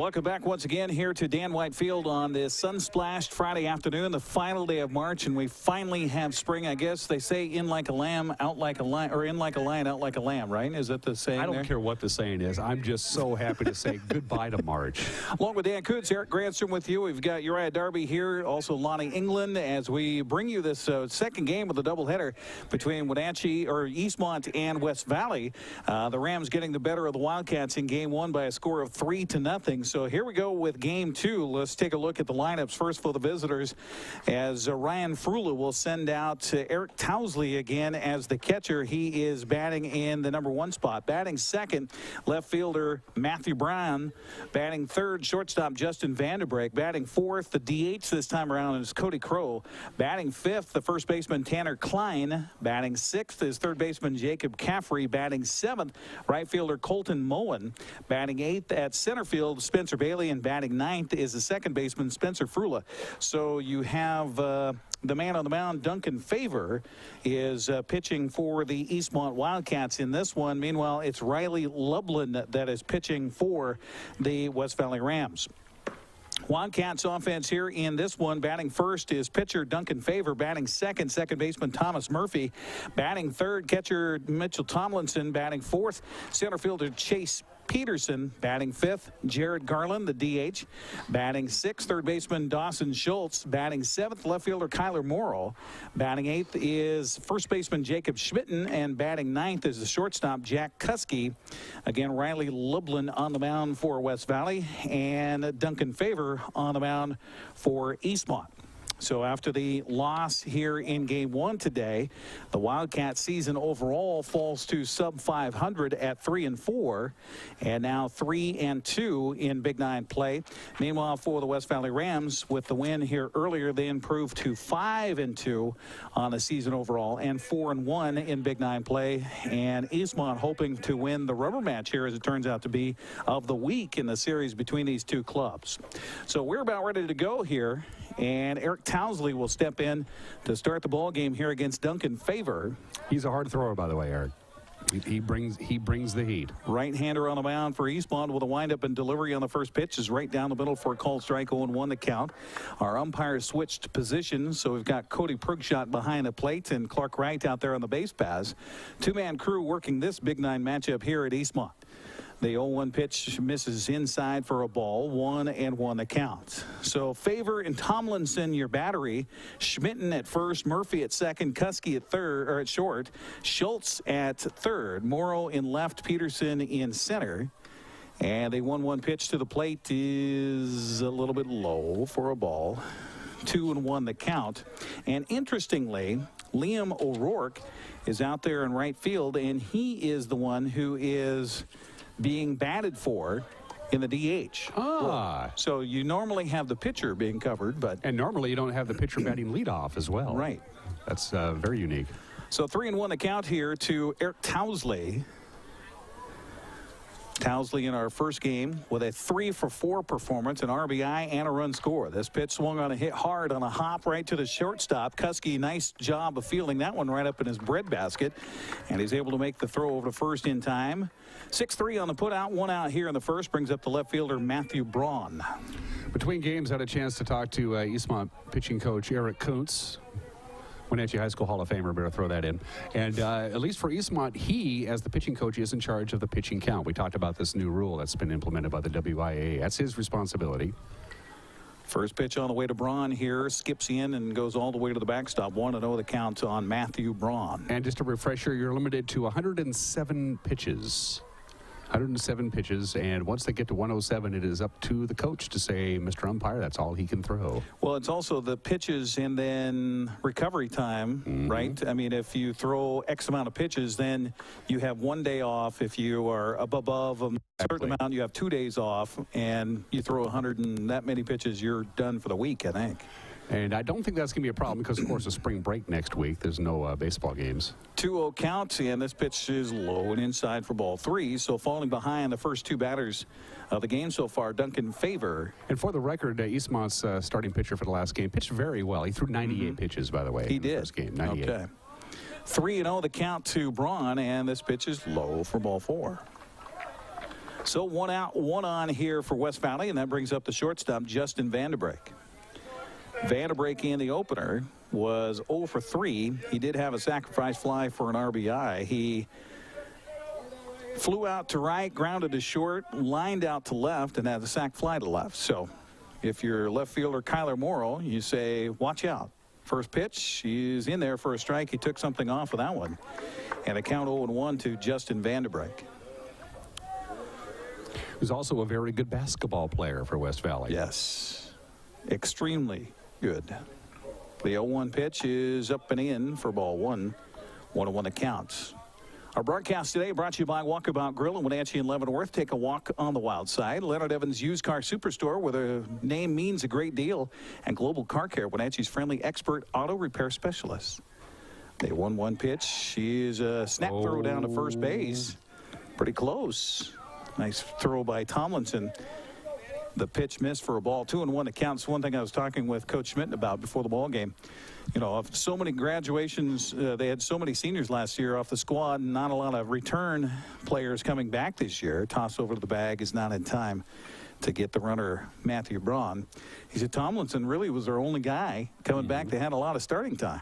Welcome back once again here to Dan White Field on this sun-splashed Friday afternoon, the final day of March, and we finally have spring. I guess they say in like a lamb, out like a lion, or in like a lion, out like a lamb, right? Is that the saying? I don't care what the saying is. I'm just so happy to say goodbye to March. Along with Dan Koontz, Eric Granstrom with you. We've got Uriah Darby here, also Lonnie England, as we bring you this second game of the doubleheader between Wenatchee or Eastmont and West Valley. The Rams getting the better of the Wildcats in game one by a score of 3-0. So here we go with game two. Let's take a look at the lineups first for the visitors, as Ryan Frula will send out Eric Towsley again as the catcher. He is batting in the #1 spot. Batting second, left fielder Matthew Brown. Batting third, shortstop Justin Vanderbrake. Batting fourth, the DH this time around is Cody Crow. Batting fifth, the first baseman Tanner Klein. Batting sixth is third baseman Jacob Caffrey. Batting seventh, right fielder Colton Moen. Batting eighth at center field, Spencer Bailey, and batting ninth is the second baseman Spencer Frula. So you have the man on the mound, Duncan Favor, is pitching for the Eastmont Wildcats in this one. Meanwhile, it's Riley Lublin that is pitching for the West Valley Rams. Wildcats offense here in this one. Batting first is pitcher Duncan Favor. Batting second, second baseman Thomas Murphy. Batting third, catcher Mitchell Tomlinson. Batting fourth, center fielder Chase Peterson. Batting fifth, Jared Garland, the DH. Batting sixth, third baseman Dawson Schultz. Batting seventh, left fielder Kyler Morrow. Batting eighth is first baseman Jacob Schmitten, and batting ninth is the shortstop Jack Kuski. Again, Riley Lublin on the mound for West Valley, and Duncan Favor on the mound for Eastmont. So after the loss here in game one today, the Wildcat season overall falls to sub 500 at 3-4, and now 3-2 in Big Nine play. Meanwhile, for the West Valley Rams, with the win here earlier, they improved to 5-2 on the season overall and 4-1 in Big Nine play. And Eastmont hoping to win the rubber match here, as it turns out to be, of the week in the series between these two clubs. So we're about ready to go here, and Eric Towsley will step in to start the ball game here against Duncan Favor. He's a hard thrower, by the way, Eric. He brings the heat. Right-hander on the mound for Eastmont with a windup and delivery on the first pitch is right down the middle for a called strike, 0-1 the count. Our umpires switched positions, so we've got Cody Prugshot behind the plate and Clark Wright out there on the base paths. Two-man crew working this Big Nine matchup here at Eastmont. The 0-1 pitch misses inside for a ball, 1-1 the count. So Favor and Tomlinson, your battery. Schmitten at first, Murphy at second, Kuski at third, or at short, Schultz at third, Morrow in left, Peterson in center. And the 1-1 pitch to the plate is a little bit low for a ball. 2-1 the count. And interestingly, Liam O'Rourke is out there in right field, and he is the one who is being batted for in the DH. So you normally have the pitcher being covered, but... And normally you don't have the pitcher batting leadoff as well. Right. That's very unique. So 3-1 the count here to Eric Towsley. Towsley in our first game with a 3-for-4 performance, an RBI and a run score. This pitch swung on a hit hard on a hop right to the shortstop. Kuski, nice job of fielding that one right up in his breadbasket, and he's able to make the throw over to first in time. 6-3 on the put out, 1 out here in the first, brings up the left fielder Matthew Braun. Between games, I had a chance to talk to Eastmont pitching coach Eric Koontz, Wenatchee High School Hall of Famer, better throw that in. And at least for Eastmont, he, as the pitching coach, is in charge of the pitching count. We talked about this new rule that's been implemented by the WIAA. That's his responsibility. First pitch on the way to Braun here, skips in and goes all the way to the backstop. 1-0 the count on Matthew Braun. And just a refresher, you're limited to 107 pitches. 107 pitches, and once they get to 107, it is up to the coach to say, Mr. Umpire, that's all he can throw. Well, it's also the pitches and then recovery time, right? I mean, if you throw X amount of pitches, then you have 1 day off. If you are above a certain amount, you have 2 days off, and you throw 100 and that many pitches, you're done for the week, I think. And I don't think that's going to be a problem because, of course, the spring break next week. There's no baseball games. 2-0 count, and this pitch is low and inside for ball 3. So falling behind the first two batters of the game so far, Duncan Favor. And for the record, Eastmont's starting pitcher for the last game pitched very well. He threw 98 pitches, by the way. He did. First game, 98. Okay. 3-0 the count to Braun, and this pitch is low for ball 4. So 1 out, 1 on here for West Valley, and that brings up the shortstop, Justin Vanderbrake. Vanderbrake in the opener was 0 for 3. He did have a sacrifice fly for an RBI. He flew out to right, grounded to short, lined out to left, and had a sac fly to left. So if you're left fielder Kyler Morrow, you say, watch out. First pitch, he's in there for a strike. He took something off of that one. And a count 0-1 to Justin Vanderbrake. Who's also a very good basketball player for West Valley. Yes, extremely good. The 0-1 pitch is up and in for ball 1. 1-1 the counts. Our broadcast today brought to you by Walkabout Grill in Wenatchee and Leavenworth. Take a walk on the wild side. Leonard Evans Used Car Superstore, where the name means a great deal. And Global Car Care, Wenatchee's friendly expert auto repair specialist. The 1-1 pitch is a snap throw down to first base. Pretty close. Nice throw by Tomlinson. The pitch missed for a ball. 2-1 the counts. One thing I was talking with Coach Schmitten about before the ball game. You know, of so many graduations, they had so many seniors last year off the squad, and not a lot of return players coming back this year. Toss over to the bag is not in time to get the runner, Matthew Braun. He said Tomlinson really was their only guy coming back. They had a lot of starting time.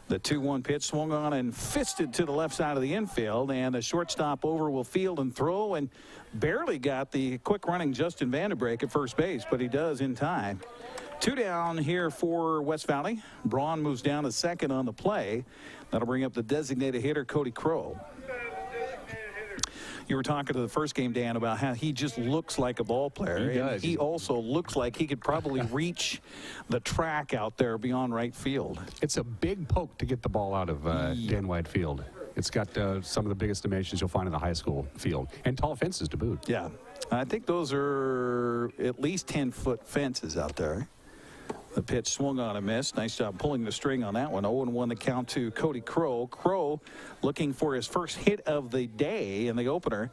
The 2-1 pitch swung on and fisted to the left side of the infield, and the shortstop over will field and throw, and barely got the quick running Justin Vanderbrake at first base, but he does in time. 2 down here for West Valley. Braun moves down to second on the play. That'll bring up the designated hitter, Cody Crow. You were talking to the first game, Dan, about how he just looks like a ball player. He does. And he also looks like he could probably reach the track out there beyond right field. It's a big poke to get the ball out of Dan White Field. It's got some of the biggest dimensions you'll find in the high school field, and tall fences to boot. Yeah, I think those are at least 10-foot fences out there. The pitch swung on and missed. Nice job pulling the string on that one. 0-1 the count to Cody Crow. Crow looking for his first hit of the day in the opener,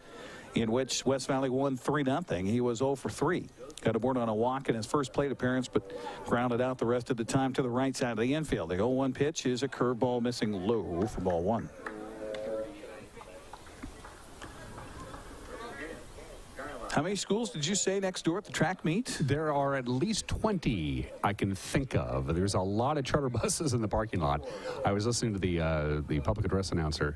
in which West Valley won 3-0. He was 0 for 3. Got aboard on a walk in his first plate appearance, but grounded out the rest of the time to the right side of the infield. The 0-1 pitch is a curveball missing low for ball 1. How many schools did you say next door at the track meet? There are at least 20 I can think of. There's a lot of charter buses in the parking lot. I was listening to the public address announcer,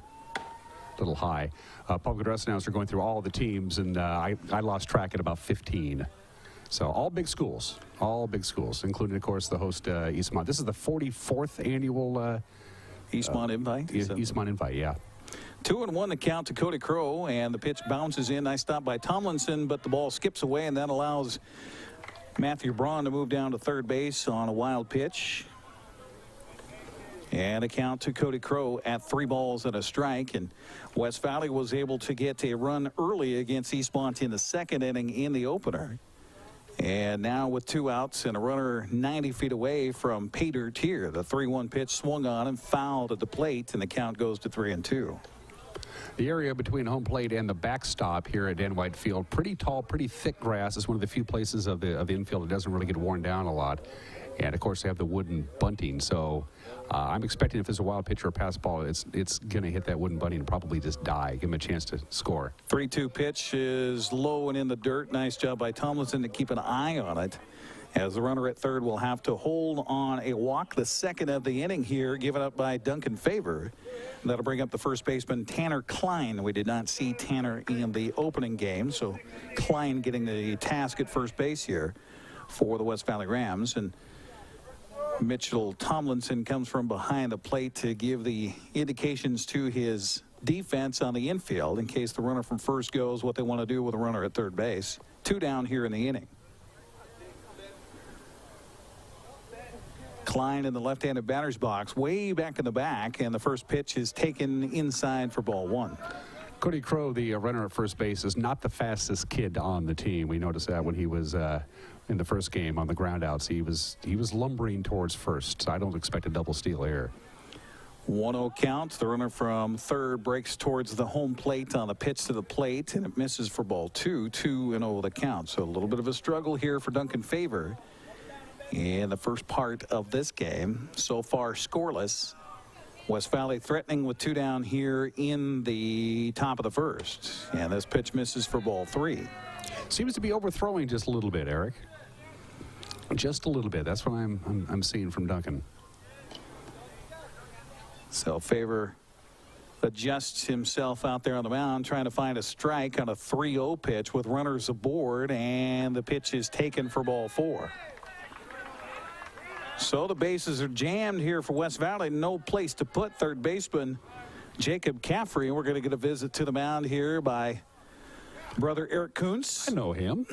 little high, public address announcer going through all the teams, and I lost track at about 15. So all big schools, including, of course, the host, Eastmont. This is the 44th annual Eastmont Invite? Eastmont Invite, yeah. 2-1 the count to Cody Crow, and the pitch bounces in. Nice stop by Tomlinson, but the ball skips away, and that allows Matthew Braun to move down to third base on a wild pitch. And a count to Cody Crow at 3 balls and a strike. And West Valley was able to get a run early against Eastmont in the second inning in the opener. And now with 2 outs and a runner 90 feet away from Pater Tier, the 3-1 pitch swung on and fouled at the plate, and the count goes to 3-2. The area between home plate and the backstop here at Dan White Field, pretty tall, pretty thick grass. It's one of the few places of the infield that doesn't really get worn down a lot. And, of course, they have the wooden bunting. So I'm expecting if there's a wild pitch or a pass ball, it's going to hit that wooden bunting and probably just die, give him a chance to score. 3-2 pitch is low and in the dirt. Nice job by Tomlinson to keep an eye on it, as the runner at third will have to hold on a walk, the second of the inning here, given up by Duncan Favor. That'll bring up the first baseman, Tanner Klein. We did not see Tanner in the opening game, so Klein getting the task at first base here for the West Valley Rams. And Mitchell Tomlinson comes from behind the plate to give the indications to his defense on the infield in case the runner from first goes what they want to do with a runner at third base. 2 down here in the inning. Klein in the left-handed batter's box, way back in the back, and the first pitch is taken inside for ball 1. Cody Crow, the runner at first base, is not the fastest kid on the team. We noticed that when he was in the first game on the groundouts. He was lumbering towards first, so I don't expect a double steal here. 1-0 count. The runner from third breaks towards the home plate on the pitch to the plate, and it misses for ball 2. 2-0 the count. So a little bit of a struggle here for Duncan Favor in the first part of this game. So far scoreless West Valley threatening with 2 down here in the top of the first. And this pitch misses for ball 3. Seems to be overthrowing just a little bit, Eric. Just a little bit. That's what I'm seeing from Duncan. So Favor adjusts himself out there on the mound, trying to find a strike on a 3-0 pitch with runners aboard, and the pitch is taken for ball 4. So the bases are jammed here for West Valley. No place to put third baseman Jacob Caffrey. We're going to get a visit to the mound here by brother Eric Kuntz. I know him.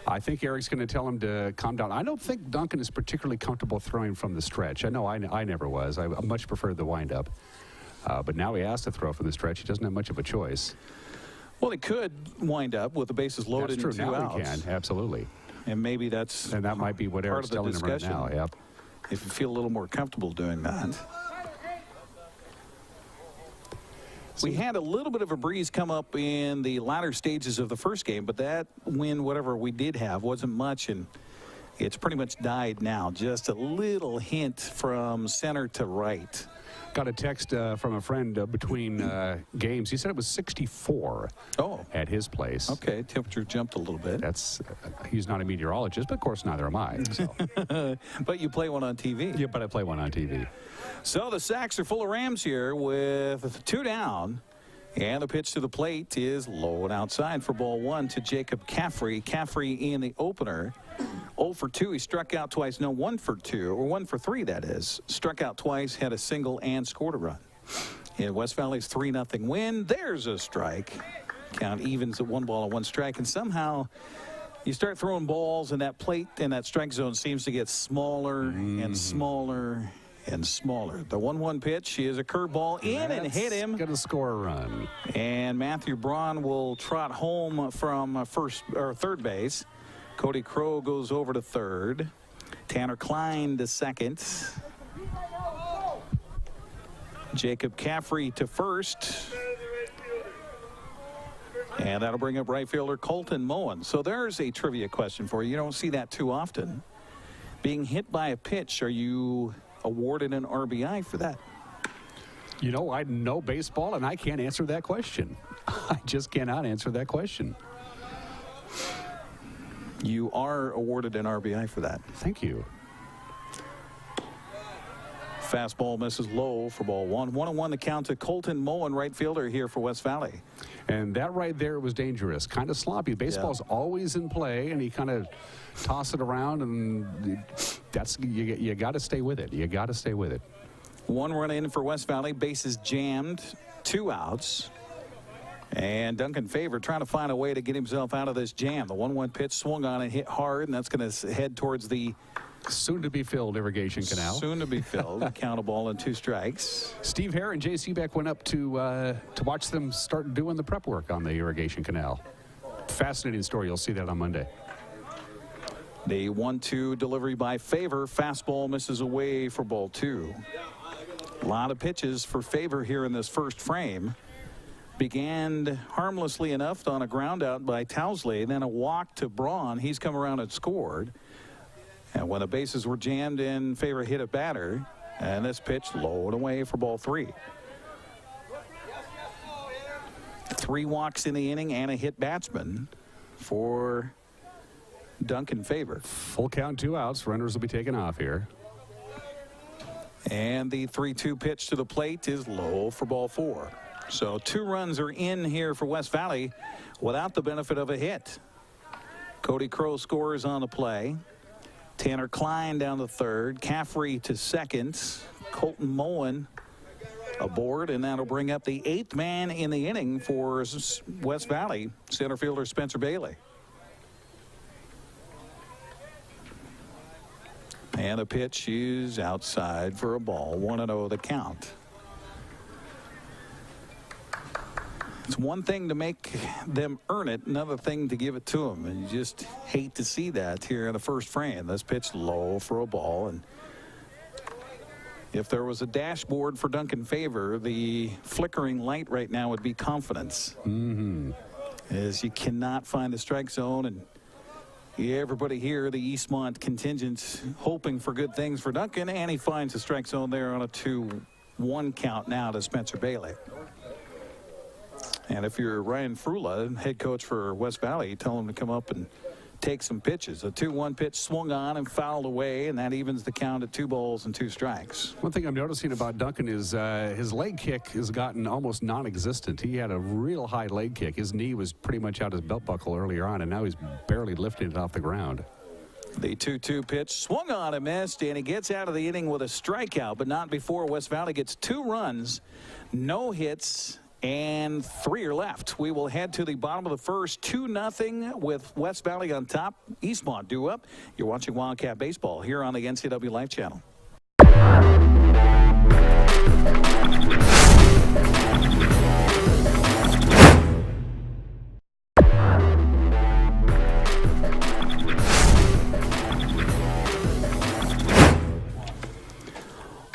I think Eric's going to tell him to calm down. I don't think Duncan is particularly comfortable throwing from the stretch. I know I never was. I much preferred the windup. But now he has to throw from the stretch. He doesn't have much of a choice. Well, he could wind up with the bases loaded. That's true. And 2 now outs. He can, absolutely. And maybe that might be what Eric's telling him right now. Yep. If you feel a little more comfortable doing that. We had a little bit of a breeze come up in the latter stages of the first game, but that wind, whatever we did have, wasn't much, and it's pretty much died now. Just a little hint from center to right. Got a text from a friend between games. He said it was 64 at his place. Okay, temperature jumped a little bit. That's he's not a meteorologist, but of course neither am I. So. But you play one on TV. Yeah, but I play one on TV. So the sacks are full of Rams here with 2 down. And the pitch to the plate is low and outside for ball 1 to Jacob Caffrey. Caffrey in the opener. 0 for 2. He struck out twice. No, 1 for 2, or 1 for 3, that is. Struck out twice, had a single, and scored a run. In West Valley's 3-0 win, there's a strike. Count evens at 1 ball and 1 strike. And somehow you start throwing balls, and that plate and that strike zone seems to get smaller and smaller and smaller. The 1-1 pitch is a curveball in and hit him. Going to score a run. And Matthew Braun will trot home from third base. Cody Crow goes over to third. Tanner Klein to second. Jacob Caffrey to first. And that'll bring up right fielder Colton Moen. So there's a trivia question for you. You don't see that too often. Being hit by a pitch, are you awarded an RBI for that? You know, I know baseball, and I can't answer that question. I just cannot answer that question. You are awarded an RBI for that. Thank you. Fastball misses low for ball 1. 1-1 the count to Colton Moen, right fielder here for West Valley. And that right there was dangerous. Kind of sloppy. Baseball's always in play, and he kind of toss it around, and that's you got to stay with it. You got to stay with it. 1 run in for West Valley. Bases jammed. 2 outs. And Duncan Favor trying to find a way to get himself out of this jam. The 1-1 pitch swung on and hit hard, and that's going to head towards the soon-to-be-filled irrigation canal. Soon-to-be-filled. Count a ball and 2 strikes. Steve Hare and J.C. Beck went up to watch them start doing the prep work on the irrigation canal. Fascinating story. You'll see that on Monday. The 1-2 delivery by Favor. Fastball misses away for ball 2. A lot of pitches for Favor here in this first frame. Began harmlessly enough on a ground out by Towsley, then a walk to Braun. He's come around and scored. And when the bases were jammed in, Favor hit a batter, and this pitch low and away for ball 3. 3 walks in the inning and a hit batsman for Duncan Favor. Full count, 2 outs. Runners will be taken off here. And the 3-2 pitch to the plate is low for ball 4. So 2 runs are in here for West Valley without the benefit of a hit. Cody Crow scores on the play. Tanner Klein down to third. Caffrey to second. Colton Moen aboard, and that'll bring up the 8th man in the inning for West Valley, center fielder Spencer Bailey. And the pitch is outside for a ball. 1-0 the count. It's one thing to make them earn it, another thing to give it to them. And you just hate to see that here in the first frame. This pitch low for a ball. And if there was a dashboard for Duncan Favor, the flickering light right now would be confidence. As you cannot find the strike zone, and Yeah, everybody here, the Eastmont contingent, hoping for good things for Duncan, and he finds the strike zone there on a 2-1 count now to Spencer Bailey. And if you're Ryan Frula, head coach for West Valley, you tell him to come up and take some pitches. A 2-1 pitch swung on and fouled away, and that evens the count at 2 balls and 2 strikes. One thing I'm noticing about Duncan is his leg kick has gotten almost non-existent. He had a real high leg kick. His knee was pretty much out his belt buckle earlier on, and now he's barely lifting it off the ground. The 2-2 pitch swung on and missed, and he gets out of the inning with a strikeout, but not before West Valley gets 2 runs, no hits, and 3 are left. We will head to the bottom of the first, 2-0 with West Valley on top. Eastmont due up. You're watching Wildcat Baseball here on the NCW Life Channel.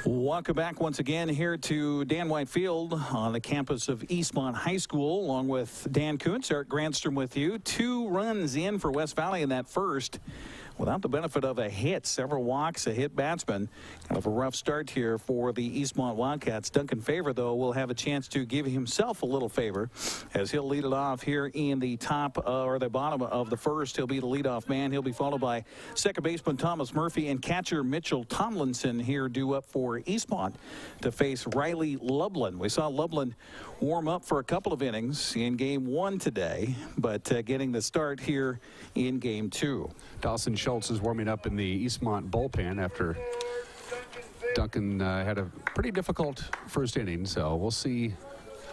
Welcome back once again here to Dan White Field on the campus of Eastmont High School, along with Dan Kuntz, Eric Grandstrom with you. 2 runs in for West Valley in that first without the benefit of a hit. Several walks, a hit batsman. Kind of a rough start here for the Eastmont Wildcats. Duncan Favor, though, will have a chance to give himself a little favor as he'll lead it off here in the top or the bottom of the first. He'll be the leadoff man. He'll be followed by second baseman Thomas Murphy and catcher Mitchell Tomlinson here due up for Eastmont to face Riley Lublin. We saw Lublin warm up for a couple of innings in game 1 today, but getting the start here in game 2. Dawson Schultz is warming up in the Eastmont bullpen after Duncan had a pretty difficult first inning, so we'll see.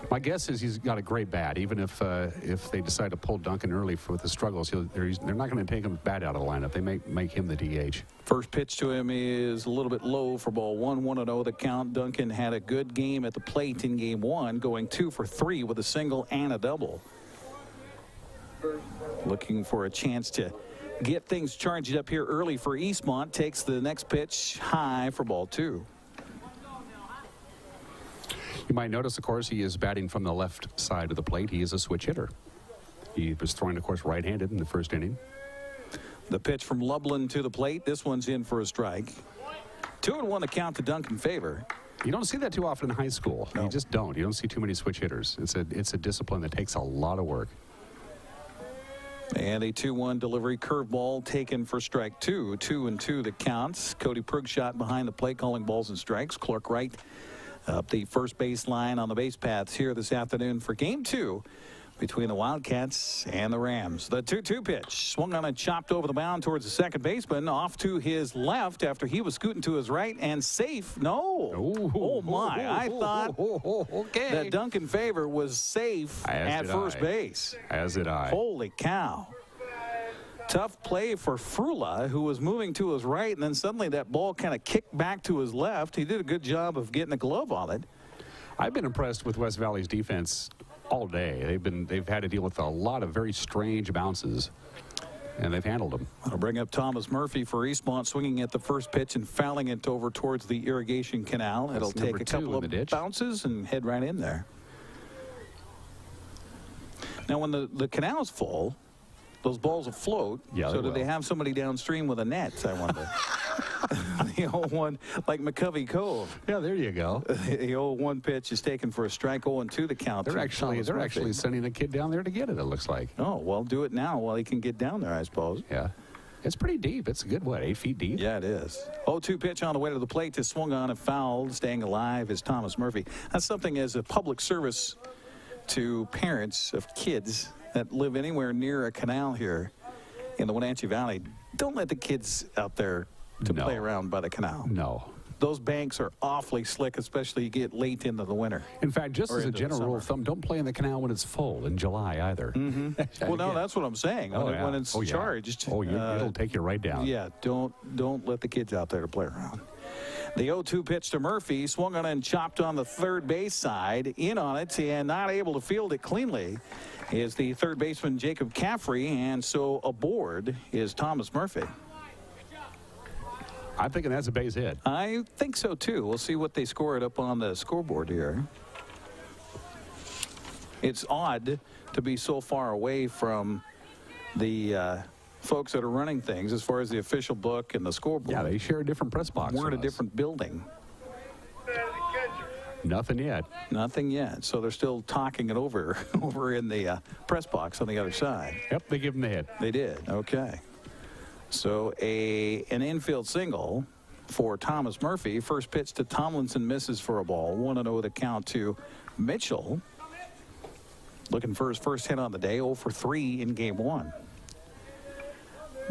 My guess is he's got a great bat. Even if they decide to pull Duncan early for the struggles, they're not going to take him bat out of the lineup. They may make him the DH. First pitch to him is a little bit low for ball 1, 1-0 the count. Duncan had a good game at the plate in game 1, going 2 for 3 with a single and a double. Looking for a chance to get things charged up here early for Eastmont. Takes the next pitch high for ball 2. You might notice, of course, he is batting from the left side of the plate. He is a switch hitter. He was throwing, of course, right-handed in the first inning. The pitch from Lublin to the plate. This one's in for a strike. 2-1 the count to Duncan Favor. You don't see that too often in high school. No. You just don't. You don't see too many switch hitters. It's a discipline that takes a lot of work. And a 2-1 delivery curveball taken for strike 2. 2-2 the counts. Cody Prug shot behind the plate calling balls and strikes. Clark Wright up the first base line on the base paths here this afternoon for game 2 between the Wildcats and the Rams. The 2-2 pitch swung on and chopped over the mound towards the second baseman, off to his left after he was scooting to his right, and safe. No. Oh my. I thought that Duncan Favor was safe at first base. As did I. Holy cow. Tough play for Frula, who was moving to his right, and then suddenly that ball kind of kicked back to his left. He did a good job of getting a glove on it. I've been impressed with West Valley's defense all day. They've had to deal with a lot of very strange bounces, and they've handled them. I'll bring up Thomas Murphy for Eastmont, swinging at the first pitch and fouling it over towards the irrigation canal. It'll take a couple of bounces and head right in there. Now, when the canal's full, those balls will float. Yeah, so do they have somebody downstream with a net, I wonder? The old one, like McCovey Cove. Yeah, there you go. The old 1 pitch is taken for a strike. 0-2 the count. They're actually sending a kid down there to get it, it looks like. Oh, well, do it now while he can get down there, I suppose. Yeah. It's pretty deep. It's a good, 8 feet deep? Yeah, it is. 0-2 pitch on the way to the plate to swung on and fouled. Staying alive is Thomas Murphy. That's something as a public service to parents of kids that live anywhere near a canal here in the Wenatchee Valley. Don't let the kids out there to play around by the canal. No. Those banks are awfully slick, especially you get late into the winter. In fact, just as a general rule of thumb, don't play in the canal when it's full in July either. Mm-hmm. Well, no, that's what I'm saying. When it's charged. Oh, it'll take you right down. Yeah, don't let the kids out there to play around. The 0-2 pitch to Murphy, swung on and chopped on the third base side, in on it, and not able to field it cleanly is the third baseman Jacob Caffrey, and so aboard is Thomas Murphy. I'm thinking that's a base hit. I think so too. We'll see what they score it up on the scoreboard here. It's odd to be so far away from the folks that are running things as far as the official book and the scoreboard. Yeah, they share a different press box. We're in a from us. different building. Nothing yet. Nothing yet. So they're still talking it over in the press box on the other side. Yep, they give him the hit. They did. Okay. So an infield single for Thomas Murphy. First pitch to Tomlinson, misses for a ball. 1-0 the count to Mitchell. Looking for his first hit on the day. 0 for 3 in game 1.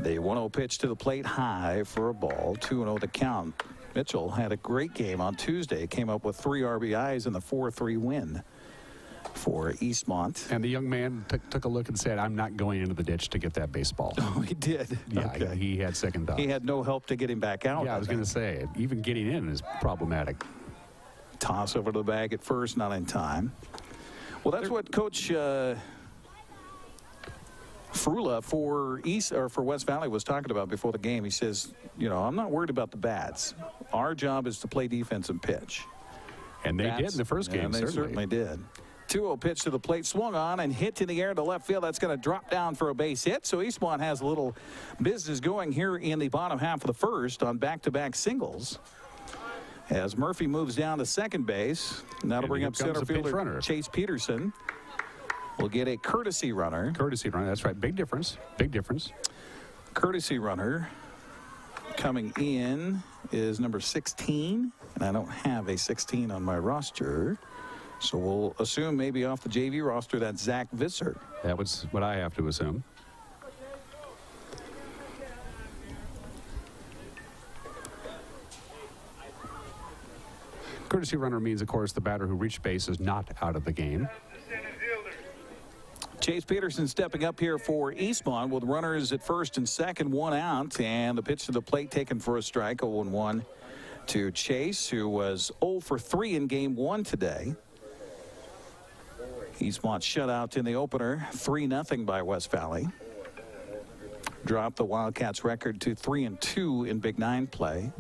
The 1-0 pitch to the plate, high for a ball. 2-0 the count. Mitchell had a great game on Tuesday. Came up with 3 RBIs in the 4-3 win for Eastmont. And the young man took a look and said, I'm not going into the ditch to get that baseball. Oh, he did? Yeah, okay. he had second thoughts. He had no help to get him back out. Yeah, I was going to say, even getting in is problematic. Toss over to the bag at first, not in time. Well, that's what Coach Frula for West Valley was talking about before the game. He says, you know, I'm not worried about the bats. Our job is to play defense and pitch. And they did in the first game, and they certainly did. 2-0 pitch to the plate, swung on and hit in the air to left field. That's going to drop down for a base hit. So Eastmont has a little business going here in the bottom half of the first on back-to-back singles. As Murphy moves down to second base, and that'll bring up center fielder Chase Peterson. We'll get a courtesy runner. Courtesy runner, that's right. Big difference. Big difference. Courtesy runner coming in is number 16, and I don't have a 16 on my roster. So we'll assume maybe off the JV roster that's Zach Visser. That was what I have to assume. Courtesy runner means, of course, the batter who reached base is not out of the game. Chase Peterson stepping up here for Eastmont with runners at first and second, 1 out, and the pitch to the plate taken for a strike. 0-1 to Chase, who was 0 for 3 in game 1 today. Eastmont shut out in the opener, 3-0 by West Valley. Dropped the Wildcats record to 3-2 in Big 9 play.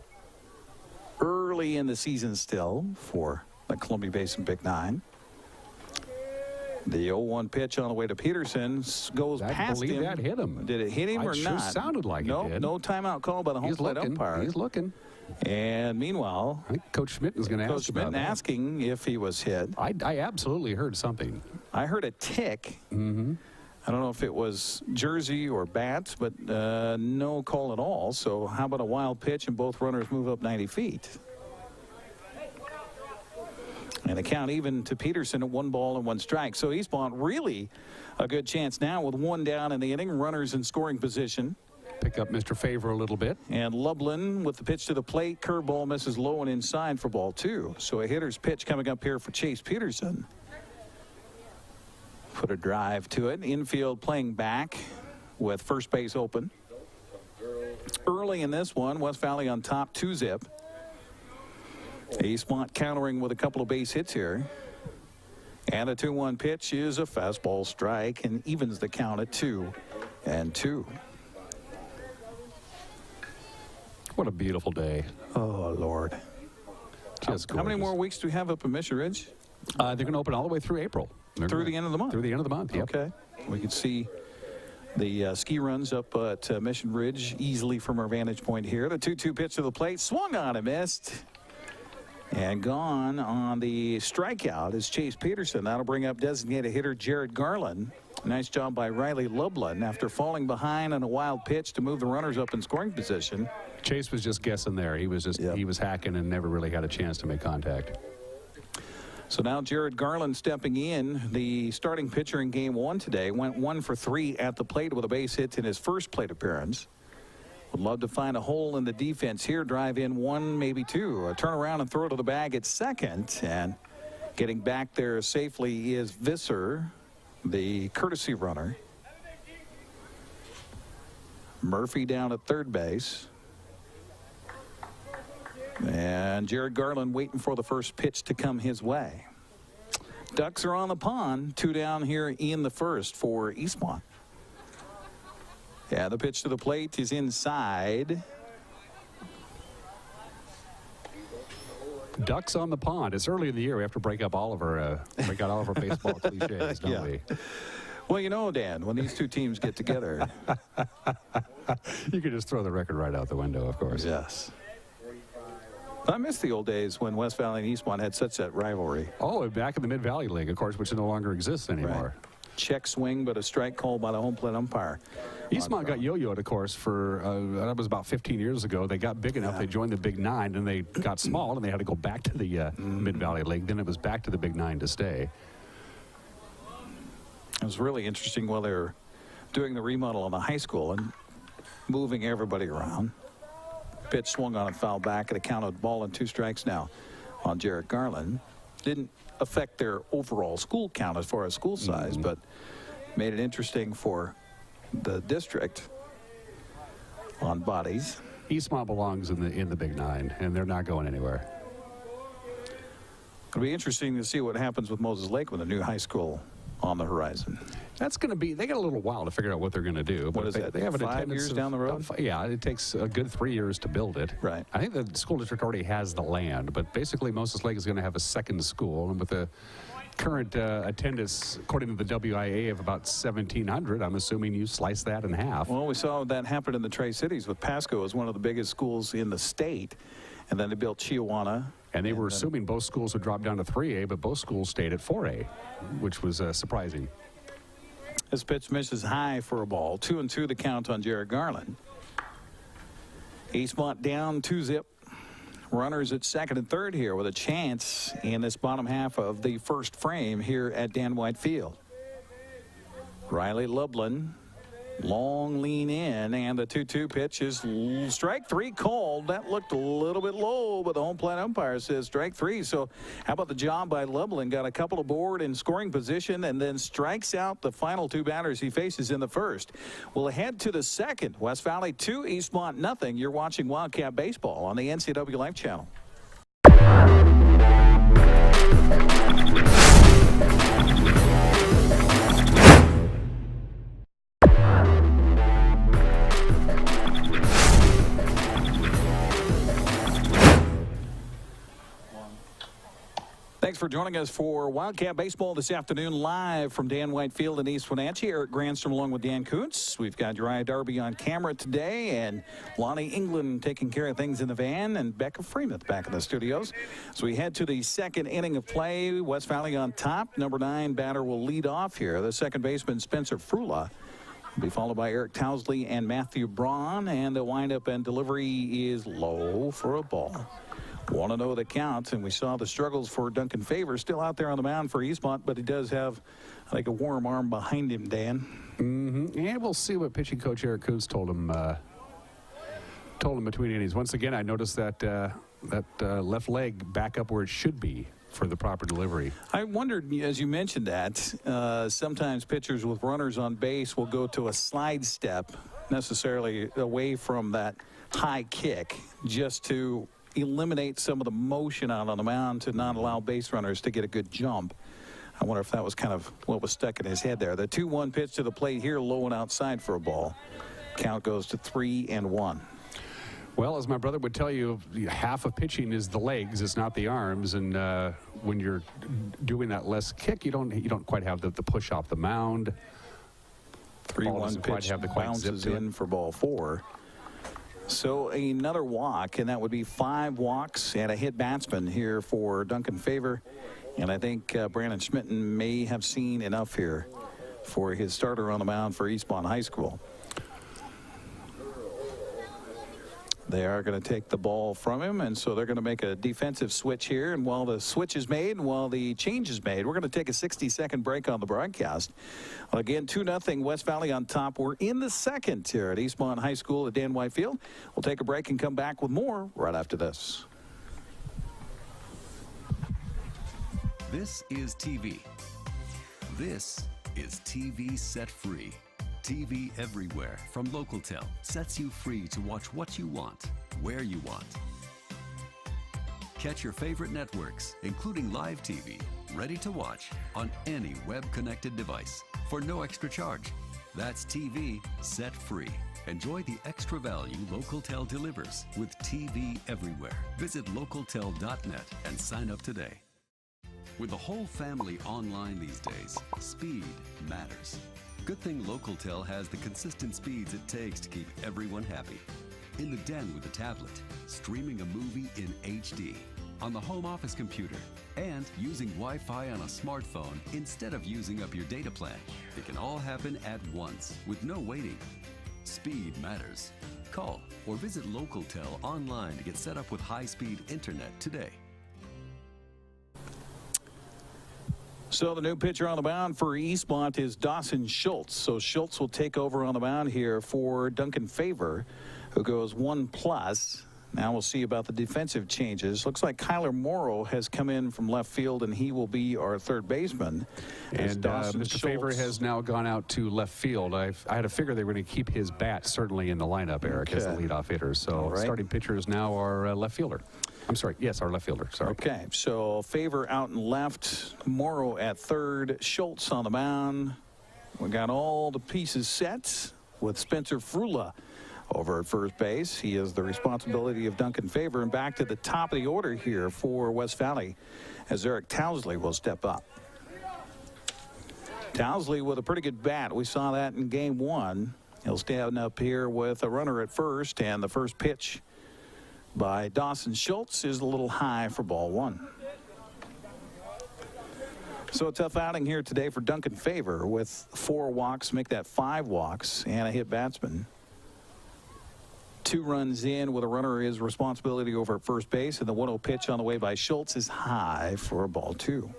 Early in the season still for the Columbia Basin Big 9. The 0-1 pitch on the way to Peterson goes past him. That hit him. Did it hit him or sure not? Sounded like it did. No timeout call by the home plate umpire. He's looking. And meanwhile, I think Coach Schmidt is going to ask about that. Coach Schmidt asking if he was hit. I absolutely heard something. I heard a tick. Mm-hmm. I don't know if it was jersey or bats, but no call at all. So how about a wild pitch and both runners move up 90 feet? And the count even to Peterson at 1 ball and 1 strike. So Eastmont really a good chance now with 1 down in the inning, runners in scoring position. Pick up Mr. Favor a little bit. And Lublin with the pitch to the plate. Curveball misses low and inside for ball 2. So a hitter's pitch coming up here for Chase Peterson. Put a drive to it. Infield playing back with first base open. Early in this one, West Valley on top, 2-zip. Eastmont countering with a couple of base hits here. And a 2-1 pitch is a fastball strike and evens the count at 2-2. What a beautiful day. Oh, Lord. Just how many more weeks do we have up in Mission Ridge? They're going to open all the way through April. Through the end of the month? Through the end of the month, yep. Okay. We can see the ski runs up at Mission Ridge easily from our vantage point here. The 2-2 pitch to the plate. Swung on and missed. And gone on the strikeout is Chase Peterson. That'll bring up designated hitter Jared Garland. Nice job by Riley Lublin after falling behind on a wild pitch to move the runners up in scoring position. Chase was just guessing there. He was just he was hacking and never really had a chance to make contact. So now Jared Garland stepping in, the starting pitcher in game 1 today. Went 1 for 3 at the plate with a base hit in his first plate appearance. Would love to find a hole in the defense here. Drive in 1, maybe 2. A turn around and throw to the bag at second. And getting back there safely is Visser, the courtesy runner. Murphy down at third base. And Jared Garland waiting for the first pitch to come his way. Ducks are on the pond. 2 down here in the first for Eastmont. Yeah, the pitch to the plate is inside. Ducks on the pond. It's early in the year. We have to break out all of our baseball cliches, don't we? Well, you know, Dan, when these two teams get together. You could just throw the record right out the window, of course. Yes. I miss the old days when West Valley and Eastmont had such that rivalry. Oh, back in the Mid-Valley League, of course, which no longer exists anymore. Right. Check swing, but a strike called by the home plate umpire. Eastmont got yo-yoed, of course, for that was about 15 years ago. They got big enough, they joined the Big Nine, and they got small, and they had to go back to the Mid-Valley League. Then it was back to the Big Nine to stay. It was really interesting while they were doing the remodel on the high school and moving everybody around. Pitch swung on and fouled back, and it counted ball and 2 strikes now on Jarrett Garland. Didn't affect their overall school count as far as school size, but made it interesting for the district on bodies. Eastmont belongs in the Big Nine, and they're not going anywhere. It'll be interesting to see what happens with Moses Lake with a new high school on the horizon. That's going to be, they got a little while to figure out what they're going to do. What is that? They have an 5 years down the road? Yeah, it takes a good 3 years to build it. Right. I think the school district already has the land, but basically Moses Lake is going to have a second school, and with the current attendance, according to the WIA, of about 1,700, I'm assuming you slice that in half. Well, we saw that happen in the Tri-Cities with Pasco as one of the biggest schools in the state, and then they built Chiawana. And they were assuming both schools would drop down to 3A, but both schools stayed at 4A, which was surprising. This pitch misses high for a ball. 2-2 the count on Jarrett Garland. Eastmont down 2-zip. Runners at second and third here with a chance in this bottom half of the first frame here at Dan White Field. Riley Lublin, long lean in, and the 2-2 pitch is strike 3 called. That looked a little bit low, but the home plate umpire says strike 3. So how about the job by Lublin? Got a couple aboard in scoring position and then strikes out the final 2 batters he faces in the first. We'll head to the second. West Valley 2, Eastmont nothing. You're watching Wildcat Baseball on the NCW Life Channel. Thanks for joining us for Wildcat Baseball this afternoon, live from Dan White Field in East Wenatchee. Eric Granstrom along with Dan Kuntz. We've got Uriah Darby on camera today, and Lonnie England taking care of things in the van, and Becca Freemuth back in the studios. So we head to the second inning of play. West Valley on top. Number 9 batter will lead off here. The second baseman, Spencer Frula, will be followed by Eric Towsley and Matthew Braun, and the windup and delivery is low for a ball. 1-0 the count, and we saw the struggles for Duncan Favor still out there on the mound for Eastmont, but he does have, I think, a warm arm behind him, Dan. And we'll see what pitching coach Eric Kuntz told him between innings. Once again, I noticed that left leg back up where it should be for the proper delivery. I wondered, as you mentioned that, sometimes pitchers with runners on base will go to a slide step, necessarily away from that high kick, just to eliminate some of the motion out on the mound to not allow base runners to get a good jump. I wonder if that was kind of what was stuck in his head there. The 2-1 pitch to the plate here, low and outside for a ball. Count goes to 3-1. Well, as my brother would tell you, half of pitching is the legs, it's not the arms. And when you're doing that less kick, you don't quite have the push off the mound. 3-1 pitch bounces in for ball 4. So another walk, and that would be 5 walks and a hit batsman here for Duncan Favor. And I think Brandon Schmitten may have seen enough here for his starter on the mound for Eastmont High School. They are going to take the ball from him, and so they're going to make a defensive switch here. And while the switch is made and while the change is made, we're going to take a 60-second break on the broadcast. Again, 2-0 West Valley on top. We're in the second here at Eastmont High School at Dan White Field. We'll take a break and come back with more right after this. This is TV. This is TV Set Free. TV everywhere from Localtel sets you free to watch what you want, where you want. Catch your favorite networks, including live TV, ready to watch on any web-connected device for no extra charge. That's TV Set Free. Enjoy the extra value Localtel delivers with TV everywhere. Visit localtel.net and sign up today. With the whole family online these days, speed matters. Good thing LocalTel has the consistent speeds it takes to keep everyone happy. In the den with a tablet, streaming a movie in HD, on the home office computer, and using Wi-Fi on a smartphone instead of using up your data plan. It can all happen at once with no waiting. Speed matters. Call or visit LocalTel online to get set up with high-speed internet today. So the new pitcher on the mound for Eastmont is Dawson Schultz. So Schultz will take over on the mound here for Duncan Favor, who goes 1+. Now we'll see about the defensive changes. Looks like Kyler Morrow has come in from left field, and he will be our third baseman. And Mr. Favor has now gone out to left field. I had to figure they were going to keep his bat certainly in the lineup, Eric, as the leadoff hitter. So starting pitchers now are left fielder. I'm sorry. Yes, our left fielder. Sorry. Okay, so Favor out and left, Morrow at third, Schultz on the mound. We got all the pieces set with Spencer Frula over at first base. He has the responsibility of Duncan Favor, and back to the top of the order here for West Valley as Eric Towsley will step up. Towsley with a pretty good bat. We saw that in game 1. He'll stand up here with a runner at first, and the first pitch by Dawson Schultz is a little high for ball 1. So a tough outing here today for Duncan Favor with 4 walks, make that 5 walks, and a hit batsman. 2 runs in with a runner is responsibility over at first base, and the 1-0 pitch on the way by Schultz is high for ball 2.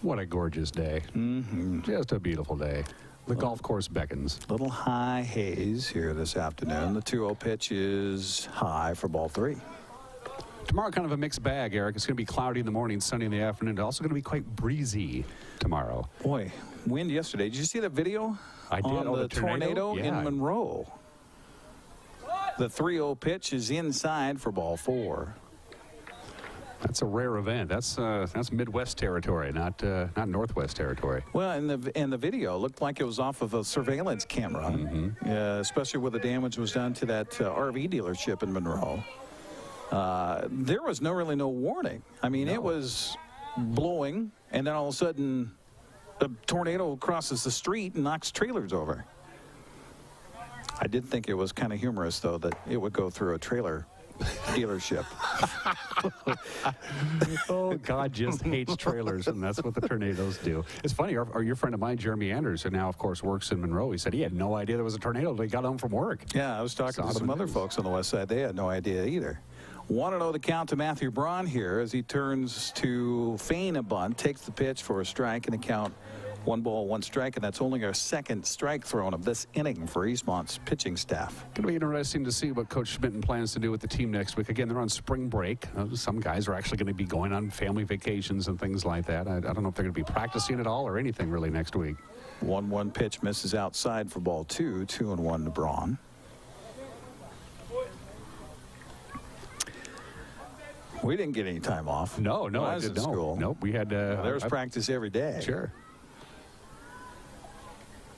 What a gorgeous day. Just a beautiful day. The golf course beckons. Little high haze here this afternoon. The 2-0 pitch is high for ball 3. Tomorrow, kind of a mixed bag, Eric. It's going to be cloudy in the morning, sunny in the afternoon. It's also going to be quite breezy tomorrow. Boy, wind yesterday. Did you see that video? I did. On the tornado yeah. in Monroe. The 3-0 pitch is inside for ball 4. That's a rare event. That's Midwest territory, not Northwest territory. Well, and the video looked like it was off of a surveillance camera, especially where the damage was done to that RV dealership in Monroe. There was really no warning. I mean, it was blowing, and then all of a sudden, a tornado crosses the street and knocks trailers over. I did think it was kind of humorous, though, that it would go through a trailer dealership. Oh, God just hates trailers, and that's what the tornadoes do. It's funny, your friend of mine, Jeremy Anders, who now, of course, works in Monroe, he said he had no idea there was a tornado until he got home from work. Yeah, I was talking to some other folks on the west side. They had no idea either. 1-0 the count to Matthew Braun here as he turns to feign a bunt, takes the pitch for a strike, and the count 1 ball, 1 strike, and that's only our second strike thrown of this inning for Eastmont's pitching staff. Going to be interesting to see what Coach Schmitten plans to do with the team next week. Again, they're on spring break. Some guys are actually going to be going on family vacations and things like that. I don't know if they're going to be practicing at all or anything really next week. 1-1 pitch misses outside for ball 2. 2-1 to Braun. We didn't get any time off. No, I was at school. Nope, we had. There was practice every day. Sure.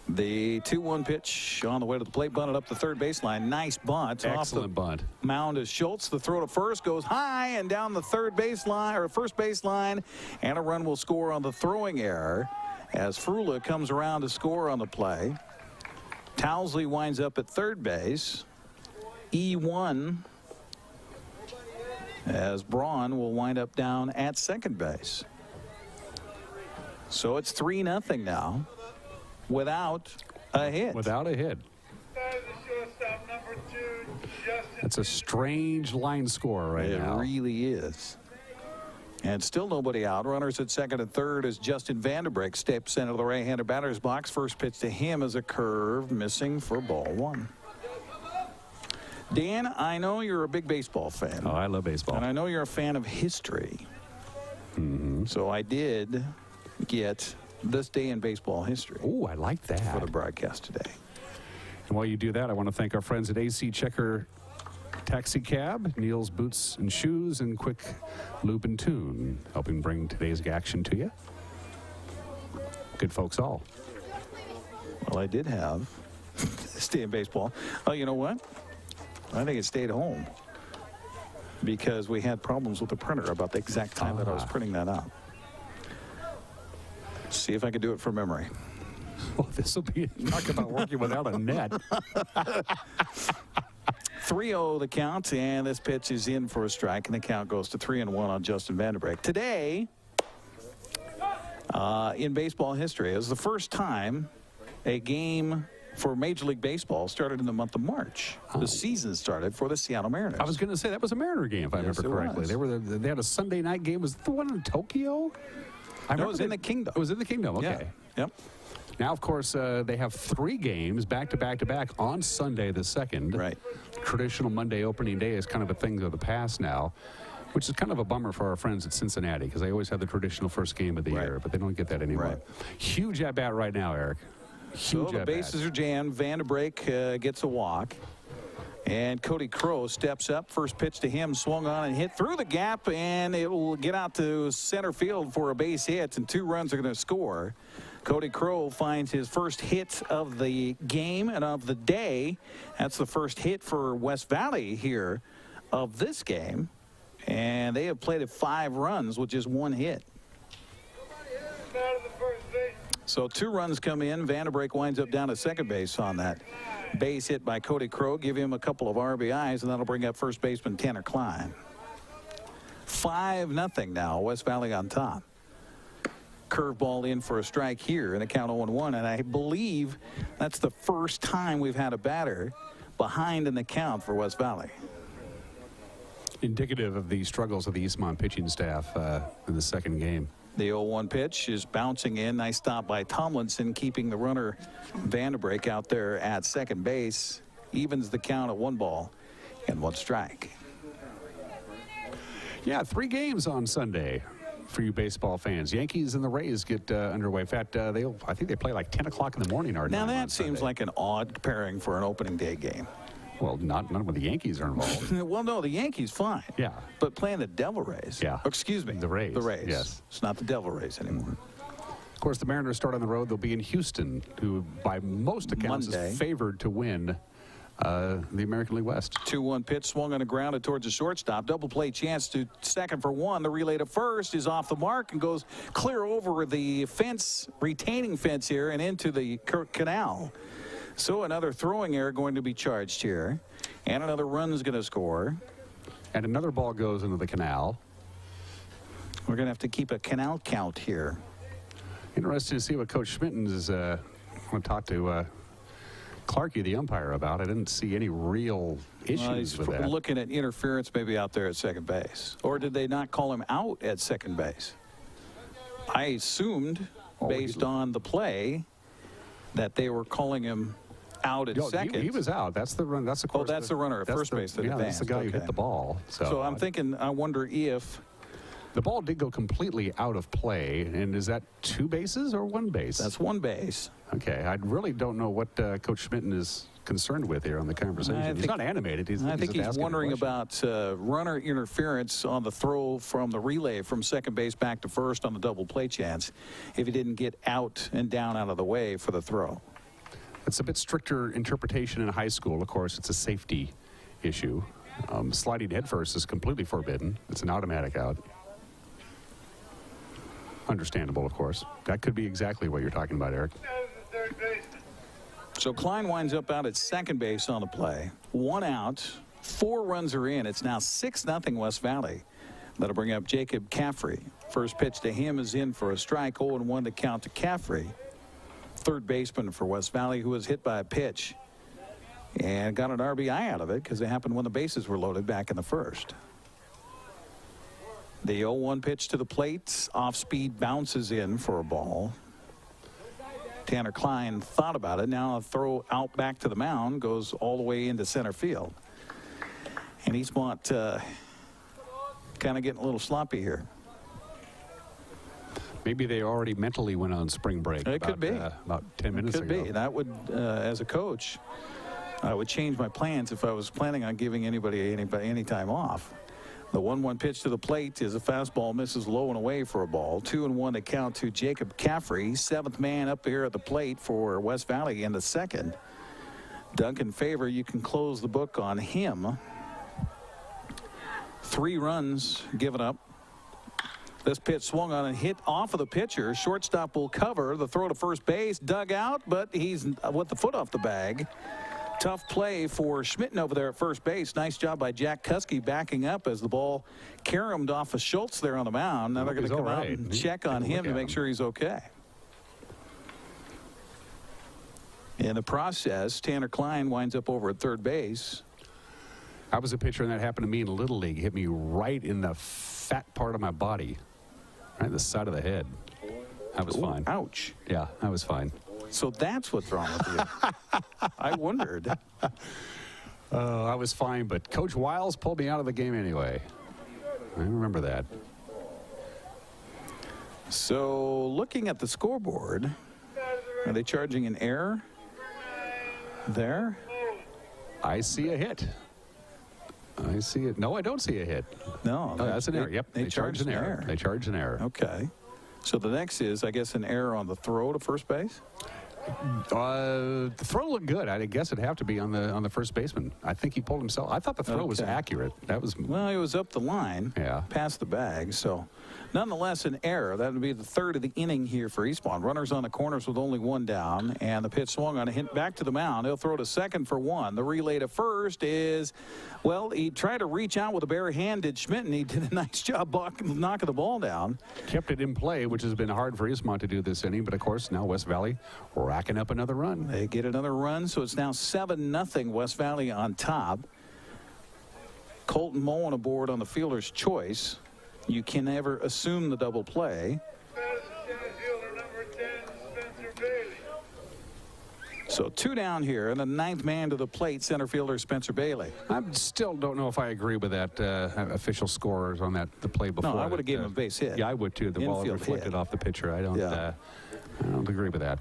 The 2-1 pitch on the way to the plate, bunted up the third baseline. Nice bunt. Excellent bunt. Mound is Schultz. The throw to first goes high and down the third baseline or first baseline, and a run will score on the throwing error as Frula comes around to score on the play. Towsley winds up at third base. E1 as Braun will wind up down at second base. So it's 3-0 now. Without a hit. Without a hit. That's a strange line score right now. It really is. And still nobody out. Runners at second and third as Justin Vanderbeek steps into the right-handed batter's box. First pitch to him is a curve, missing for ball 1. Dan, I know you're a big baseball fan. Oh, I love baseball. And I know you're a fan of history. So I did get this day in baseball history. Oh, I like that. For the broadcast today. And while you do that, I want to thank our friends at AC Checker Taxi Cab, Neil's Boots and Shoes, and Quick Lube and Tune, helping bring today's action to you. Good folks all. Well, I did have this day in baseball. Oh, you know what? I think it stayed home because we had problems with the printer about the exact time that I was printing that out. See if I can do it from memory. Well, this will be talk about working without a net. 3-0 the count, and this pitch is in for a strike, and the count goes to 3-1 on Justin Vanderbeek. Today, in baseball history, it was the first time a game for Major League Baseball started in the month of March. The season started for the Seattle Mariners. I was going to say that was a Mariner game, if I remember correctly. They had a Sunday night game. Was it the one in Tokyo? No, it was in the Kingdom. It was in the Kingdom. Okay. Yeah. Yep. Now, of course, they have 3 games back-to-back on Sunday the 2nd. Right. Traditional Monday opening day is kind of a thing of the past now, which is kind of a bummer for our friends at Cincinnati because they always have the traditional first game of the year, but they don't get that anymore. Right. Huge at-bat right now, Eric. Huge so the bases are jammed. Vanderbeek gets a walk. And Cody Crow steps up. First pitch to him, swung on and hit through the gap, and it will get out to center field for a base hit, and 2 runs are going to score. Cody Crow finds his first hit of the game and of the day. That's the first hit for West Valley here of this game. And they have played at 5 runs with just 1 hit. So 2 runs come in. Vanderbeek winds up down at second base on that base hit by Cody Crow. Give him a couple of RBIs, and that'll bring up first baseman Tanner Klein. 5-0 now. West Valley on top. Curveball in for a strike here, and a count 0-1. And I believe that's the first time we've had a batter behind in the count for West Valley. Indicative of the struggles of the Eastmont pitching staff in the second game. The 0-1 pitch is bouncing in. Nice stop by Tomlinson, keeping the runner Vanderbeek out there at second base. Evens the count at 1 ball and 1 strike. Yeah, 3 games on Sunday for you baseball fans. Yankees and the Rays get underway. In fact, I think they play like 10 o'clock in the morning. Now that seems like an odd pairing for an opening day game. Well, not when the Yankees are involved. Well, no, the Yankees fine. Yeah. But playing the Devil Rays. Yeah. Excuse me. The Rays. The Rays. Yes. It's not the Devil Rays anymore. Of course, the Mariners start on the road. They'll be in Houston, who by most accounts is favored to win the American League West. 2-1 pitch swung on the ground towards the shortstop. Double play chance to second for 1. The relay to first is off the mark and goes clear over the fence, retaining fence here, and into the canal. So another throwing error going to be charged here, and another run's going to score. And another ball goes into the canal. We're going to have to keep a canal count here. Interesting to see what Coach Schmitten is going to talk to Clarkey, the umpire, about. I didn't see any real issues with that. Looking at interference maybe out there at second base. Or did they not call him out at second base? I assumed, based on the play, that they were calling him out at second. He was out. That's the run. That's, of course, that's the runner at first base that advanced. That's the guy who hit the ball. So I'm thinking, I wonder if the ball did go completely out of play. And is that 2 bases or 1 base? That's 1 base. Okay. I really don't know what Coach Schmitten is concerned with here on the conversation. He's not animated. I think he's wondering about runner interference on the throw from the relay from second base back to first on the double play chance if he didn't get out and down out of the way for the throw. It's a bit stricter interpretation in high school. Of course, it's a safety issue. Sliding headfirst is completely forbidden. It's an automatic out. Understandable, of course. That could be exactly what you're talking about, Eric. So Klein winds up out at second base on the play. 1 out. 4 runs are in. It's now 6-0 West Valley. That'll bring up Jacob Caffrey. First pitch to him is in for a strike. 0-1 to count to Caffrey. Third baseman for West Valley, who was hit by a pitch and got an RBI out of it because it happened when the bases were loaded back in the first. The 0-1 pitch to the plate. Off speed bounces in for a ball. Tanner Klein thought about it. Now a throw out back to the mound goes all the way into center field. And Eastmont kind of getting a little sloppy here. Maybe they already mentally went on spring break. It could be. About 10 minutes ago. Could be. That would, as a coach, I would change my plans if I was planning on giving anybody any time off. The 1-1 pitch to the plate is a fastball, misses low and away for a ball. 2-1 to count to Jacob Caffrey, 7th man up here at the plate for West Valley in the second. Duncan Favor, you can close the book on him. 3 runs given up. This pitch swung on and hit off of the pitcher. Shortstop will cover. The throw to first base, dug out, but he's with the foot off the bag. Tough play for Schmitten over there at first base. Nice job by Jack Kuski backing up as the ball caromed off of Schultz there on the mound. Now they're going to come out and check on him to make sure he's okay. In the process, Tanner Klein winds up over at third base. I was a pitcher, and that happened to me in Little League. Hit me right in the fat part of my body, right in the side of the head. I was fine. Ouch. Yeah, I was fine. So that's what's wrong with you. I wondered. I was fine, but Coach Wiles pulled me out of the game anyway. I remember that. So looking at the scoreboard, are they charging an error there? I see a hit. I see it. No, I don't see a hit. No. Oh, that's an error. Yep. They charged an error. They charged an error. Okay. So the next is, I guess, an error on the throw to first base? The throw looked good. I guess it'd have to be on the first baseman. I think he pulled himself. I thought the throw was accurate. That was. Well, he was up the line. Yeah. Past the bag. So nonetheless, an error. That would be the third of the inning here for Eastmont. Runners on the corners with only 1 down. And the pitch swung on a hit back to the mound. He'll throw to second for 1. The relay to first is, well, he tried to reach out with a bare hand, did Schmitten. He did a nice job knocking the ball down. Kept it in play, which has been hard for Eastmont to do this inning. But, of course, now West Valley racking up another run. They get another run, so it's now 7-0 West Valley on top. Colton Mullen aboard on the fielder's choice. You can never assume the double play. So 2 down here, and the 9th man to the plate, center fielder Spencer Bailey. I still don't know if I agree with that official scores on the play before. No, I would have given him a base hit. Yeah, I would too. The ball reflected off the pitcher. I don't agree with that.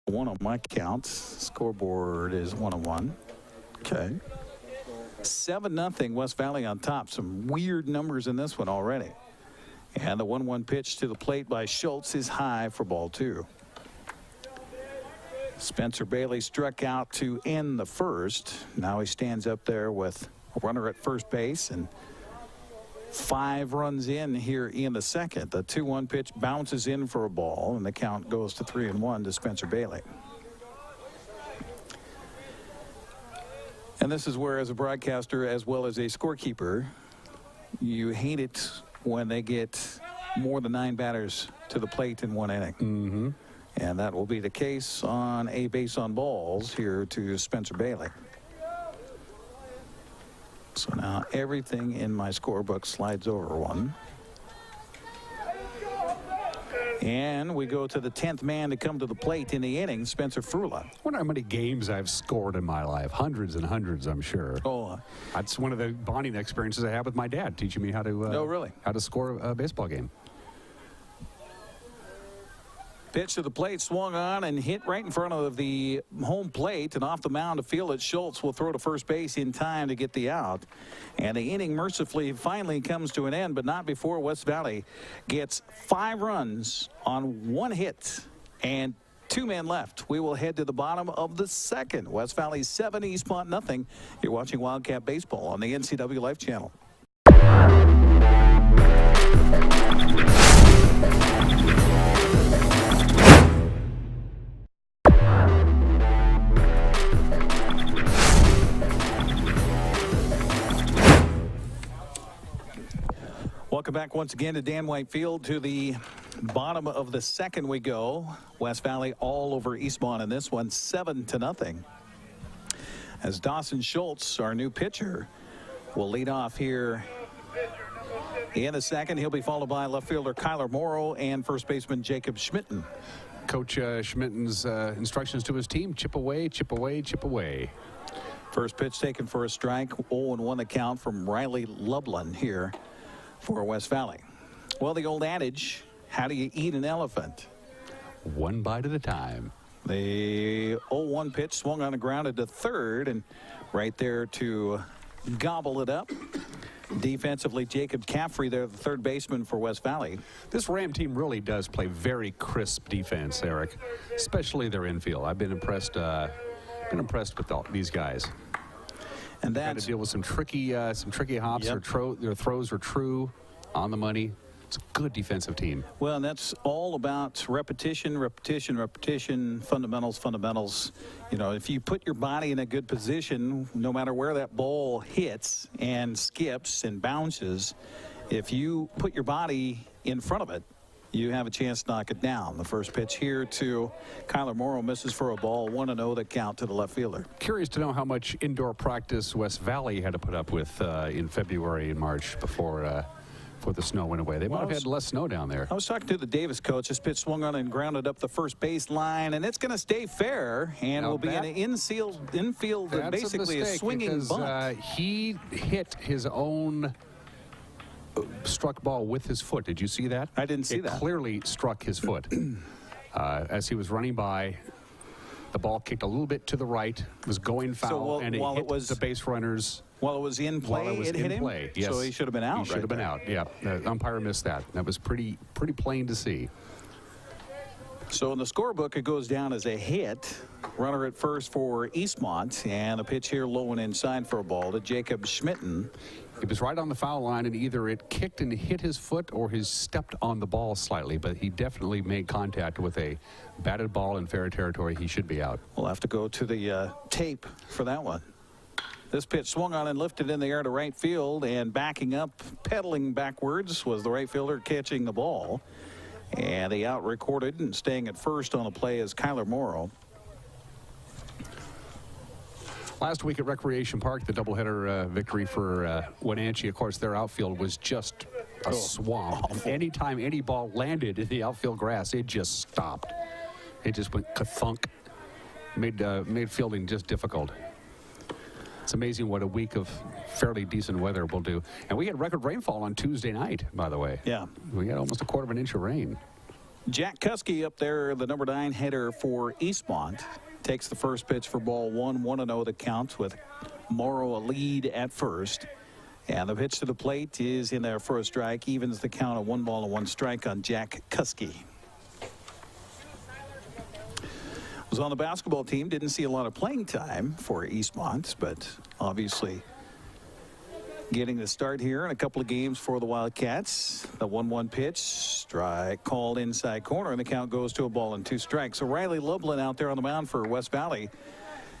One on my count. Scoreboard is 1-1. Okay. 7-0 West Valley on top. Some weird numbers in this one already. And the 1-1 pitch to the plate by Schultz is high for ball 2. Spencer Bailey struck out to end the first. Now he stands up there with a runner at first base and 5 runs in here in the second. The 2-1 pitch bounces in for a ball, and the count goes to 3-1 to Spencer Bailey. And this is where, as a broadcaster as well as a scorekeeper, you hate it when they get more than 9 batters to the plate in 1 inning. Mm-hmm. And that will be the case on a base on balls here to Spencer Bailey. So now everything in my scorebook slides over 1. And we go to the 10th man to come to the plate in the inning, Spencer Frula. I wonder how many games I've scored in my life. Hundreds and hundreds, I'm sure. Oh, that's one of the bonding experiences I had with my dad, teaching me how to how to score a baseball game. Pitch to the plate, swung on and hit right in front of the home plate, and off the mound to field it. Schultz will throw to first base in time to get the out. And the inning mercifully finally comes to an end, but not before West Valley gets 5 runs on 1 hit and 2 men left. We will head to the bottom of the second. West Valley 7, Eastmont nothing. You're watching Wildcat Baseball on the NCW Life Channel. Welcome back once again to Dan White Field. To the bottom of the second we go. West Valley all over Eastmont in this one, 7-0. As Dawson Schultz, our new pitcher, will lead off here in the second. He'll be followed by left fielder Kyler Morrow and first baseman Jacob Schmitten. Coach Schmitten's instructions to his team: chip away, chip away, chip away. First pitch taken for a strike. 0-1 the count from Riley Lublin here for West Valley. Well, the old adage, how do you eat an elephant? 1 bite at a time. The 0-1 pitch swung on the ground to third, and right there to gobble it up Defensively, Jacob Caffrey there, the third baseman for West Valley. This Ram team really does play very crisp defense, Eric, especially their infield. I've been impressed with these guys. And Got that's to deal with some tricky hops. Yep. Their throws are true, on the money. It's a good defensive team. well, and that's all about repetition, fundamentals. You know, if you put your body in a good position, no matter where that ball hits and skips and bounces, if you put your body in front of it, you have a chance to knock it down. The first pitch here to Kyler Morrow misses for a ball, 1-0 the count to the left fielder. Curious to know how much indoor practice West Valley had to put up with in February and March before the snow went away. They might have had less snow down there. I was talking to the Davis coach. This pitch swung on and grounded up the first base line, and it's going to stay fair and Now will be that- an infield, basically a mistake swinging because, bunt. He hit his own struck ball with his foot. Did you see that? I didn't see it that. Clearly struck his foot. As he was running by, the ball kicked a little bit to the right, was going foul, and it hit the base runners. While it was in play, While it was hit in him. play, yes. So he should have been out. He should have been out. Yeah, the umpire missed that. That was pretty plain to see. So in the scorebook, it goes down as a hit. Runner at first for Eastmont, and a pitch here low and inside for a ball to Jacob Schmitten. It was right on the foul line, and either it kicked and hit his foot or he stepped on the ball slightly, but he definitely made contact with a batted ball in fair territory. He should be out. We'll have to go to the tape for that one. This pitch swung on and lifted in the air to right field, and backing up, pedaling backwards was the right fielder catching the ball. And the out recorded and staying at first on the play is Kyler Morrow. Last week at Recreation Park, the doubleheader victory for Wenatchee. Of course, their outfield was just a swamp. awful. Anytime any ball landed in the outfield grass, it just stopped. It just went ka-thunk. Made fielding just difficult. It's amazing what a week of fairly decent weather will do. And we had record rainfall on Tuesday night, by the way. Yeah. We had almost a quarter of an inch of rain. Jack Kuski up there, the number 9 hitter for Eastmont, takes the first pitch for ball 1, 1-0 the count with Morrow a lead at first. And the pitch to the plate is in there for a strike, evens the count of 1-1 strike on Jack Kuski. Was on the basketball team, didn't see a lot of playing time for Eastmont, but obviously getting the start here in a couple of games for the Wildcats. The 1-1 pitch, strike called inside corner, and the count goes to a ball and 2 strikes. So Riley Lublin out there on the mound for West Valley.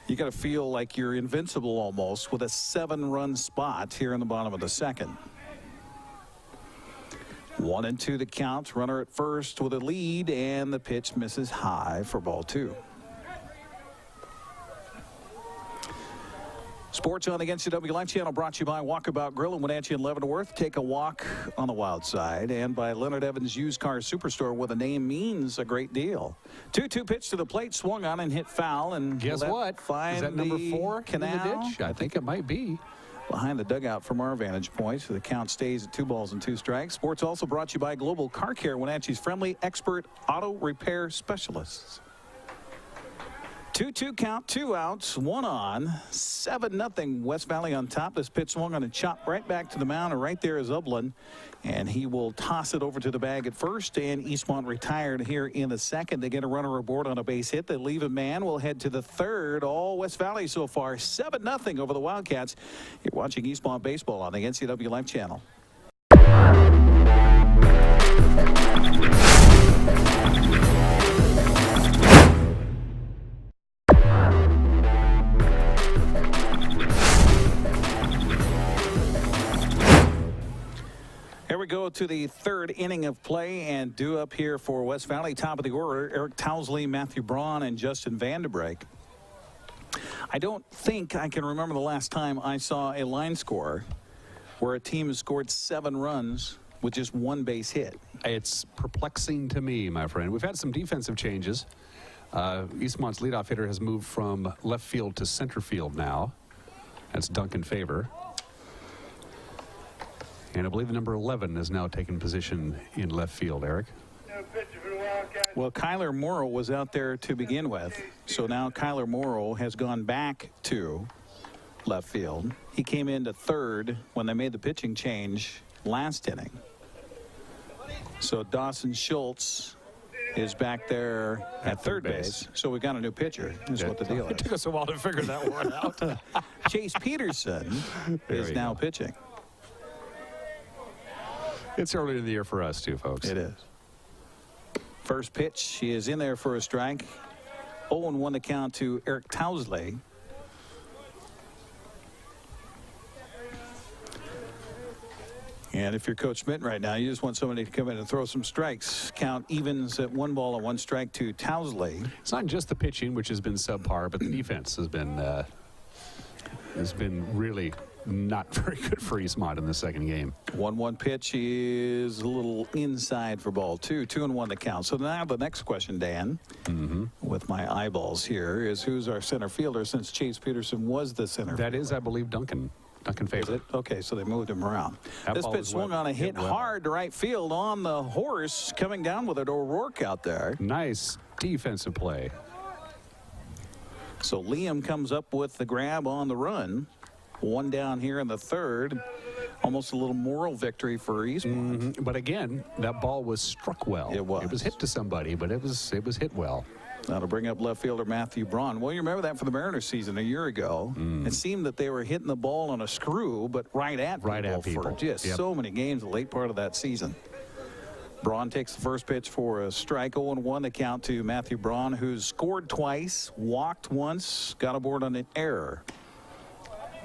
You got to feel like you're invincible almost with a 7-run spot here in the bottom of the second. 1-2 the count. Runner at first with a lead, and the pitch misses high for ball 2. Sports on the NCW Live Channel brought to you by Walkabout Grill in Wenatchee and Leavenworth. Take a walk on the wild side. And by Leonard Evans Used Car Superstore, where the name means a great deal. 2-2 pitch to the plate, swung on and hit foul. And Guess what? Find Is that number 4 canal in the ditch? I think it might be. behind the dugout from our vantage point. So the count stays at 2 balls and 2 strikes. Sports also brought to you by Global Car Care, Wenatchee's friendly expert auto repair specialists. 2-2 count, 2 outs, 1 on, 7-0 West Valley on top. This pitch swung on and chopped right back to the mound, and right there is Ublin, and he will toss it over to the bag at first, and Eastmont retired here in the second. They get a runner aboard on a base hit. They leave a man. We'll head to the third. All West Valley so far, 7-0 over the Wildcats. You're watching Eastmont Baseball on the NCW Live Channel. Here we go to the third inning of play, and due up here for West Valley, top of the order, Eric Towsley, Matthew Braun, and Justin Vandenbrake. I don't think I can remember the last time I saw a line score where a team has scored 7 runs with just 1 base hit. It's perplexing to me, my friend. We've had some defensive changes. Eastmont's leadoff hitter has moved from left field to center field now. That's Duncan Favor. And I believe the number 11 is now taking position in left field, Eric. Well, Kyler Morrow was out there to begin with. So now Kyler Morrow has gone back to left field. He came into third when they made the pitching change last inning. So Dawson Schultz is back there at third base. So we got a new pitcher. Is what the deal is. It took us a while to figure that one out. Chase Peterson is now pitching. It's early in the year for us too, folks. It is. First pitch, he is in there for a strike. 0-1 the count to Eric Tousley. And if you're Coach Smith right now, you just want somebody to come in and throw some strikes. Count evens at 1 ball and 1 strike to Tousley. It's not just the pitching, which has been subpar, but the defense has been really not very good for Eastmont in the second game. 1-1 pitch is a little inside for ball 2. 2-1 the count. So now the next question, Dan, with my eyeballs here, is who's our center fielder since Chase Peterson was the center That fielder? is, I believe, Duncan Favorite. Okay, so they moved him around. That This ball pitch was swung on a hit hard to right field on the horse, coming down with it. O'Rourke out there. Nice defensive play. So Liam comes up with the grab on the run. 1 down here in the third. Almost a little moral victory for Eastmont. But again, that ball was struck well. It was. It was hit to somebody, but it was hit well. That'll bring up left fielder Matthew Braun. Well, you remember that for the Mariners season a year ago. It seemed that they were hitting the ball on a screw, but right at people for just so many games the late part of that season. Braun takes the first pitch for a strike. 0-1 the count to Matthew Braun, who's scored twice, walked once, got aboard on an error.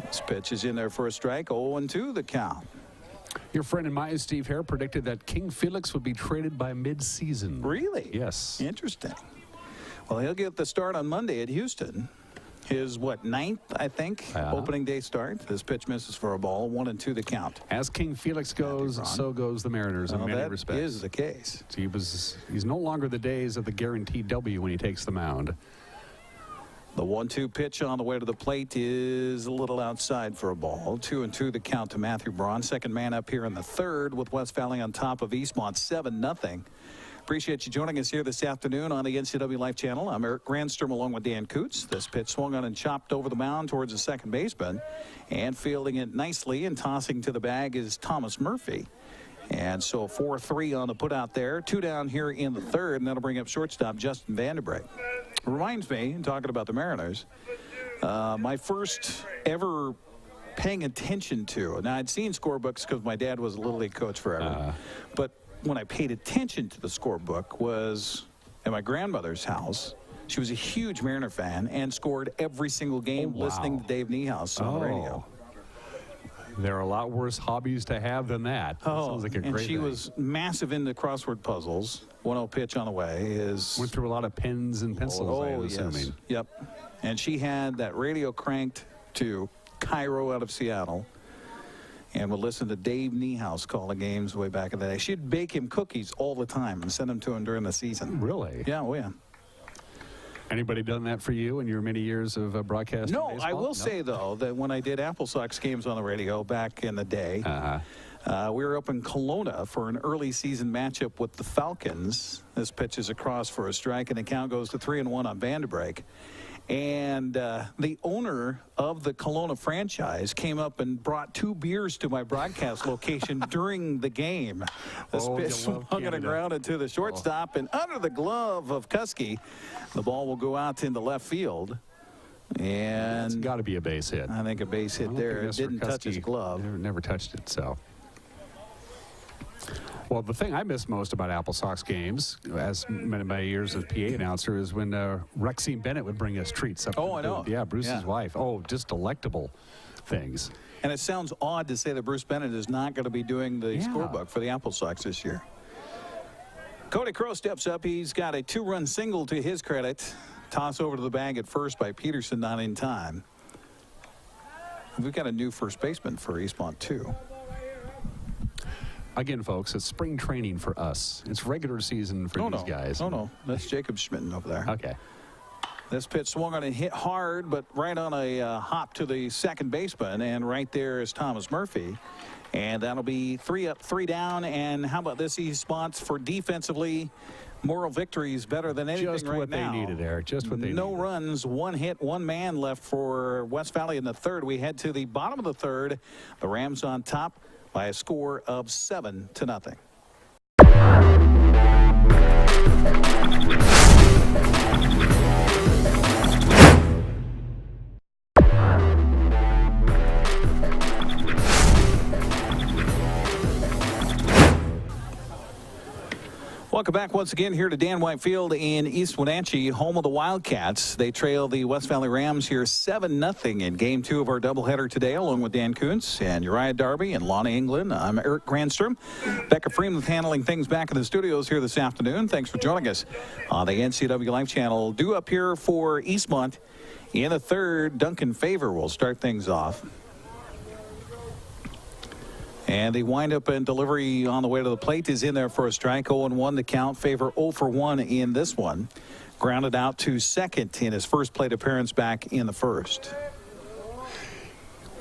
This pitch is in there for a strike. 0-2 the count. Your friend and mine, Steve Hare, predicted that King Felix would be traded by mid-season. Really? Yes. Interesting. Well, he'll get the start on Monday at Houston. His, 9th, I think, opening day start. This pitch misses for a ball. 1-2 the count. As King Felix goes, so goes the Mariners in many respects. That is the case. He's no longer the days of the guaranteed W when he takes the mound. The 1-2 pitch on the way to the plate is a little outside for a ball. 2-2 the count to Matthew Braun. Second man up here in the third with West Valley on top of Eastmont 7-0. Appreciate you joining us here this afternoon on the NCW Life Channel. I'm Eric Grandstrom along with Dan Coots. This pitch swung on and chopped over the mound towards the second baseman. And fielding it nicely and tossing to the bag is Thomas Murphy. And so 4-3 on the put out there. 2 down here in the third, and that'll bring up shortstop Justin Vanderbrake. Reminds me, talking about the Mariners, my first ever paying attention to, now I'd seen scorebooks because my dad was a Little League coach forever, but when I paid attention to the scorebook was at my grandmother's house. She was a huge Mariner fan and scored every single game listening to Dave Niehaus on the radio. There are a lot worse hobbies to have than that. Sounds like a great and she thing. was massive into crossword puzzles. 1-0 pitch on the way is... Went through a lot of pens and pencils, I'm assuming. Yep. And she had that radio cranked to Cairo out of Seattle. And would listen to Dave Niehaus call the games way back in the day. She'd bake him cookies all the time and send them to him during the season. Really? Yeah, oh yeah. Anybody done that for you in your many years of broadcasting? No, baseball? I will say, though, that when I did Apple Sox games on the radio back in the day, we were up in Kelowna for an early season matchup with the Falcons. This pitch is across for a strike, and the count goes to 3-1 on Vanderbrake. And the owner of the Kelowna franchise came up and brought 2 beers to my broadcast location during the game. This pitch swung on the ground into the shortstop, and under the glove of Kuski, the ball will go out into left field. And it's got to be a base hit. I think a base hit there. It didn't touch his glove. Never touched it, so. Well, the thing I miss most about Apple Sox games, as many of my years as PA announcer, is when Rexine Bennett would bring us treats. Up I know. Yeah, Bruce's wife. Oh, just delectable things. And it sounds odd to say that Bruce Bennett is not going to be doing the scorebook for the Apple Sox this year. Cody Crow steps up. He's got a 2-run single to his credit. Toss over to the bag at first by Peterson, not in time. We've got a new first baseman for Eastmont, too. Again, folks, it's spring training for us. It's regular season for these guys. No, that's Jacob Schmitten over there. Okay. This pitch swung on and hit hard, but right on a hop to the second baseman, and right there is Thomas Murphy. And that'll be 3 up, 3 down. And how about this, Eastmont for defensively? Moral victory is better than anything Just right what now. they needed there. Just what they needed. No runs, 1 hit, 1 man left for West Valley in the third. We head to the bottom of the third. The Rams on top by a score of 7-0. Welcome back once again here to Dan White Field in East Wenatchee, home of the Wildcats. They trail the West Valley Rams here 7-0 in Game 2 of our doubleheader today, along with Dan Kuntz and Uriah Darby and Lonnie England. I'm Eric Granstrom. Becca Freeman handling things back in the studios here this afternoon. Thanks for joining us on the NCW Live Channel. Due up here for Eastmont in the third. Duncan Favor will start things off. And the windup and delivery on the way to the plate is in there for a strike. 0-1 to count. Favor 0 for 1 in this one. Grounded out to second in his first plate appearance back in the first.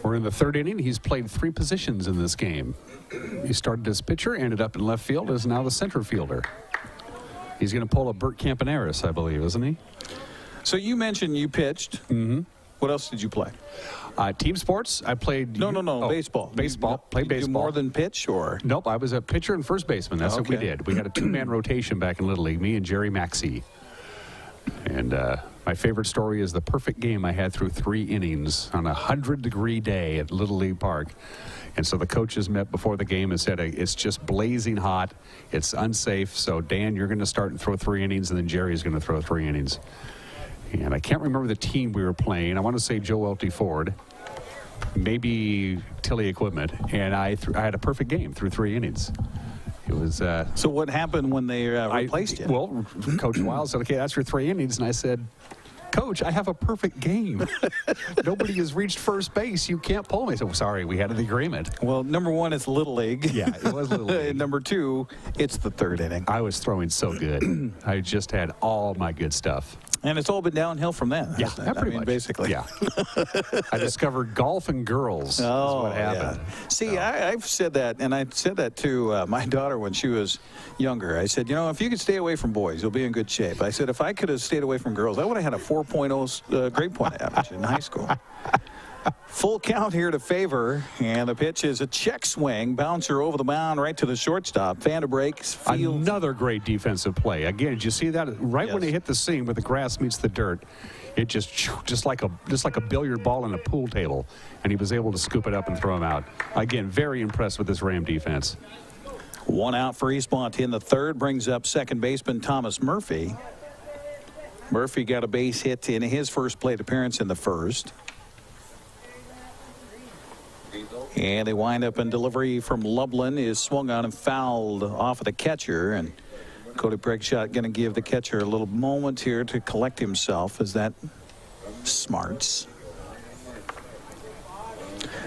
We're in the third inning. He's played 3 positions in this game. He started as pitcher, ended up in left field, is now the center fielder. He's going to pull a Bert Campaneris, I believe, isn't he? So you mentioned you pitched. Mm-hmm. What else did you play? Team sports. I played. No, baseball. Baseball. Played baseball. You more than pitch, or? Nope. I was a pitcher and first baseman. That's what we did. We had a 2-man rotation back in Little League. Me and Jerry Maxey. And my favorite story is the perfect game I had through 3 innings on a 100-degree day at Little League Park. And so the coaches met before the game and said, it's just blazing hot. It's unsafe. So, Dan, you're going to start and throw 3 innings, and then Jerry's going to throw 3 innings. And I can't remember the team we were playing. I want to say Joe L.T. Ford, maybe Tilly Equipment, and I had a perfect game through 3 innings. It was. So what happened when they replaced you? Well, Coach Wiles said, "Okay, that's your 3 innings," and I said, "Coach, I have a perfect game. Nobody has reached first base. You can't pull me." So sorry, we had an agreement. Well, number 1, it's Little League. Yeah, it was Little League. And number 2, it's the third inning. I was throwing so good. I just had all my good stuff. And it's all been downhill from then. Yeah, pretty much. Basically. Yeah. I discovered golf and girls. Oh, is what happened. Yeah. See, I've said that, and I said that to my daughter when she was younger. I said, if you could stay away from boys, you'll be in good shape. I said, if I could have stayed away from girls, I would have had a 4.0 grade point average in high school. Full count here to Favor, and the pitch is a check swing, bouncer over the mound right to the shortstop. Vanderbreak fields. Another great defensive play. Again, did you see that? Right when he hit the seam where the grass meets the dirt, it just like a billiard ball in a pool table, and he was able to scoop it up and throw him out. Again, very impressed with this Ram defense. 1 out for Eastmont in the third, brings up second baseman Thomas Murphy. Murphy got a base hit in his first plate appearance in the first. And they wind up in delivery from Lublin is swung on and fouled off of the catcher. And Cody Bregshot going to give the catcher a little moment here to collect himself as that smarts.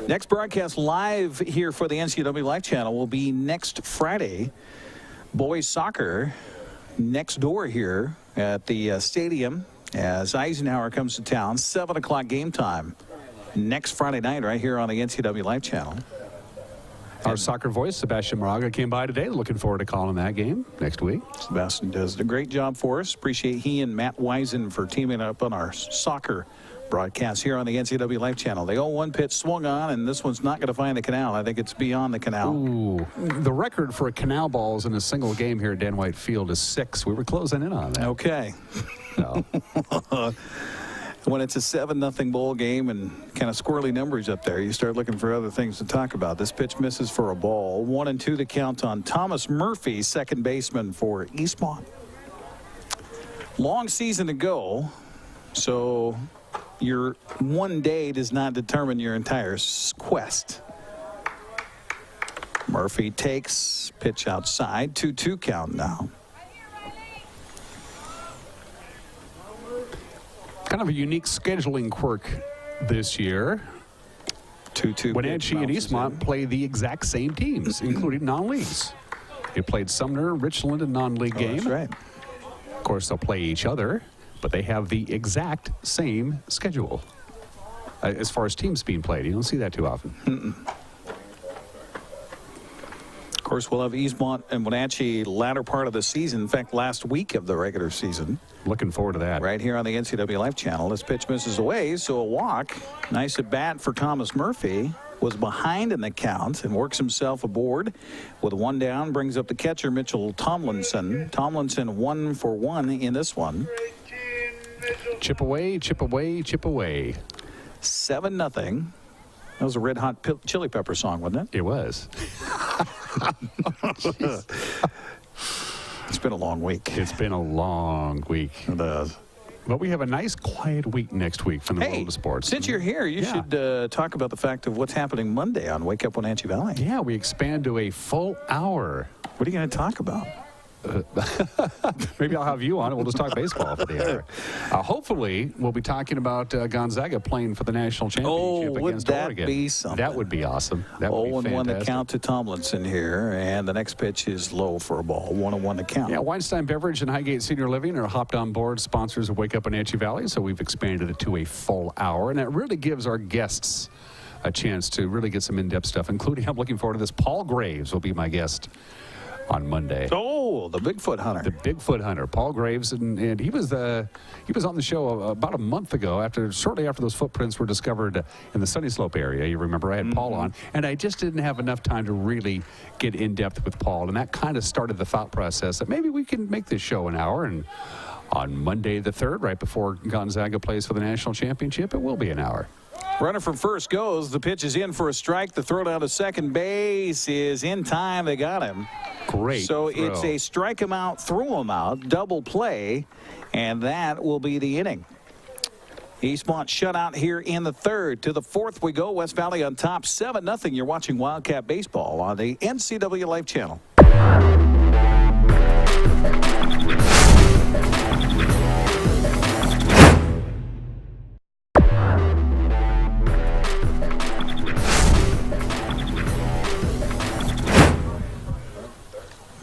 Next broadcast live here for the NCW Live Channel will be next Friday. Boys soccer next door here at the stadium as Eisenhower comes to town. 7 o'clock game time. Next Friday night right here on the NCW Live Channel. Our soccer voice, Sebastian Moraga, came by today. Looking forward to calling that game next week. Sebastian does a great job for us. Appreciate he and Matt Wisen for teaming up on our soccer broadcast here on the NCW Live Channel. The 0-1 pitch swung on, and this one's not going to find the canal. I think it's beyond the canal. Ooh, the record for canal balls in a single game here at Dan White Field is 6. We were closing in on that. Okay. So. When it's a 7-0 bowl game and kind of squirrely numbers up there, you start looking for other things to talk about. This pitch misses for a ball. 1-2 to count on Thomas Murphy, second baseman for Eastmont. Long season to go, so your one day does not determine your entire quest. Murphy takes pitch outside. 2-2 count now. Kind of a unique scheduling quirk this year. 2-2. Wenatchee and Eastmont play the exact same teams, including non-leagues. They played Sumner, Richland, a non-league game. That's right. Of course, they'll play each other, but they have the exact same schedule as far as teams being played. You don't see that too often. Of course, we'll have Eastmont and Wenatchee latter part of the season. In fact, last week of the regular season. Looking forward to that. Right here on the NCW Life Channel. This pitch misses away, so a walk. Nice at bat for Thomas Murphy. Was behind in the count and works himself aboard with one down. Brings up the catcher, Mitchell Tomlinson. Tomlinson 1 for 1 in this one. Chip away, chip away, chip away. 7-0. That was a Red Hot Chili Pepper song, wasn't it? It was. It's been a long week. It's been a long week. It does. But we have a nice, quiet week next week from the world of sports. Since you're here, you should talk about the fact of what's happening Monday on Wake Up Wenatchee Valley. Yeah, we expand to a full hour. What are you going to talk about? Maybe I'll have you on and we'll just talk baseball for the hour. Hopefully, we'll be talking about Gonzaga playing for the national championship against Oregon. Would that be something? That would be awesome. That would be fantastic. 0-1 the count to Tomlinson here, and the next pitch is low for a ball. 1-1 the count. Yeah, Weinstein Beverage and Highgate Senior Living are hopped on board sponsors of Wake Up Wenatchee Valley, so we've expanded it to a full hour, and it really gives our guests a chance to really get some in-depth stuff, including, I'm looking forward to this, Paul Graves will be my guest on Monday. Oh, the Bigfoot hunter. The Bigfoot hunter, Paul Graves, and he was on the show about a month ago, shortly after those footprints were discovered in the Sunny Slope area. You remember I had Paul on, and I just didn't have enough time to really get in depth with Paul, and that kind of started the thought process that maybe we can make this show an hour. And on Monday the 3rd, right before Gonzaga plays for the national championship, it will be an hour. Runner from first goes. The pitch is in for a strike. The throw down to second base is in time. They got him. Great So throw. it's a strike him out, throw him out, double play, and that will be the inning. Eastmont shut out here in the 3rd. To the 4th we go. West Valley on top, 7-0. You're watching Wildcat Baseball on the NCW Life Channel.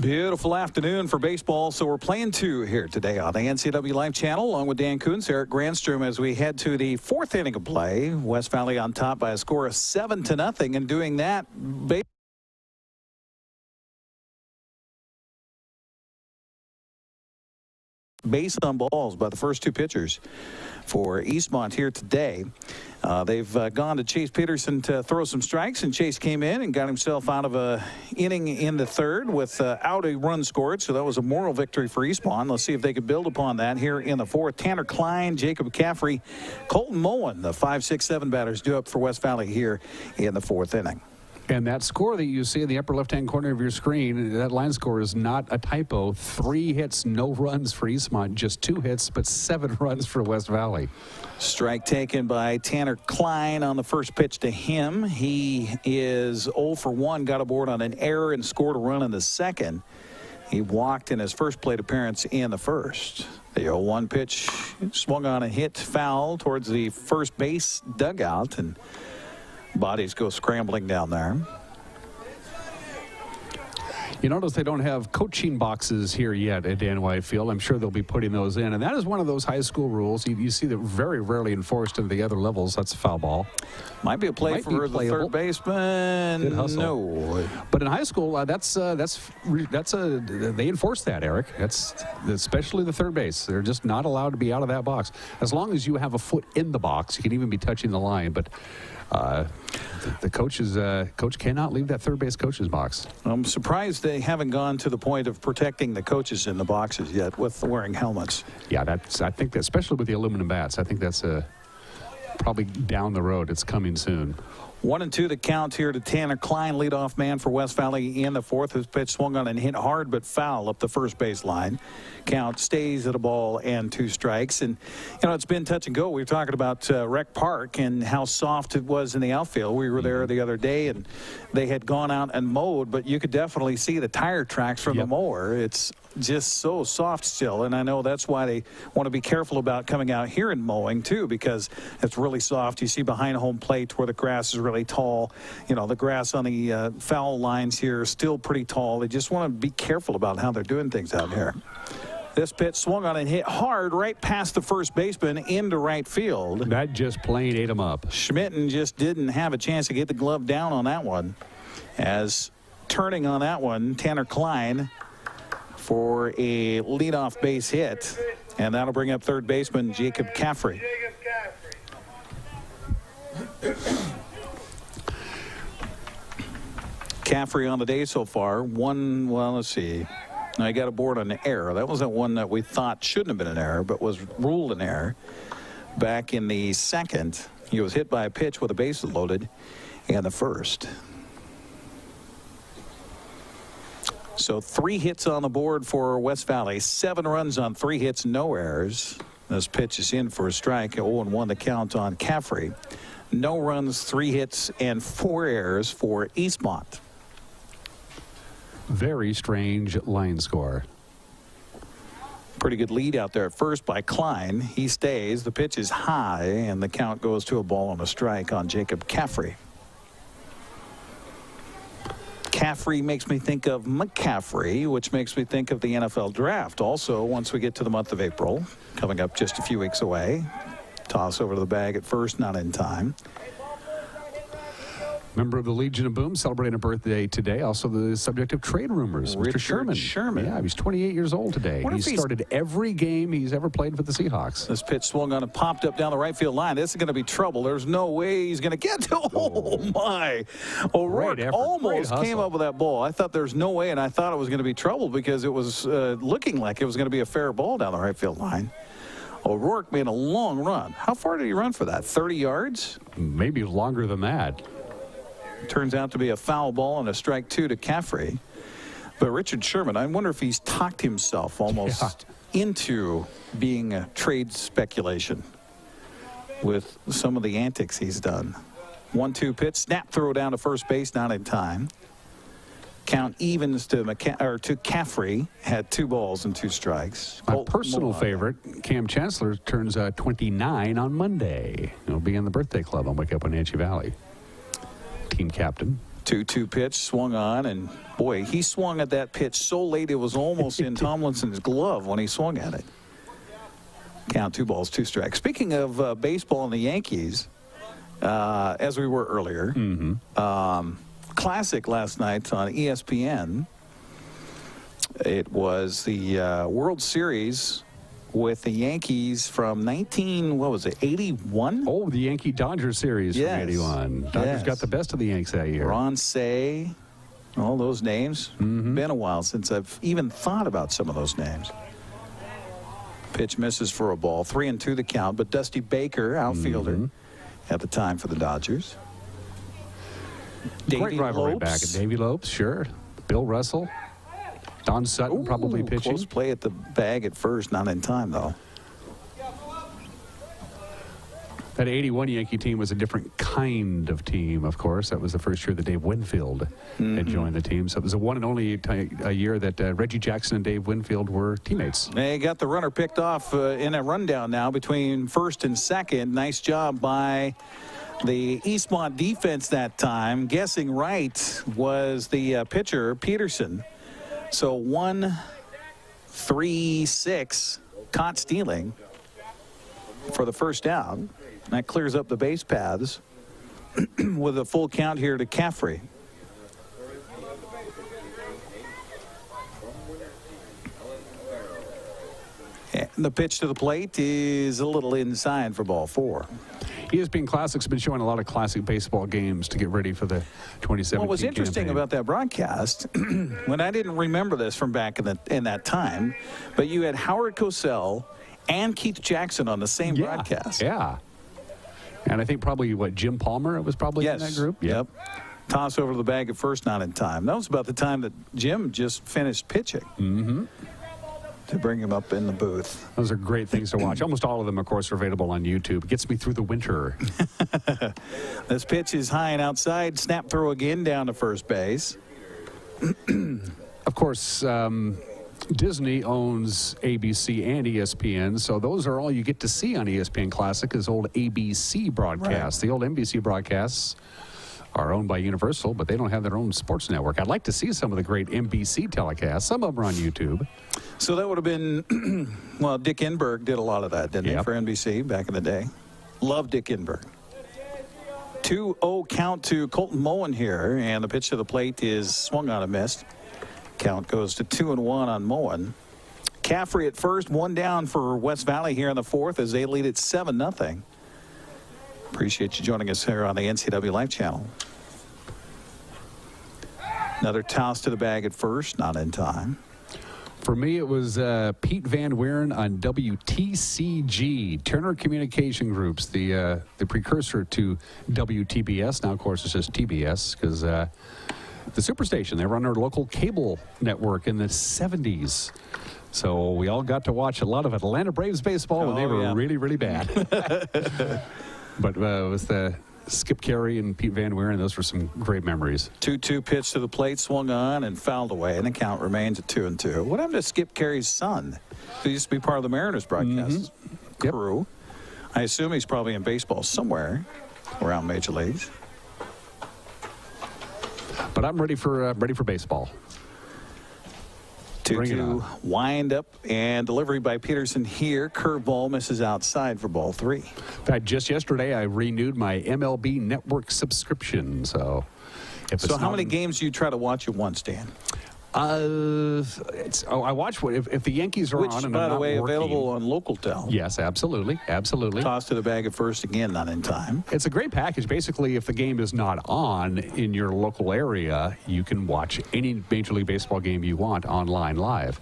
Beautiful afternoon for baseball. So we're playing 2 here today on the NCW Life Channel, along with Dan Kuntz, Eric Grandstrom, as we head to the 4th inning of play. West Valley on top by a score of 7-0, and doing that base on balls by the first 2 pitchers for Eastmont here today. They've gone to Chase Peterson to throw some strikes, and Chase came in and got himself out of a inning in the 3rd without a run scored, so that was a moral victory for Eastmont. Let's see if they could build upon that here in the 4th. Tanner Klein, Jacob McCaffrey, Colton Moen, the 5, 6, 7 batters due up for West Valley here in the 4th inning. And that score that you see in the upper left-hand corner of your screen, that line score is not a typo. 3 hits, no runs for Eastmont. Just 2 hits, but 7 runs for West Valley. Strike taken by Tanner Klein on the first pitch to him. He is 0 for 1, got aboard on an error and scored a run in the 2nd. He walked in his first plate appearance in the 1st. The 0-1 pitch swung on a hit foul towards the first base dugout, and bodies go scrambling down there. You notice they don't have coaching boxes here yet at Dan White Field. I'm sure they'll be putting those in. And that is one of those high school rules. You see that very rarely enforced in the other levels. That's a foul ball. Might be a play for the third baseman. Good hustle. No. But in high school, they enforce that, Eric. That's especially the third base. They're just not allowed to be out of that box. As long as you have a foot in the box, you can even be touching the line. But the coach cannot leave that third base coach's box. I'm surprised they haven't gone to the point of protecting the coaches in the boxes yet with wearing helmets. Yeah, I think that, especially with the aluminum bats, I think that's probably down the road. It's coming soon. 1-2 the count here to Tanner Klein, leadoff man for West Valley in the 4th. His pitch swung on and hit hard but foul up the first base line. Count stays at a ball and 2 strikes. And, it's been touch and go. We were talking about Rec Park and how soft it was in the outfield. We were there the other day, and they had gone out and mowed, but you could definitely see the tire tracks from the mower. It's just so soft still, and I know that's why they want to be careful about coming out here and mowing too, because it's really soft. You see behind home plate where the grass is really tall. The grass on the foul lines here is still pretty tall. They just want to be careful about how they're doing things out here. This pitch swung on and hit hard right past the first baseman into right field. That just plain ate him up. Schmitten just didn't have a chance to get the glove down on that one, as turning on that one. Tanner Klein for a leadoff base hit. And that'll bring up third baseman Jacob Caffrey. Caffrey on the day so far. Let's see. I got a board on an error. That wasn't one that we thought shouldn't have been an error, but was ruled an error. Back in the second, he was hit by a pitch with the bases loaded in the first. So 3 hits on the board for West Valley. 7 runs on 3 hits, no errors. This pitch is in for a strike. 0-1 the count on Caffrey. No runs, 3 hits, and 4 errors for Eastmont. Very strange line score. Pretty good lead out there at first by Klein. He stays. The pitch is high, and the count goes to a ball and a strike on Jacob Caffrey. Caffrey makes me think of McCaffrey, which makes me think of the NFL draft. Also, once we get to the month of April, coming up just a few weeks away. Toss over to the bag at first, not in time. Member of the Legion of Boom celebrating a birthday today. Also the subject of trade rumors. Richard Mr. Sherman. Yeah, he's 28 years old today. He started every game he's ever played for the Seahawks. This pitch swung on and popped up down the right field line. This is going to be trouble. There's no way he's going to get to. Oh, my. O'Rourke almost came up with that ball. I thought there's no way, and I thought it was going to be trouble because it was looking like it was going to be a fair ball down the right field line. O'Rourke made a long run. How far did he run for that? 30 yards? Maybe longer than that. Turns out to be a foul ball and a strike 2 to Caffrey. But Richard Sherman, I wonder if he's talked himself almost into being a trade speculation with some of the antics he's done. 1-2 pitch, snap throw down to first base, not in time. Count evens to Caffrey. Had 2 balls and 2 strikes. My personal favorite, Cam Chancellor, turns 29 on Monday. He'll be in the birthday club on Wake Up Wenatchee Valley. Team captain. 2-2 pitch swung on, and boy, he swung at that pitch so late it was almost in Tomlinson's glove when he swung at it. Count 2 balls, 2 strikes. Speaking of baseball and the Yankees, as we were earlier, classic last night on ESPN. It was the World Series with the Yankees from 81? Oh, the Yankee-Dodger series from 81. Dodgers got the best of the Yanks that year. Ron Say, all those names. Been a while since I've even thought about some of those names. Pitch misses for a ball. 3-2 the count, but Dusty Baker, outfielder at the time for the Dodgers. Great rivalry back at Davey Lopes, sure. Bill Russell. Don Sutton probably pitching. Close play at the bag at first, not in time though. That 81 Yankee team was a different kind of team, of course. That was the first year that Dave Winfield had joined the team. So it was the one and only year that Reggie Jackson and Dave Winfield were teammates. They got the runner picked off in a rundown now between first and second. Nice job by the Eastmont defense that time. Guessing right was the pitcher, Peterson. So 1-3-6, caught stealing for the first down. That clears up the base paths with a full count here to Caffrey. And the pitch to the plate is a little inside for ball 4. ESPN Classic's been showing a lot of classic baseball games to get ready for the 2017 What was interesting campaign. about that broadcast, when I didn't remember this from back in that time, but you had Howard Cosell and Keith Jackson on the same broadcast. Yeah. And I think probably, Jim Palmer was probably in that group? Yep. Toss over to the bag at first, not in time. That was about the time that Jim just finished pitching. To bring him up in the booth. Those are great things to watch. Almost all of them, of course, are available on YouTube. It gets me through the winter. This pitch is high and outside. Snap throw again down to first base. Of course, Disney owns ABC and ESPN, so those are all you get to see on ESPN Classic is old ABC broadcasts. Right. The old NBC broadcasts are owned by Universal, but they don't have their own sports network. I'd like to see some of the great NBC telecasts. Some of them are on YouTube. So that would have been, well, Dick Enberg did a lot of that, didn't he, for NBC back in the day? Love Dick Enberg. 2-0 count to Colton Moen here, and the pitch to the plate is swung on and missed. Count goes to 2-1 on Moen. Caffrey at first, one down for West Valley here in the fourth as they lead at 7-0. Appreciate you joining us here on the NCW Life Channel. Another toss to the bag at first, not in time. For me, it was Pete Van Weeren on WTCG, Turner Communication Groups, the precursor to WTBS. Now, of course, it's just TBS because the Superstation, they were on our local cable network in the 70s. So we all got to watch a lot of Atlanta Braves baseball when they were really, really bad. But with the Skip Carey and Pete Van Weeren, those were some great memories. 2-2 pitch to the plate, swung on and fouled away, and the count remains at 2-2. What happened to Skip Carey's son? He used to be part of the Mariners broadcast crew. I assume he's probably in baseball somewhere around Major Leagues. But I'm ready for baseball. 2-2 wind up and delivery by Peterson here. Curveball misses outside for ball 3. In fact, just yesterday I renewed my MLB Network subscription. So, how many games do you try to watch at once, Dan? I watch if the Yankees are Which, on and by I'm the not way, working. available on Local-Tel. Yes, absolutely. Toss to the bag at first again, not in time. It's a great package. Basically, if the game is not on in your local area, you can watch any Major League Baseball game you want online live.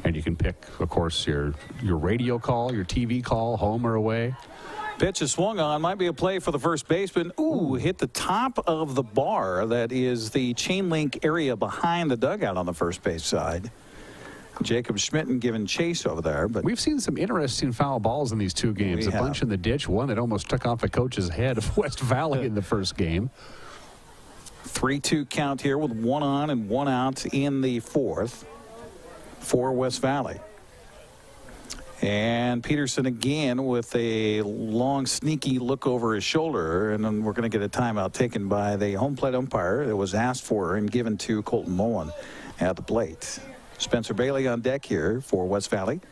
And you can pick, of course, your radio call, your TV call, home or away. Pitch is swung on. Might be a play for the first baseman. Ooh, hit the top of the bar. That is the chain link area behind the dugout on the first base side. Jacob Schmitten giving chase over there. But we've seen some interesting foul balls in these two games. A bunch in the ditch. One that almost took off the coach's head of West Valley in the first game. 3-2 count here with one on and one out in the fourth for West Valley. And Peterson again with a long, sneaky look over his shoulder. And then we're going to get a timeout taken by the home plate umpire that was asked for and given to Colton Moen at the plate. Spencer Bailey on deck here for West Valley.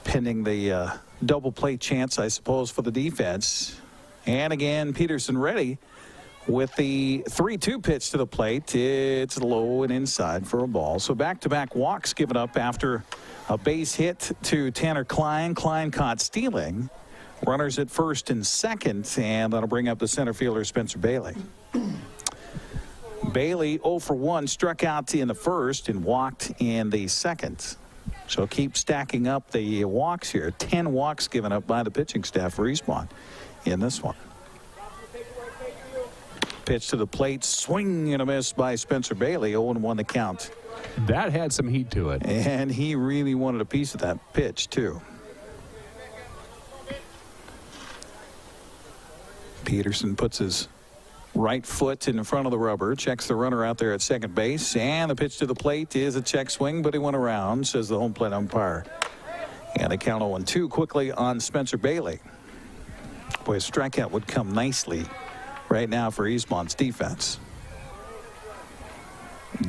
Pending the double play chance, I suppose, for the defense. And again, Peterson ready with the 3-2 pitch to the plate. It's low and inside for a ball. So back-to-back walks given up after a base hit to Tanner Klein. Klein caught stealing. Runners at first and second, and that'll bring up the center fielder Spencer Bailey. Bailey 0 for 1, struck out in the first and walked in the second. So keep stacking up the walks here. 10 walks given up by the pitching staff for Eastmont in this one. Pitch to the plate, swing and a miss by Spencer Bailey. 0-1 the count. That had some heat to it. And he really wanted a piece of that pitch, too. Peterson puts his right foot in front of the rubber, checks the runner out there at second base, and the pitch to the plate is a check swing, but he went around, says the home plate umpire. And the count 0-2 quickly on Spencer Bailey. Boy, a strikeout would come nicely right now for Eastmont's defense.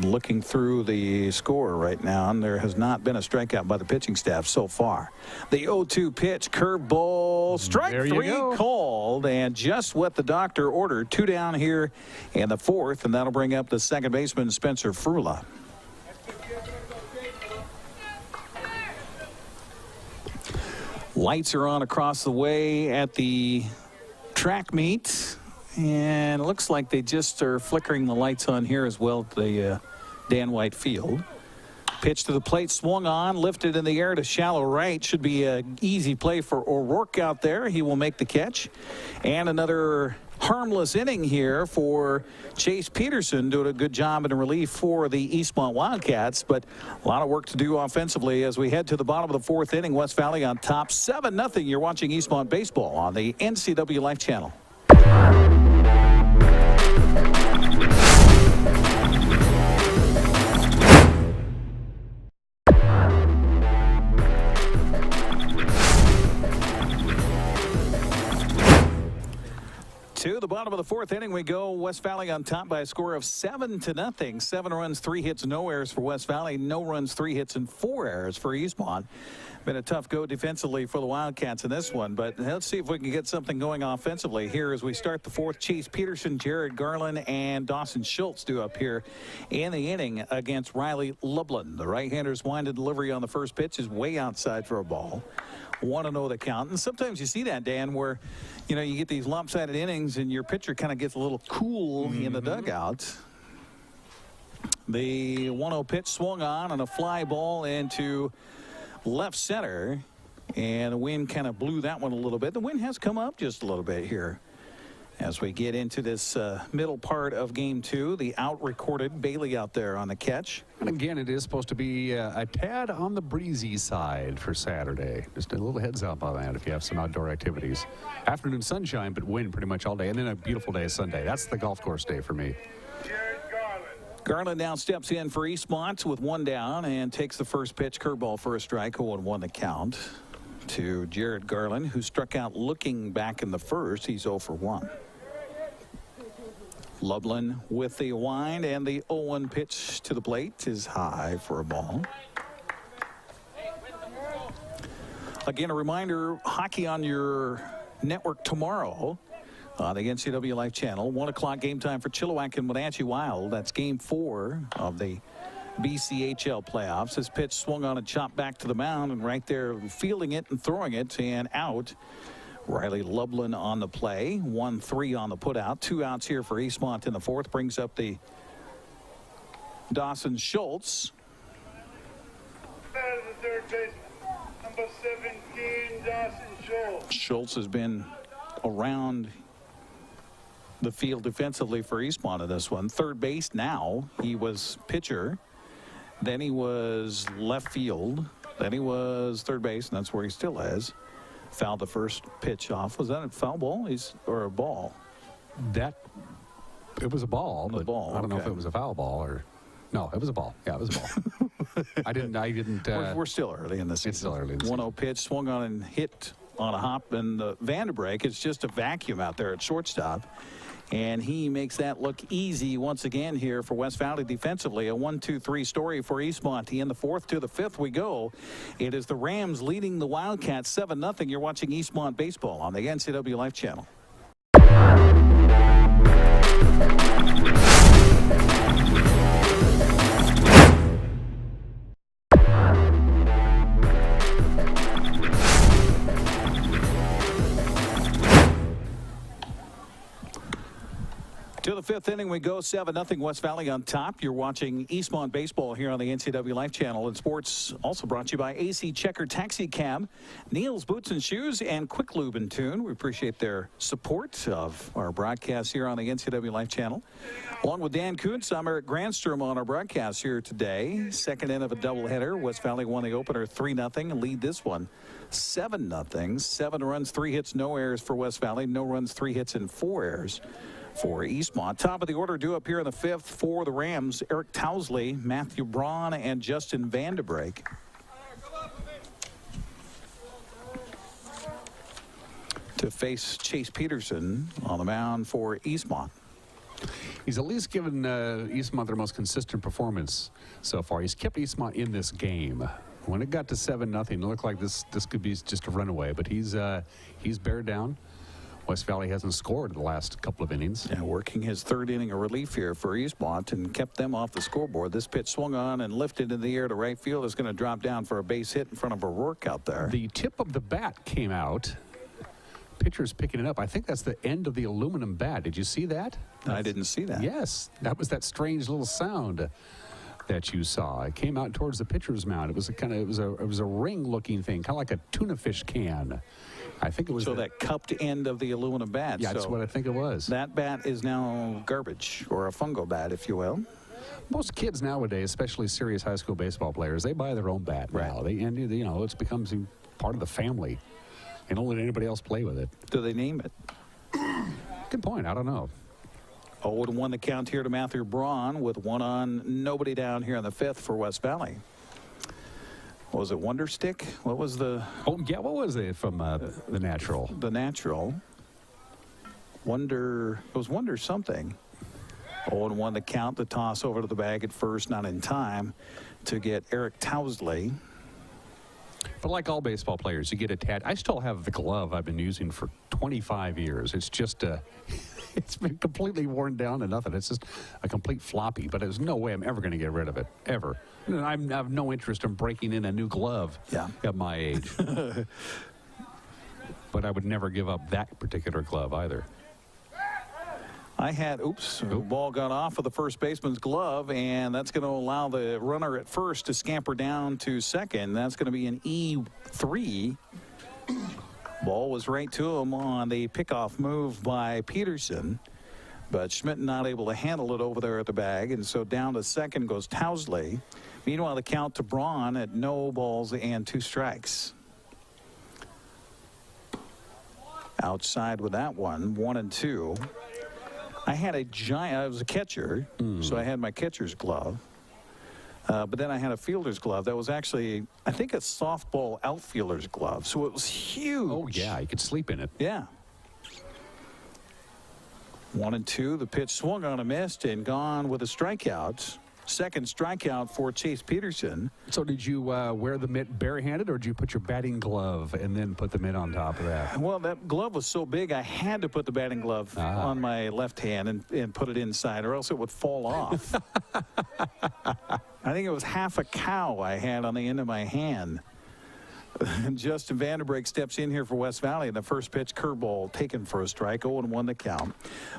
Looking through the score right now, and there has not been a strikeout by the pitching staff so far. The 0-2 pitch, curveball, strike 3 called, and just what the doctor ordered. 2 down here in the fourth, and that'll bring up the second baseman, Spencer Frula. Lights are on across the way at the track meet. And it looks like they just are flickering the lights on here as well at the Dan White Field. Pitch to the plate, swung on, lifted in the air to shallow right. Should be an easy play for O'Rourke out there. He will make the catch. And another harmless inning here for Chase Peterson, doing a good job in relief for the Eastmont Wildcats. But a lot of work to do offensively as we head to the bottom of the fourth inning. West Valley on top, 7-0. You're watching Eastmont Baseball on the NCW Life Channel. To the bottom of the fourth inning we go. West Valley on top by a score of 7-0. 7 runs, 3 hits, no errors for West Valley. No runs, 3 hits, and 4 errors for Eastmont. Been a tough go defensively for the Wildcats in this one, but let's see if we can get something going offensively here as we start the fourth. Chase Peterson, Jared Garland, and Dawson Schultz do up here in the inning against Riley Lublin. The right-hander's winded delivery on the first pitch is way outside for a ball. 1-0 the count. And sometimes you see that, Dan, where, you know, you get these lopsided innings and your pitcher kind of gets a little cool in the dugout. The 1-0 pitch swung on and a fly ball into left center, and the wind kind of blew that one a little bit. The wind has come up just a little bit here as we get into this middle part of game 2. The out recorded, Bailey out there on the catch. And again, it is supposed to be a tad on the breezy side for Saturday. Just a little heads up on that if you have some outdoor activities. Afternoon sunshine, but wind pretty much all day. And then a beautiful day Sunday. That's the golf course day for me. Garland now steps in for Eastmont with 1 down and takes the first pitch. Curveball for a strike. 0-1 the count to Jared Garland, who struck out looking back in the first. He's 0 for 1. Lublin with the wind, and the 0-1 pitch to the plate is high for a ball. Again, a reminder, hockey on your network tomorrow on the NCW Life Channel. 1 o'clock game time for Chilliwack and Wenatchee Wild. That's game 4 of the BCHL playoffs. This pitch swung on and chopped back to the mound, and right there fielding it and throwing it and out. Riley Lublin on the play. 1-3 on the putout. 2 outs here for Eastmont in the fourth. Brings up the Dawson Schultz. That is the third baseman, number 17, Dawson Schultz. Schultz has been around the field defensively for Eastmont in this one. Third base now. He was pitcher. Then he was left field. Then he was third base, and that's where he still is. Fouled the first pitch off. Was that a foul ball? Or a ball? It was a ball, but I don't know if it was a foul ball or no. It was a ball. Yeah, it was a ball. I didn't. We're still early in the season. It's still early in the season. 1-0 pitch swung on and hit on a hop, and the Vanderbreak. It's just a vacuum out there at shortstop. And he makes that look easy once again here for West Valley defensively. A 1-2-3 story for Eastmont. In the fourth to the fifth we go. It is the Rams leading the Wildcats 7-0. You're watching Eastmont Baseball on the NCW Life Channel. To the fifth inning we go. 7-0 West Valley on top. You're watching Eastmont Baseball here on the NCW Life Channel. And sports also brought to you by AC Checker Taxi Cab, Neil's Boots and Shoes, and Quick Lube and Tune. We appreciate their support of our broadcast here on the NCW Life Channel. Along with Dan Kuntz, I'm Eric Granstrom on our broadcast here today. Second inning of a doubleheader. West Valley won the opener 3-0 and lead this one 7-0. 7 runs, 3 hits, no errors for West Valley. No runs, 3 hits, and 4 errors for Eastmont. Top of the order due up here in the fifth for the Rams. Eric Towsley, Matthew Braun, and Justin Vanderbreak. To face Chase Peterson on the mound for Eastmont. He's at least given Eastmont their most consistent performance so far. He's kept Eastmont in this game. When it got to 7-0, it looked like this could be just a runaway, but he's bared down. West Valley hasn't scored the last couple of innings. Yeah, working his third inning of relief here for Eastmont and kept them off the scoreboard. This pitch swung on and lifted in the air to right field. Is going to drop down for a base hit in front of O'Rourke out there. The tip of the bat came out. Pitcher's picking it up. I think that's the end of the aluminum bat. Did you see that? I didn't see that. Yes, that was that strange little sound that you saw. It came out towards the pitcher's mound. It was it was a ring-looking thing, kind of like a tuna fish can. I think it was. So that cupped end of the aluminum bat. Yeah, that's what I think it was. That bat is now garbage, or a fungo bat, if you will. Most kids nowadays, especially serious high school baseball players, they buy their own bat now. And you know, it becomes part of the family. They don't let anybody else play with it. Do they name it? Good point. I don't know. 0-1 the count here to Matthew Braun with 1 on, nobody down here in the fifth for West Valley. What was it, Wonder Stick? What was the... Oh, yeah, what was it from the Natural? The Natural. Wonder something. 0-1 the count. The toss over to the bag at first, not in time to get Eric Tousley. But like all baseball players, you get attached. I still have the glove I've been using for 25 years. It's just it's been completely worn down to nothing. It's just a complete floppy, but there's no way I'm ever going to get rid of it, ever. And I have no interest in breaking in a new glove at my age. But I would never give up that particular glove either. I had, the ball got off of the first baseman's glove, and that's going to allow the runner at first to scamper down to second. That's going to be an E3. Ball was right to him on the pickoff move by Peterson, but Schmidt not able to handle it over there at the bag, and so down to second goes Tousley. Meanwhile, the count to Braun at no balls and 2 strikes. Outside with that one, 1-2. I had a giant, I was a catcher, so I had my catcher's glove. But then I had a fielder's glove that was actually, I think, a softball outfielder's glove. So it was huge. Oh, yeah, you could sleep in it. Yeah. 1-2. The pitch swung on a missed and gone with a strikeout. Second strikeout for Chase Peterson. So did you wear the mitt barehanded, or did you put your batting glove and then put the mitt on top of that? Well, that glove was so big, I had to put the batting glove on my left hand and put it inside, or else it would fall off. I think it was half a cow I had on the end of my hand. Justin Vanderbrake steps in here for West Valley, and the first pitch curveball taken for a strike, 0-1 the count.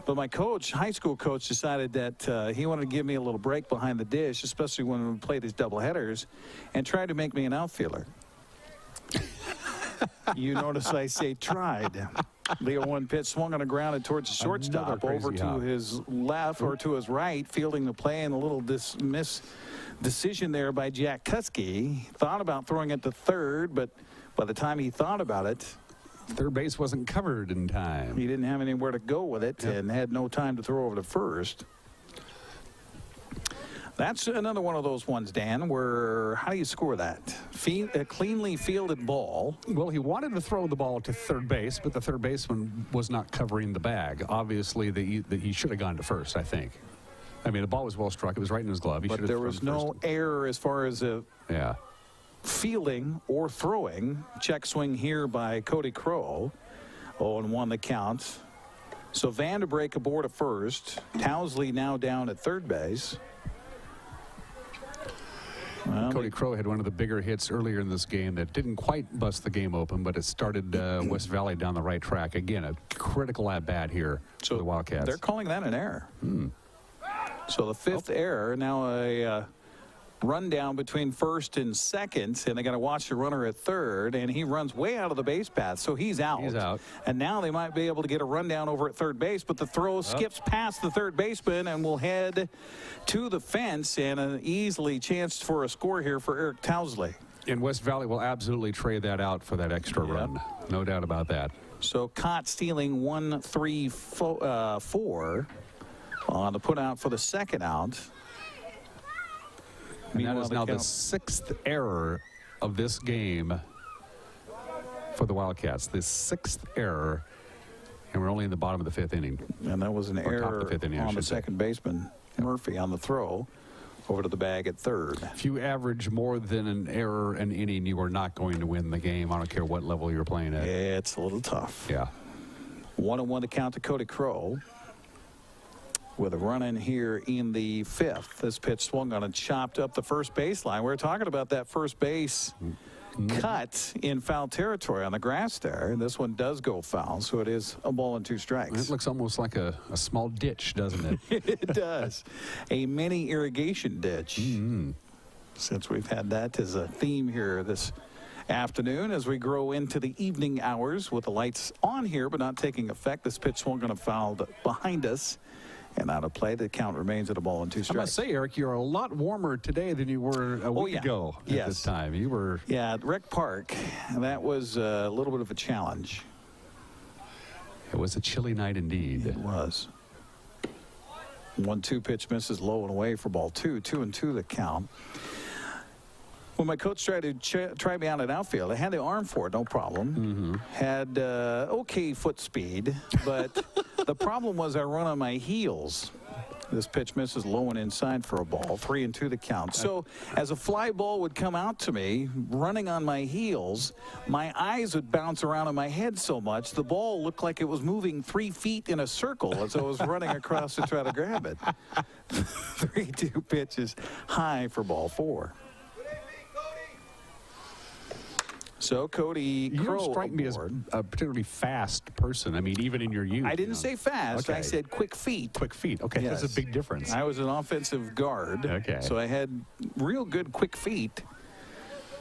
But my coach, high school coach, decided that he wanted to give me a little break behind the dish, especially when we played these doubleheaders, and tried to make me an outfielder. You notice I say tried. The 0-1 pitch swung on the ground and towards the shortstop, over to his left or to his right, fielding the play, and a little decision there by Jack Kuski. Thought about throwing it to third, but by the time he thought about it, third base wasn't covered in time. He didn't have anywhere to go with it and had no time to throw over to first. That's another one of those ones, Dan, where how do you score that? A cleanly fielded ball. Well, he wanted to throw the ball to third base, but the third baseman was not covering the bag. Obviously, he should have gone to first, I think. I mean, the ball was well struck. It was right in his glove. But there was no error as far as fielding or throwing. Check swing here by Cody Crow. 0-1 the count. So Vanderbrake aboard at first. Tousley now down at third base. Well, Cody Crow had one of the bigger hits earlier in this game that didn't quite bust the game open, but it started West Valley down the right track. Again, a critical at-bat here for the Wildcats. They're calling that an error. So the fifth error, now a rundown between first and second, and they got to watch the runner at third, and he runs way out of the base path, so he's out. He's out. And now they might be able to get a rundown over at third base, but the throw skips past the third baseman and will head to the fence, and an easily chance for a score here for Eric Tousley. And West Valley will absolutely trade that out for that extra run. No doubt about that. So caught stealing 1-3-4 on the put out for the second out. And that is now the 6th error of this game for the Wildcats. The 6th error, and we're only in the bottom of the 5th inning. And that was an error on the second baseman, Murphy, on the throw over to the bag at third. If you average more than an error an inning, you are not going to win the game. I don't care what level you're playing at. It's a little tough. Yeah. 1-1 to count to Cody Crow. With a run in here in the 5th. This pitch swung on and chopped up the first baseline. We're talking about that first base cut in foul territory on the grass there. And this one does go foul, so it is a ball and 2 strikes. It looks almost like a small ditch, doesn't it? It does. A mini irrigation ditch. Since we've had that as a theme here this afternoon as we grow into the evening hours with the lights on here but not taking effect. This pitch swung on a foul behind us. And out of play, the count remains at a ball and 2 strikes. I must say, Eric, you're a lot warmer today than you were a week ago at this time. You were. Yeah, at Rec Park, that was a little bit of a challenge. It was a chilly night indeed. It was. 1-2 pitch misses low and away for ball 2. 2-2 the count. When my coach tried to try me out at outfield, I had the arm for it, no problem. Had okay foot speed, but The problem was I run on my heels. This pitch misses low and inside for a ball. 3-2 the count. So as a fly ball would come out to me, running on my heels, my eyes would bounce around in my head so much, the ball looked like it was moving 3 feet in a circle as I was running across to try to grab it. 3-2 pitches high for ball 4. So Cody Crow. You don't strike me as a particularly fast person. I mean, even in your youth. I didn't say fast. Okay. I said quick feet. Quick feet. Okay, Yes. That's a big difference. I was an offensive guard. Okay. So I had real good quick feet,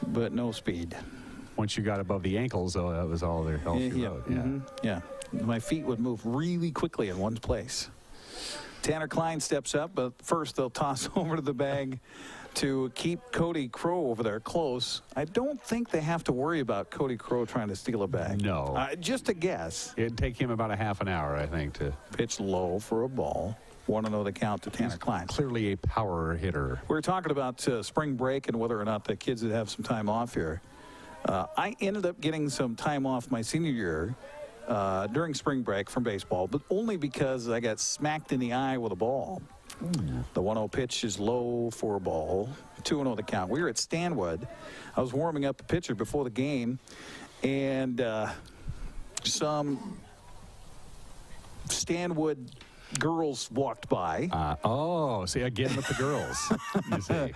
but no speed. Once you got above the ankles, though, that was all there. All Yeah. road. Yeah. My feet would move really quickly in one place. Tanner Klein steps up, but first they'll toss over to the bag to keep Cody Crow over there close. I don't think they have to worry about Cody Crow trying to steal a bag. No. Just a guess. It'd take him about a half an hour, I think, to Pitch low for a ball. 1-0 the count to Tanner Klein. clearly a power hitter. We were talking about spring break and whether or not the kids would have some time off here. I ended up getting some time off my senior year during spring break from baseball, but only because I got smacked in the eye with a ball. The 1-0 pitch is low for a ball. 2-0 the count. We were at Stanwood. I was warming up the pitcher before the game, and some Stanwood girls walked by. See, again with the girls. You see.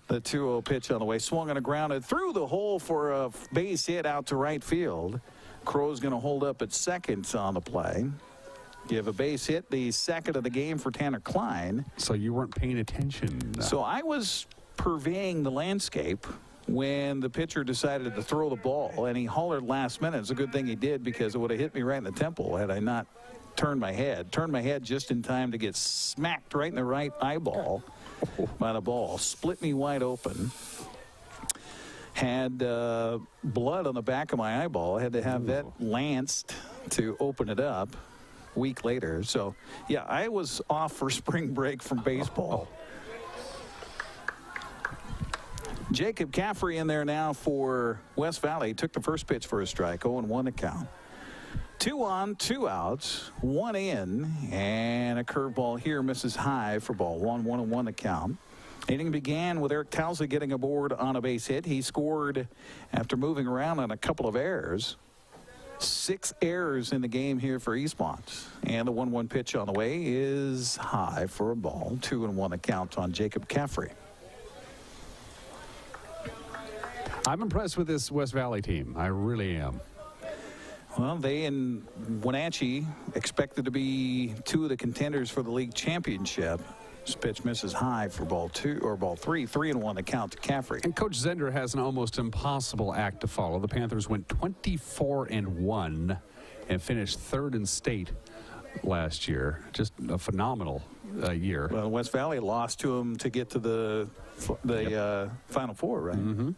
The 2-0 pitch on the way. Swung on a grounded through the hole for a base hit out to right field. Crow's going to hold up at second on the play. Give a base hit, the second of the game for Tanner Klein. So you weren't paying attention. So I was purveying the landscape when the pitcher decided to throw the ball, and he hollered last minute. It's a good thing he did, because it would have hit me right in the temple had I not turned my head. Turned my head just in time to get smacked right in the right eyeball by the ball. Split me wide open. Had blood on the back of my eyeball. I had to have that lanced to open it up. Week later. So yeah, I was off for spring break from baseball. Jacob Caffrey in there now for West Valley. Took the first pitch for a strike. 0-1 the count. 2 on, 2 outs, 1 in, and a curveball here misses high for ball 1. 1-1 the count. Inning began with Eric Towsley getting aboard on a base hit. He scored after moving around on a couple of errors. 6 errors in the game here for Eastmont. And the 1-1 pitch on the way is high for a ball. 2-1 the count on Jacob Caffrey. I'm impressed with this West Valley team. I really am. Well, they and Wenatchee expected to be 2 of the contenders for the league championship. This pitch misses high for ball 2 or ball 3. 3-1 the count to Caffrey. And Coach Zender has an almost impossible act to follow. The Panthers went 24-1 and finished 3rd in state last year. Just a phenomenal year. Well, West Valley lost to him to get to the Final Four, right? Mm-hmm.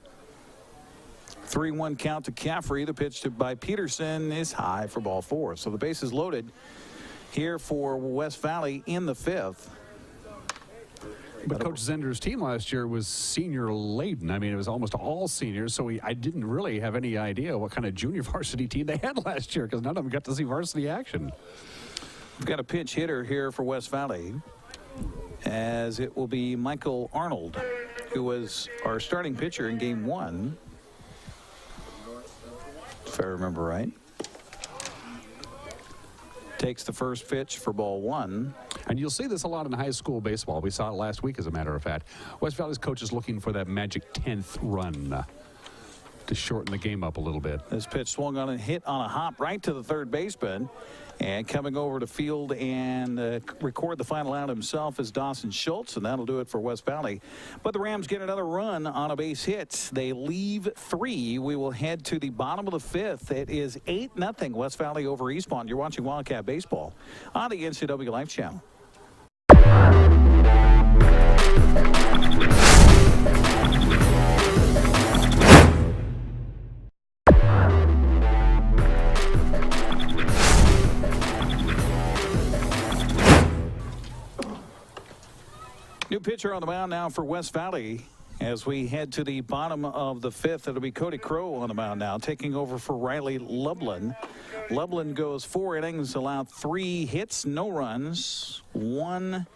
3-1 count to Caffrey. The pitch by Peterson is high for ball 4. So the base is loaded here for West Valley in the 5th. But Coach Zender's team last year was senior laden. I mean, it was almost all seniors, so I didn't really have any idea what kind of junior varsity team they had last year, because none of them got to see varsity action. We've got a pinch hitter here for West Valley, as it will be Michael Arnold, who was our starting pitcher in game 1, if I remember right. Takes the first pitch for ball 1. And you'll see this a lot in high school baseball. We saw it last week, as a matter of fact. West Valley's coach is looking for that magic 10th run to shorten the game up a little bit. This pitch swung on and hit on a hop right to the third baseman. And coming over to field and record the final out himself is Dawson Schultz, and that'll do it for West Valley. But the Rams get another run on a base hit. They leave 3. We will head to the bottom of the 5th. It is 8-0 West Valley over Eastmont. You're watching Wildcat Baseball on the NCW Life Channel. New pitcher on the mound now for West Valley As we head to the bottom of the fifth, it'll be Cody Crow on the mound now, taking over for Riley Lublin. Lublin goes 4 innings, allowed 3 hits, no runs, 1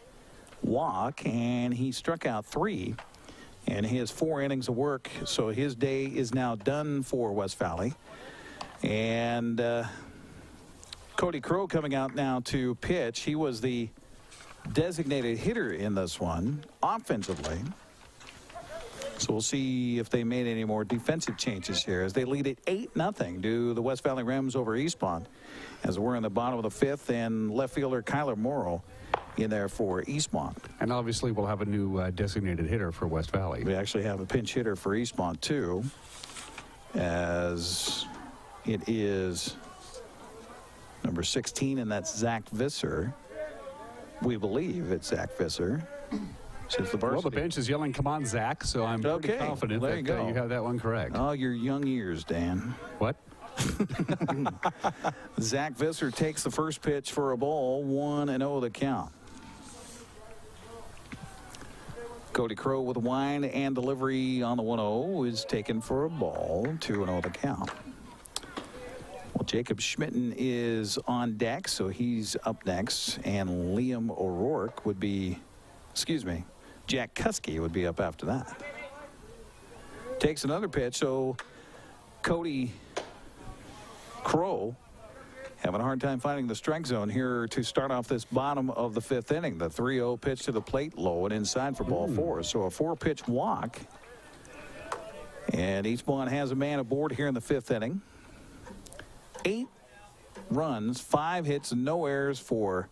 walk, and he struck out 3. And he has 4 innings of work, so his day is now done for West Valley. And Cody Crow coming out now to pitch. He was the designated hitter in this one offensively. So we'll see if they made any more defensive changes here as they lead it 8-0 to the West Valley Rams over Eastmont as we're in the bottom of the fifth, and left fielder Kyler Morrow in there for Eastmont. And obviously we'll have a new designated hitter for West Valley. We actually have a pinch hitter for Eastmont too, as it is number 16, and that's Zach Visser. We believe it's Zach Visser. Since the well, the bench is yelling, "Come on, Zach!" So I'm pretty confident that you have that one correct. Oh, your young ears, Dan. What? Zach Visser takes the first pitch for a ball, 1-0 the count. Cody Crow with wine and delivery on the 1-0 is taken for a ball, 2-0 the count. Well, Jacob Schmitten is on deck, so he's up next, and Liam O'Rourke would be, Jack Kuski would be up after that. Takes another pitch, so Cody Crow having a hard time finding the strike zone here to start off this bottom of the fifth inning. The 3-0 pitch to the plate, low and inside for ball 4. So a 4-pitch walk. And Eastmont has a man aboard here in the fifth inning. 8 runs, 5 hits, no errors for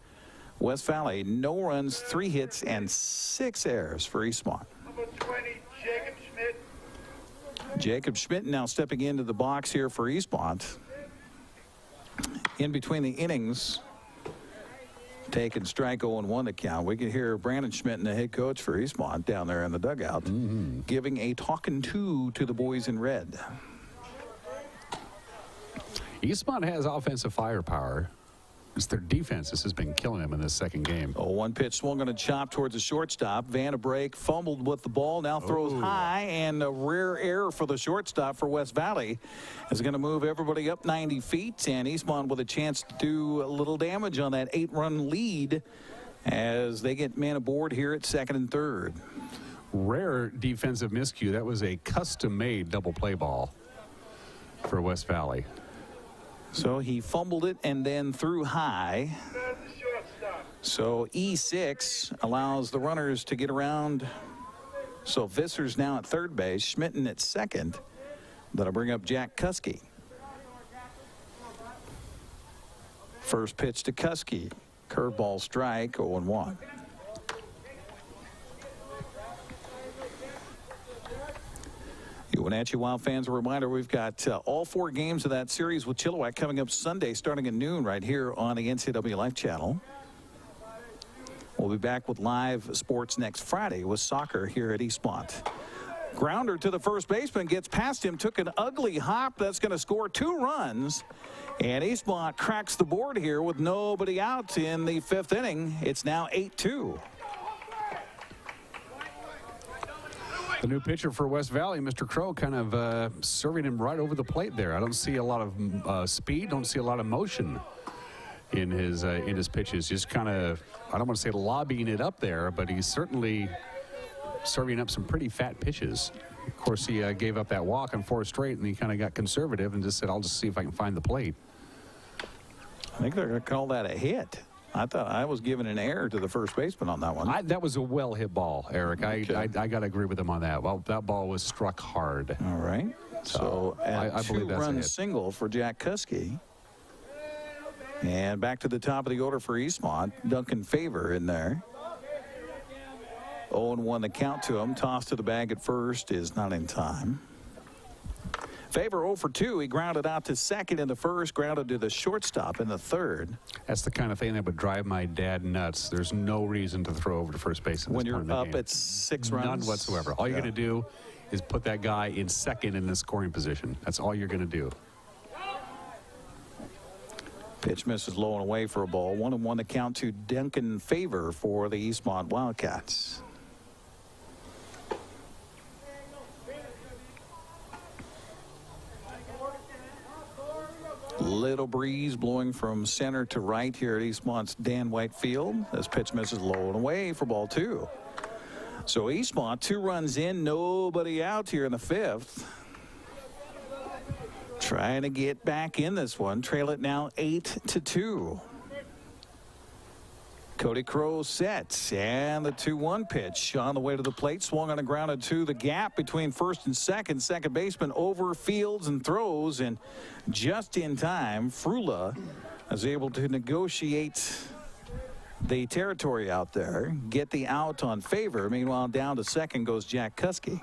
West Valley. No runs, 3 hits, and 6 errors for Eastmont. Number 20, Jacob Schmidt. Jacob Schmidt now stepping into the box here for Eastmont. In between the innings, taking strike 0-1 to count. We can hear Brandon Schmidt, the head coach for Eastmont, down there in the dugout, giving a talking to the boys in red. Eastmont has offensive firepower. It's their defense. This has been killing them in this second game. Oh, 1 pitch swung on a chop towards the shortstop. Vanna Brake fumbled with the ball, now throws high, and a rare error for the shortstop for West Valley is going to move everybody up 90 feet, and Eastmont with a chance to do a little damage on that 8-run lead as they get man aboard here at second and third. Rare defensive miscue. That was a custom-made double play ball for West Valley. So he fumbled it and then threw high. So E6 allows the runners to get around. So Visser's now at third base, Schmitten at second. That'll bring up Jack Kuski. First pitch to Kuski. Curveball strike, 0-1. Wenatchee Wild fans, a reminder, we've got all 4 games of that series with Chilliwack coming up Sunday starting at noon right here on the NCW Life channel. We'll be back with live sports next Friday with soccer here at Eastmont. Grounder to the first baseman, gets past him, took an ugly hop. That's going to score 2 runs. And Eastmont cracks the board here with nobody out in the fifth inning. It's now 8-2. The new pitcher for West Valley, Mr. Crow, kind of serving him right over the plate there. I don't see a lot of speed, don't see a lot of motion in his pitches. Just kind of, I don't want to say lobbying it up there, but he's certainly serving up some pretty fat pitches. Of course, he gave up that walk on 4 straight, and he kind of got conservative and just said, I'll just see if I can find the plate. I think they're going to call that a hit. I thought I was giving an error to the first baseman on that one. That was a well-hit ball, Eric. Okay. I got to agree with him on that. Well, that ball was struck hard. All right. So a I believe that's a 2-run hit. single for Jack Kuski. And back to the top of the order for Eastmont. Duncan Favor in there. 0-1 the count to him. Toss to the bag at first is not in time. Favor 0 for 2. He grounded out to second in the first, grounded to the shortstop in the third. That's the kind of thing that would drive my dad nuts. There's no reason to throw over to first base when you're up at 6 runs. None whatsoever. All you're going to do is put that guy in second in the scoring position. That's all you're going to do. Pitch misses low and away for a ball. 1-1 the count to Duncan Favor for the Eastmont Wildcats. Little breeze blowing from center to right here at Eastmont's Dan White Field. This pitch misses low and away for ball 2. So Eastmont 2 runs in, nobody out here in the 5th. Trying to get back in this one. Trail it now 8-2. Cody Crow sets, and the 2-1 pitch on the way to the plate. Swung on a grounded to the gap between first and second. Second baseman over fields and throws, and just in time, Frula is able to negotiate the territory out there, get the out on Favor. Meanwhile, down to second goes Jack Kuski.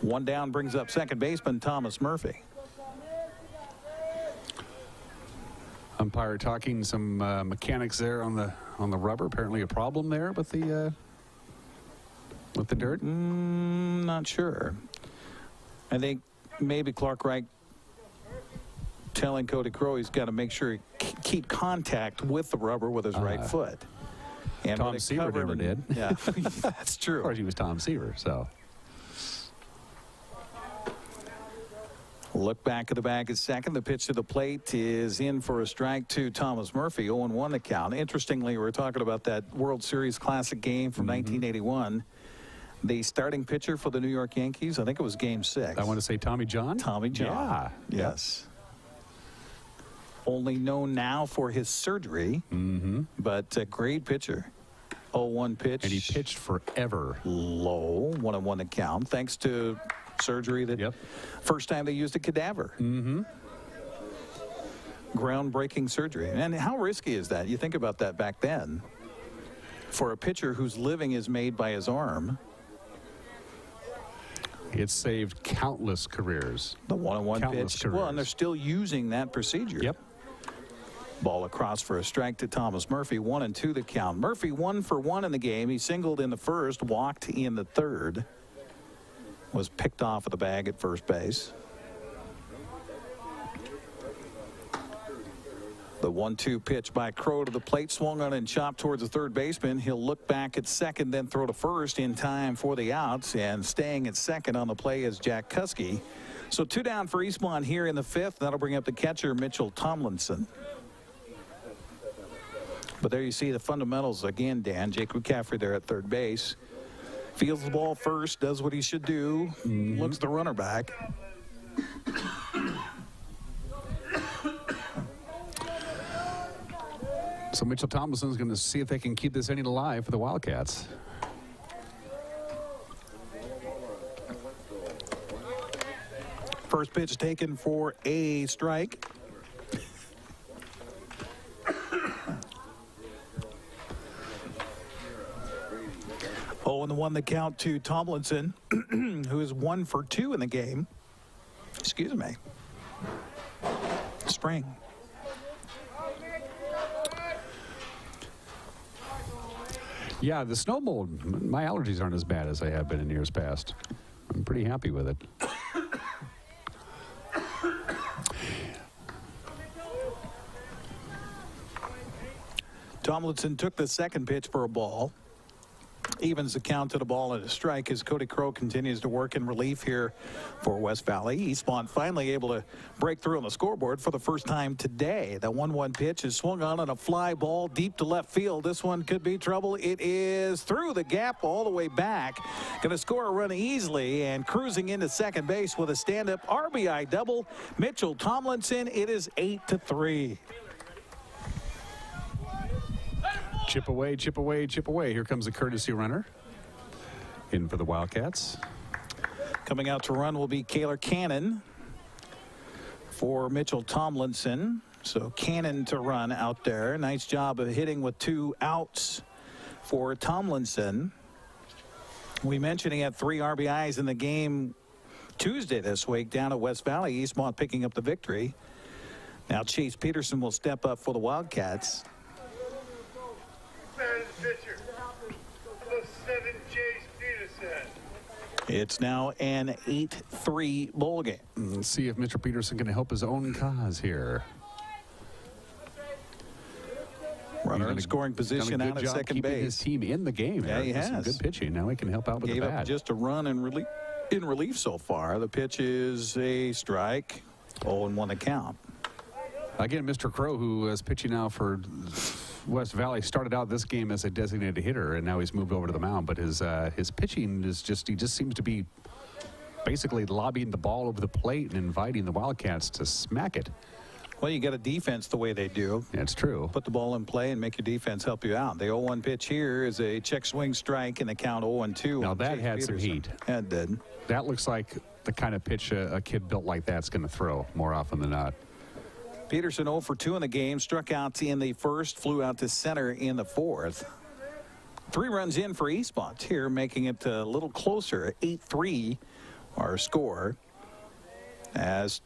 One down brings up second baseman Thomas Murphy. Umpire talking some mechanics there on the rubber. Apparently a problem there with the dirt. Not sure. I think maybe Clark Wright telling Cody Crow he's got to make sure he keep contact with the rubber with his right foot. And Tom Seaver never did. Yeah, that's true. Of course, he was Tom Seaver, so. Look back at the bag at second. The pitch to the plate is in for a strike to Thomas Murphy. 0-1 the count. Interestingly, we're talking about that World Series Classic game from 1981. The starting pitcher for the New York Yankees, I think it was Game 6. I want to say Tommy John. Tommy John. Yeah. Yes. Only known now for his surgery, but a great pitcher. 0-1 pitch. And he pitched forever. Low. 1-1 the count. Thanks to surgery that first time they used a cadaver. Groundbreaking surgery. And how risky is that? You think about that back then. For a pitcher whose living is made by his arm. It saved countless careers. The 1-1 pitch. Careers. Well, and they're still using that procedure. Yep. Ball across for a strike to Thomas Murphy. 1-2 the count. Murphy 1 for 1 in the game. He singled in the first, walked in the third. Was picked off of the bag at first base. The 1-2 pitch by Crow to the plate, swung on and chopped towards the third baseman. He'll look back at second, then throw to first in time for the outs, and staying at second on the play is Jack Kuski. So 2 down for Eastmont here in the 5th. That'll bring up the catcher, Mitchell Tomlinson. But there you see the fundamentals again, Dan. Jake McCaffrey there at third base. Fields the ball first, does what he should do, looks the runner back. So Mitchell Tomlinson's going to see if they can keep this inning alive for the Wildcats. First pitch taken for a strike. And the 1 the count to Tomlinson, who is 1 for 2 in the game. Excuse me. Spring. Yeah, the snow mold, my allergies aren't as bad as they have been in years past. I'm pretty happy with it. Tomlinson took the second pitch for a ball. Evens the count to the ball and a strike as Cody Crow continues to work in relief here for West Valley. Eastmont finally able to break through on the scoreboard for the first time today. The 1-1 pitch is swung on a fly ball deep to left field. This one could be trouble. It is through the gap all the way back. Going to score a run easily and cruising into second base with a stand-up RBI double. Mitchell Tomlinson. It is 8-3. Chip away, chip away, chip away. Here comes the courtesy runner in for the Wildcats. Coming out to run will be Kaylor Cannon for Mitchell Tomlinson. So Cannon to run out there. Nice job of hitting with 2 outs for Tomlinson. We mentioned he had 3 RBIs in the game Tuesday this week down at West Valley. Eastmont picking up the victory. Now Chase Peterson will step up for the Wildcats. Pitcher, number 7, Chase Peterson. It's now an 8-3 bowl game. Let's see if Mitchell Peterson can help his own cause here. Runner in scoring position out at second base. His team in the game. Yeah, he has. Some good pitching. Now he can help out with the bat. Gave up just a run in relief so far. The pitch is a strike. 0-1 the count. Again, Mr. Crow, who is pitching now for West Valley, started out this game as a designated hitter, and now he's moved over to the mound. But his pitching is he just seems to be basically lobbing the ball over the plate and inviting the Wildcats to smack it. Well, you got a defense the way they do. That's true. Put the ball in play and make your defense help you out. The 0-1 pitch here is a check swing strike, and the count 0-2. Now that had some heat. That did. That looks like the kind of pitch a kid built like that's going to throw more often than not. Peterson 0 for 2 in the game, struck out in the first, flew out to center in the fourth. 3 runs in for Eastmont here, making it a little closer. 8-3 our score, as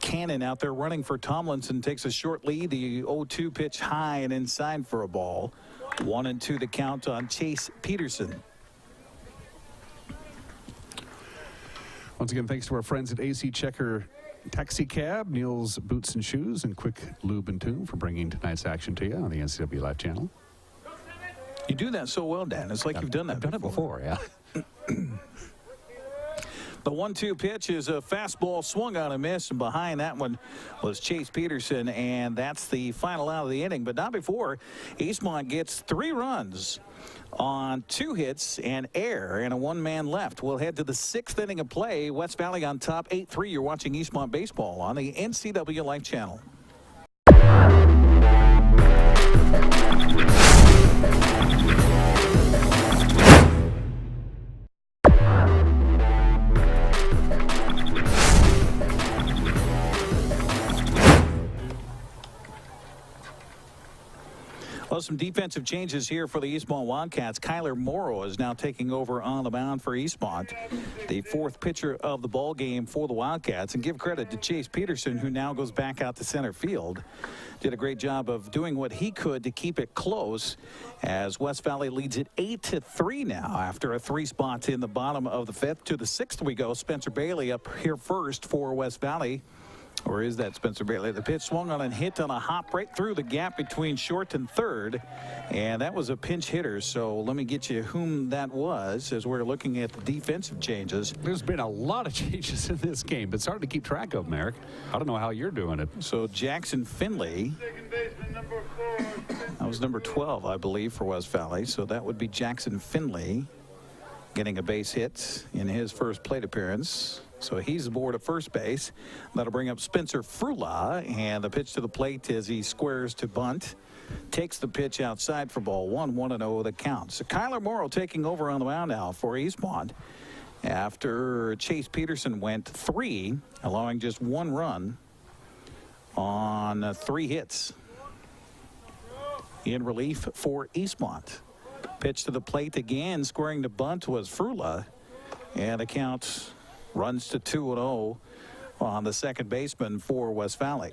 Cannon out there running for Tomlinson takes a short lead. The 0-2 pitch high and inside for a ball. 1-2 the count on Chase Peterson. Once again, thanks to our friends at AC Checker Taxi Cab, Neil's Boots and Shoes, and Quick Lube and Tune for bringing tonight's action to you on the NCW Live channel. You do that so well, Dan. It's like you've done that I've done it before, yeah. The 1-2 pitch is a fastball swung on a miss, and behind that one was Chase Peterson, and that's the final out of the inning. But not before Eastmont gets 3 runs on 2 hits and air and a 1-man left. We'll head to the 6th inning of play. West Valley on top 8-3. You're watching Eastmont Baseball on the NCW Life channel. Well, some defensive changes here for the Eastmont Wildcats. Kyler Morrow is now taking over on the mound for Eastmont, the 4th pitcher of the ball game for the Wildcats. And give credit to Chase Peterson, who now goes back out to center field. Did a great job of doing what he could to keep it close, as West Valley leads it 8-3 now after a 3 spots in the bottom of the 5th. To the 6th we go. Spencer Bailey up here first for West Valley. Or is that Spencer Bailey? The pitch swung on and hit on a hop right through the gap between short and third. And that was a pinch hitter. So let me get you whom that was as we're looking at the defensive changes. There's been a lot of changes in this game, but it's hard to keep track of them, Eric. I don't know how you're doing it. So Jackson Finley. Second baseman number 4. That was number 12, I believe, for West Valley. So that would be Jackson Finley getting a base hit in his first plate appearance. So he's aboard at first base. That'll bring up Spencer Frula, and the pitch to the plate as he squares to bunt. Takes the pitch outside for ball 1, 1-0 the count. So Kyler Morrow taking over on the mound now for Eastmont after Chase Peterson went 3, allowing just 1 run on 3 hits. In relief for Eastmont. Pitch to the plate again, squaring to bunt was Frula, and the count runs to 2-0 on the second baseman for West Valley.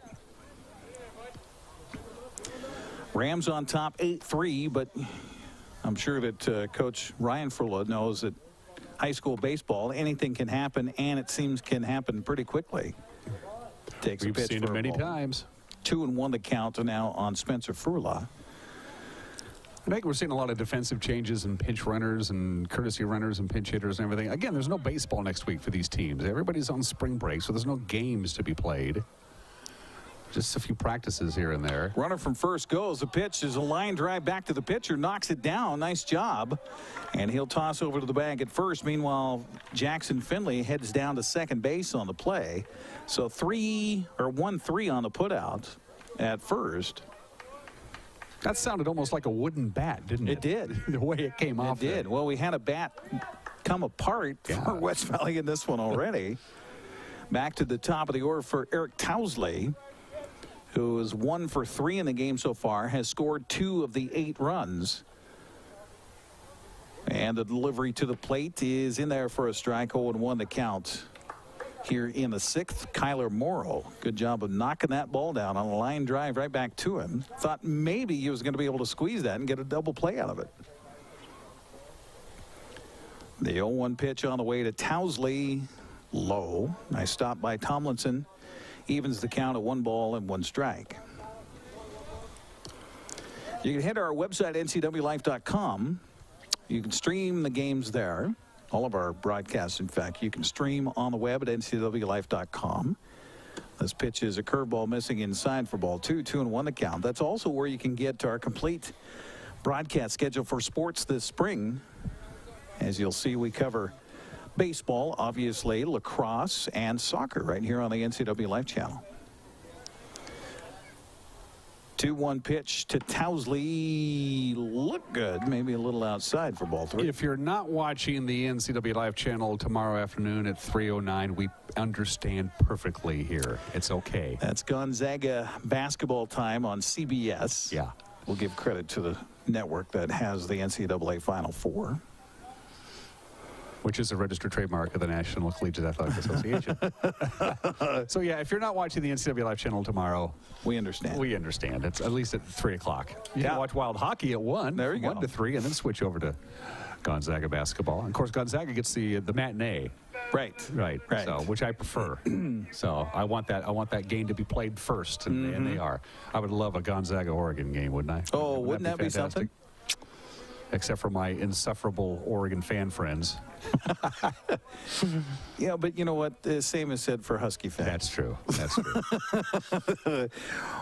Rams on top 8-3, but I'm sure that Coach Ryan Frula knows that high school baseball, anything can happen, and it seems can happen pretty quickly. Takes a pitch. We've seen it many times. 2-1 the count now on Spencer Frula. I think we're seeing a lot of defensive changes and pinch runners and courtesy runners and pinch hitters and everything. Again, there's no baseball next week for these teams. Everybody's on spring break, so there's no games to be played. Just a few practices here and there. Runner from first goes. The pitch is a line drive back to the pitcher. Knocks it down. Nice job. And he'll toss over to the bag at first. Meanwhile, Jackson Finley heads down to second base on the play. So 1-3 on the putout at first. That sounded almost like a wooden bat, didn't it? It did. The way it came off. It did. Well, we had a bat come apart for West Valley in this one already. Back to the top of the order for Eric Towsley, who is 1 for 3 in the game so far, has scored 2 of the 8 runs. And the delivery to the plate is in there for a strike. 0-1 the count. Here in the 6th, Kyler Morrow. Good job of knocking that ball down on a line drive right back to him. Thought maybe he was going to be able to squeeze that and get a double play out of it. The 0-1 pitch on the way to Towsley. Low. Nice stop by Tomlinson. Evens the count at 1 ball and 1 strike. You can head to our website, ncwlife.com. You can stream the games there. All of our broadcasts, in fact, you can stream on the web at ncwlife.com. The This pitch is a curveball missing inside for ball 2, 2-1 the count. That's also where you can get to our complete broadcast schedule for sports this spring. As you'll see, we cover baseball, obviously, lacrosse, and soccer right here on the NCW Life Channel. 2-1 pitch to Towsley. Look good. Maybe a little outside for ball 3. If you're not watching the NCW Live channel tomorrow afternoon at 3:09, we understand perfectly here. It's okay. That's Gonzaga basketball time on CBS. Yeah. We'll give credit to the network that has the NCAA Final Four, which is a registered trademark of the National Collegiate Athletic Association. So, yeah, if you're not watching the NCW Live channel tomorrow, we understand. We understand. It's at least at 3 o'clock. You can watch Wild Hockey at 1. There you go. 1 to 3, and then switch over to Gonzaga basketball. And, of course, Gonzaga gets the matinee. Right. So, which I prefer. So I want that game to be played first, and they are. I would love a Gonzaga-Oregon game, wouldn't I? Oh, wouldn't that be something? Except for my insufferable Oregon fan friends. Yeah, but you know what? The same is said for Husky fans. That's true. That's true.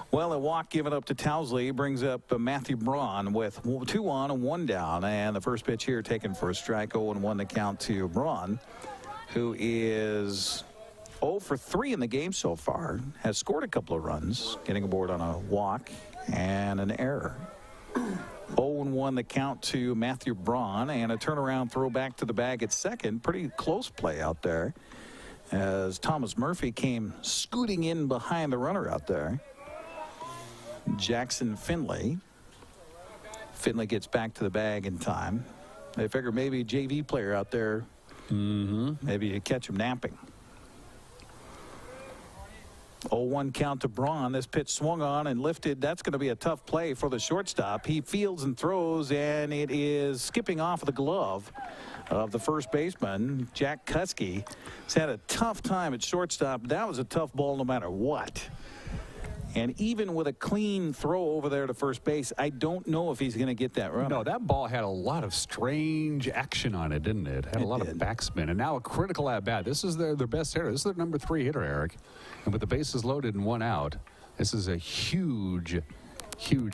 Well, a walk given up to Towsley brings up Matthew Braun with 2 on and 1 down. And the first pitch here taken for a strike, 0-1 the count to Braun, who is 0 for 3 in the game so far, has scored a couple of runs, getting aboard on a walk and an error. 0-1 the count to Matthew Braun, and a turnaround throw back to the bag at second. Pretty close play out there as Thomas Murphy came scooting in behind the runner out there. Jackson Finley gets back to the bag in time. They figure maybe a JV player out there, maybe you catch him napping. 0-1 count to Braun. This pitch swung on and lifted. That's going to be a tough play for the shortstop. He fields and throws, and it is skipping off the glove of the first baseman, Jack Kuski. He's had a tough time at shortstop. That was a tough ball no matter what. And even with a clean throw over there to first base, I don't know if he's going to get that run. No, that ball had a lot of strange action on it, didn't it? Had a lot of backspin. And now a critical at-bat. This is their best hitter. This is their number 3 hitter, Eric. And with the bases loaded and 1 out, this is a huge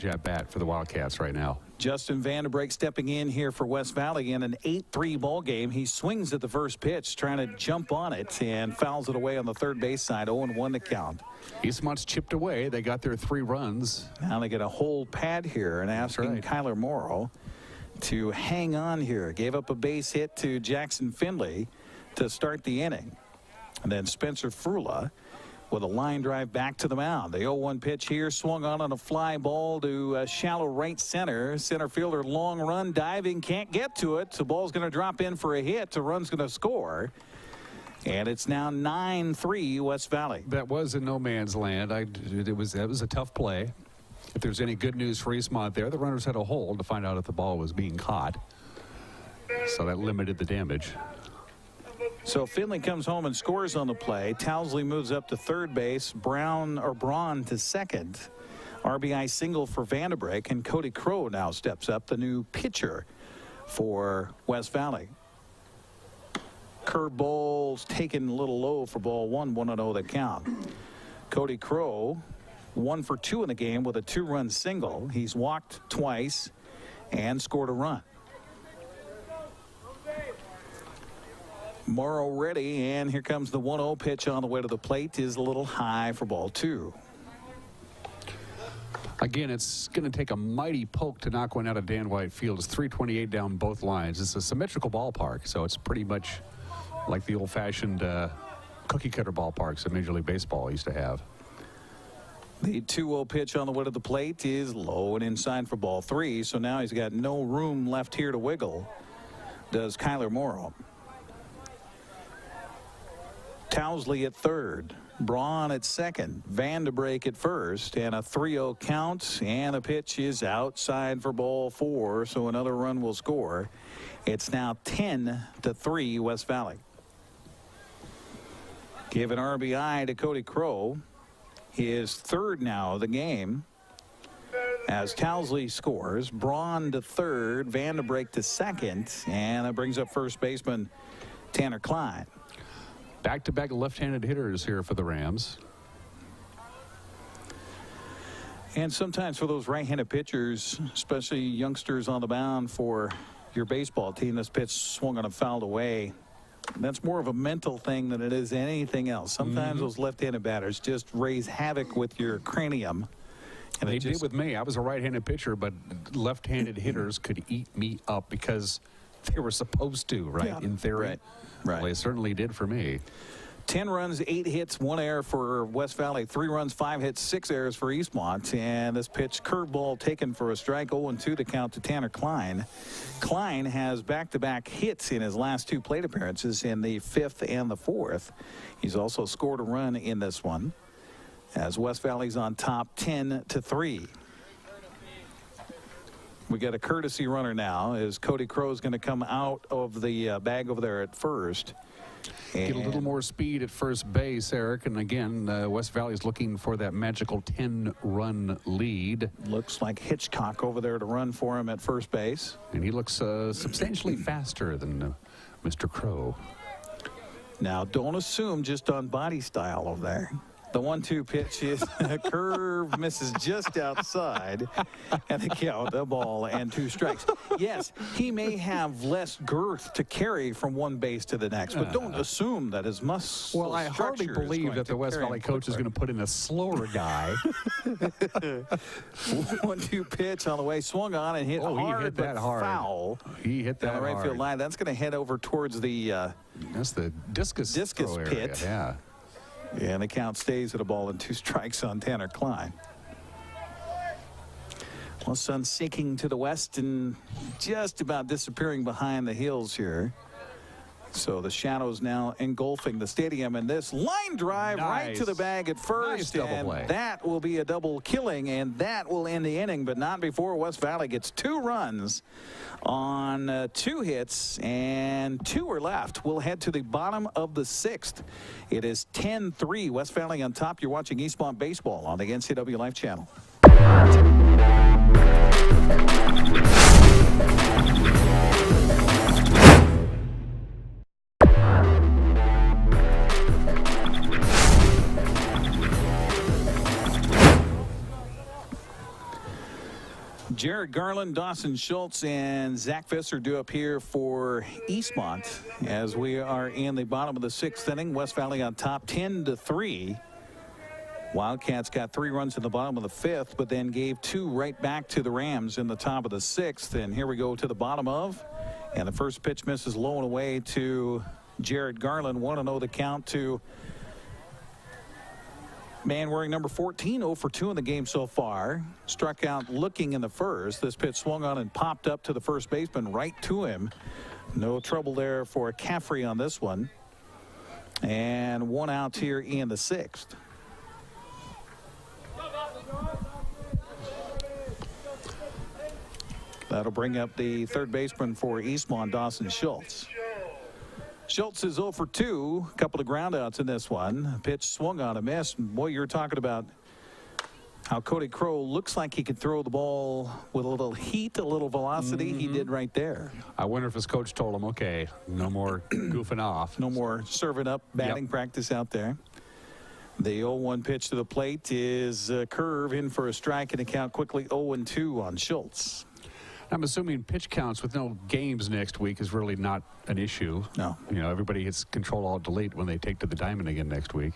at-bat for the Wildcats right now. Justin Vandenbrake stepping in here for West Valley in an 8-3 ball game. He swings at the first pitch, trying to jump on it, and fouls it away on the third base side. 0-1 to count. Eastmont's chipped away. They got their 3 runs. Now they get a whole pad here and asking Kyler Morrow to hang on here. Gave up a base hit to Jackson Finley to start the inning. And then Spencer Frula with a line drive back to the mound. The 0-1 pitch here swung on a fly ball to shallow right center. Center fielder long run diving, can't get to it. The ball's going to drop in for a hit. The run's going to score. And it's now 9-3 West Valley. That was in no man's land. That was a tough play. If there's any good news for Eastmont there, the runners had a hold to find out if the ball was being caught. So that limited the damage. So Finley comes home and scores on the play. Towsley moves up to third base. Braun to second. RBI single for Vandenbrake, and Cody Crow now steps up, the new pitcher for West Valley. Curveball's taken a little low for ball 1, 1-0 the count. Cody Crow 1 for 2 in the game with a 2-run single. He's walked twice and scored a run. Morrow ready, and here comes the 1-0 pitch on the way to the plate. Is a little high for ball 2. Again, it's going to take a mighty poke to knock one out of Dan White Field. It's 328 down both lines. It's a symmetrical ballpark, so it's pretty much like the old-fashioned cookie-cutter ballparks that Major League Baseball used to have. The 2-0 pitch on the way to the plate is low and inside for ball 3, so now he's got no room left here to wiggle, does Kyler Morrow. Towsley at third, Braun at second, Vandenbrake at first, and a 3-0 count, and the pitch is outside for ball 4, so another run will score. It's now 10-3 West Valley. Give an RBI to Cody Crow, his third now of the game, as Towsley scores. Braun to third, Vandenbrake to second, and that brings up first baseman Tanner Klein. Back-to-back left-handed hitters here for the Rams. And sometimes for those right-handed pitchers, especially youngsters on the mound for your baseball team, this pitch swung on and fouled away. That's more of a mental thing than it is anything else. Sometimes those left-handed batters just raise havoc with your cranium. And They did with me. I was a right-handed pitcher, but left-handed hitters could eat me up because they were supposed to, right? Yeah. In theory. Right. Well, they certainly did for me. 10 runs, 8 hits, 1 error for West Valley. 3 runs, 5 hits, 6 errors for Eastmont. And this pitch, curveball taken for a strike. 0-2 to count to Tanner Klein. Klein has back-to-back hits in his last 2 plate appearances in the 5th and the 4th. He's also scored a run in this one, as West Valley's on top 10-3. We got a courtesy runner now as Cody Crow's going to come out of the bag over there at first. Get a little more speed at first base, Eric. And again, West Valley's looking for that magical 10-run lead. Looks like Hitchcock over there to run for him at first base. And he looks substantially faster than Mr. Crow. Now, don't assume just on body style over there. The 1-2 pitch is a curve, misses just outside, and the count, a ball and 2 strikes. Yes, he may have less girth to carry from one base to the next, but don't assume that his muscle Well, I hardly structure is believe going that to the West carry Valley him coach is quickly. going to put in a slower guy. 1-2 pitch on the way, swung on and hit Oh, he hard, hit that but hard. foul. He hit that Down the right hard. field line. That's going to head over towards the That's the discus throw area. pit. Yeah. and the count stays at a ball and 2 strikes on Tanner Klein. Well, sun sinking to the west and just about disappearing behind the hills here. So the shadows now engulfing the stadium, and this line drive right to the bag at first. Nice double and play. that will be a double killing, and that will end the inning, but not before West Valley gets 2 runs on 2 hits, and 2 are left. We'll head to the bottom of the 6th. It is 10-3, West Valley on top. You're watching Eastmont Baseball on the NCW Life Channel. Jared Garland, Dawson Schultz, and Zach Visser due up here for Eastmont as we are in the bottom of the 6th inning. West Valley on top 10-3. Wildcats got 3 runs in the bottom of the 5th, but then gave 2 right back to the Rams in the top of the 6th. And here we go to the bottom of, and the first pitch misses low and away to Jared Garland. 1-0 the count to man wearing number 14, 0 for 2 in the game so far. Struck out looking in the first. This pitch swung on and popped up to the first baseman, right to him. No trouble there for Caffrey on this one. And 1 out here in the 6th. That'll bring up the third baseman for Eastmont, Dawson Schultz. Schultz is 0 for 2. A couple of groundouts in this one. Pitch swung on a miss. Boy, you're talking about how Cody Crow looks like he could throw the ball with a little heat, a little velocity. He did right there. I wonder if his coach told him, okay, no more goofing off. No more serving up batting practice out there. The 0-1 pitch to the plate is a curve in for a strike, and the count quickly 0-2 on Schultz. I'm assuming pitch counts with no games next week is really not an issue. No. You know, everybody hits Control-Alt-Delete when they take to the diamond again next week.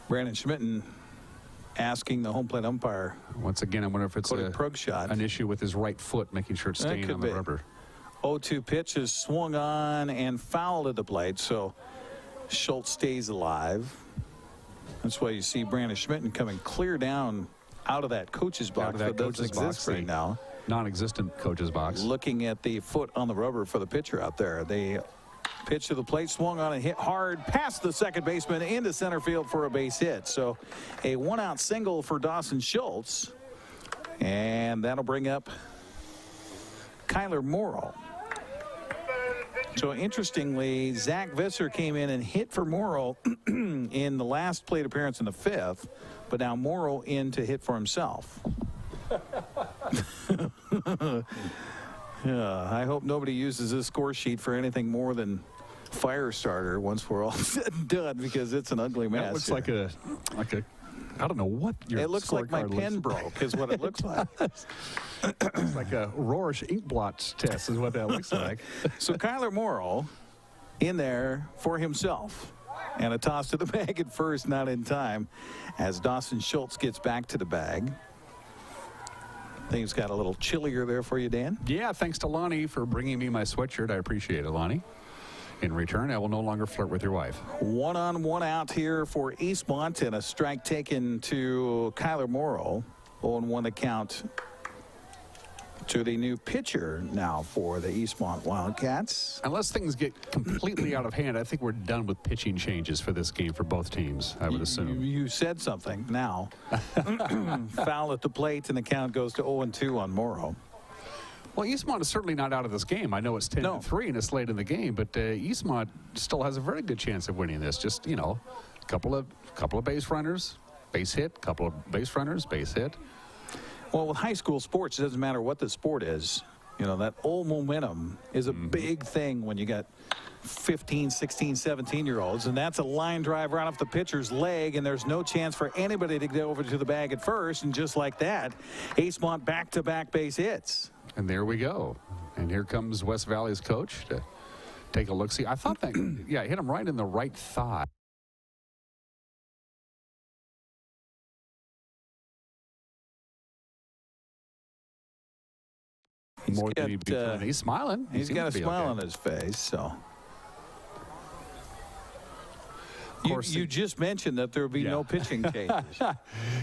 Brandon Schmitten asking the home plate umpire. Once again, I wonder if it's Cody Prug shot. an issue with his right foot, making sure it's That staying could on the be. rubber. 0-2 pitch is swung on and fouled at the plate, so Schultz stays alive. That's why you see Brandon Schmitten coming clear down out of that coach's box. Out of that that doesn't coach's exist box, right now. Non-existent coach's box. Looking at the foot on the rubber for the pitcher out there. The pitch to the plate swung on and hit hard past the second baseman into center field for a base hit. So a 1-out single for Dawson Schultz, and that'll bring up Kyler Morrill. So interestingly, Zach Visser came in and hit for Morrill in the last plate appearance in the 5th, but now Morrill in to hit for himself. Yeah, I hope nobody uses this score sheet for anything more than fire starter once we're all said and done, because it's an ugly mess. That looks here. like a I don't know what your It looks like my scorecard pen looks broke, is what it looks like. It's like a Rorsch ink blot test is what that looks like. So Kyler Morrow in there for himself. And a toss to the bag at first, not in time, as Dawson Schultz gets back to the bag. Things got a little chillier there for you, Dan. Yeah, thanks to Lonnie for bringing me my sweatshirt. I appreciate it, Lonnie. In return, I will no longer flirt with your wife. 1-on-1 out here for Eastmont, and a strike taken to Kyler Morrow. 0-1 the count to the new pitcher now for the Eastmont Wildcats. Unless things get completely out of hand, I think we're done with pitching changes for this game for both teams, I would assume. You said something now. Foul at the plate, and the count goes to 0-2 on Morrow. Well, Eastmont is certainly not out of this game. I know it's 10-3 and it's late in the game, but Eastmont still has a very good chance of winning this. Just, you know, a couple of base runners, base hit, couple of base runners, base hit. Well, with high school sports, it doesn't matter what the sport is. You know, that old momentum is a big thing when you got 15, 16, 17-year-olds, and that's a line drive right off the pitcher's leg, and there's no chance for anybody to get over to the bag at first, and just like that, Eastmont back-to-back base hits. And there we go. And here comes West Valley's coach to take a look-see. I thought that, yeah, hit him right in the right thigh. More than he'd be feeling. He's smiling. He's got a smile on his face, so. You just mentioned that there would be no pitching changes.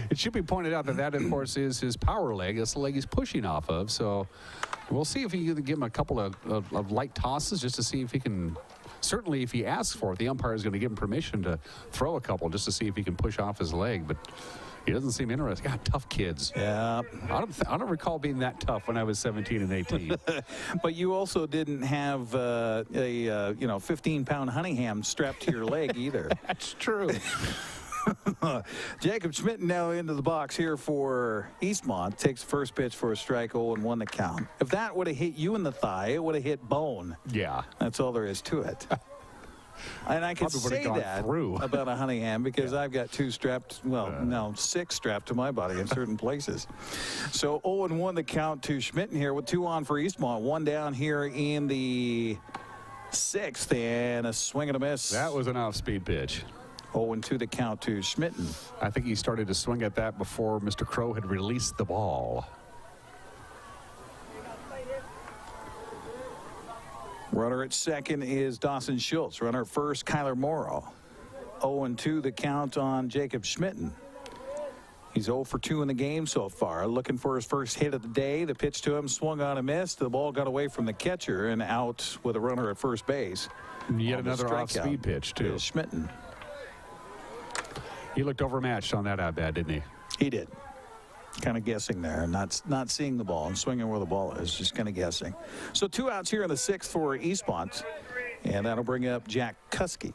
It should be pointed out that of course, is his power leg. That's the leg he's pushing off of. So we'll see if he can give him a couple of light tosses just to see if he can. Certainly, if he asks for it, the umpire is going to give him permission to throw a couple just to see if he can push off his leg. But he doesn't seem interested. God, tough kids. Yeah. I don't recall being that tough when I was 17 and 18. But you also didn't have a 15-pound honey ham strapped to your leg either. That's true. Jacob Schmidt now into the box here for Eastmont. Takes the first pitch for a strike, 0-1 the count. If that would have hit you in the thigh, it would have hit bone. Yeah. That's all there is to it. And I can say that about a honey ham because I've got two strapped, six strapped to my body in certain places. So 0-1 the count to Schmidt here with 2 on for Eastmont. 1 down here in the 6th, and a swing and a miss. That was an off-speed pitch. 0-2 the count to Schmitten. I think he started to swing at that before Mr. Crow had released the ball. Runner at second is Dawson Schultz. Runner at first, Kyler Morrow. 0-2 the count on Jacob Schmitten. He's 0 for 2 in the game so far. Looking for his first hit of the day. The pitch to him swung on and missed. The ball got away from the catcher and out with a runner at first base. Yet another off-speed pitch, too. Schmitten. He looked overmatched on that at-bat, didn't he? He did. Kind of guessing there, not seeing the ball and swinging where the ball is, just kind of guessing. So 2 outs here in the 6th for Eastmont, and that'll bring up Jack Kuski.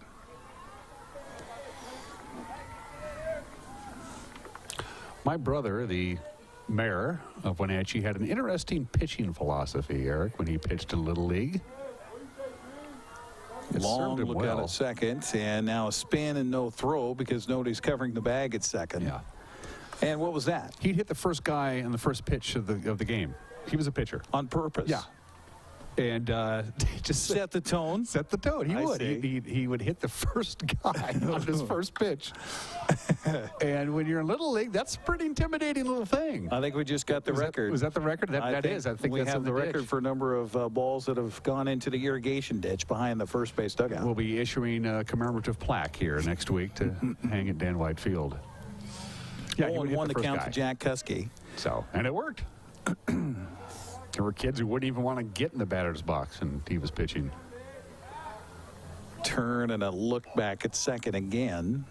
My brother, the mayor of Wenatchee, had an interesting pitching philosophy, Eric, when he pitched in Little League. Long look out at second, and now a spin and no throw because nobody's covering the bag at second. Yeah. And what was that? He hit the first guy in the first pitch of the game. He was a pitcher. On purpose? Yeah. And just set the tone. Set the tone. He would. He would hit the first guy on his first pitch. And when you're in Little League, that's a pretty intimidating little thing. I think we just got the record. Was that the record? That is. I think we have the record for a number of balls that have gone into the irrigation ditch behind the first base dugout. We'll be issuing a commemorative plaque here next week to hang at Dan White Field. Yeah, 0-1 the count to Jack Kuski. So, and it worked. There were kids who wouldn't even want to get in the batter's box, and he was pitching. Turn and a look back at second again.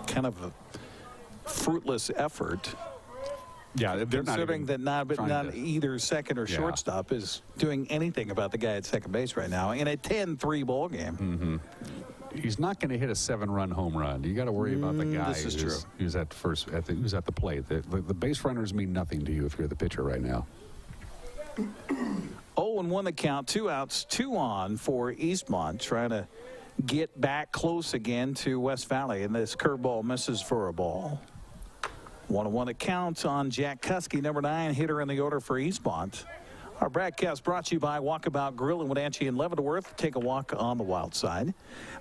Kind of a fruitless effort. Yeah, they're considering that not either second or shortstop is doing anything about the guy at second base right now in a 10-3 ball game. Mm-hmm. He's not going to hit a 7-run home run. You got to worry about the guy who's at first, who's at the plate. The base runners mean nothing to you if you're the pitcher right now. 0-1 the count, 2 outs, 2 on for Eastmont, trying to get back close again to West Valley, and this curveball misses for a ball. 1-1 it counts on Jack Kuski, number 9 hitter in the order for Eastmont. Our broadcast brought to you by Walkabout Grill in Wenatchee and Leavenworth. Take a walk on the wild side.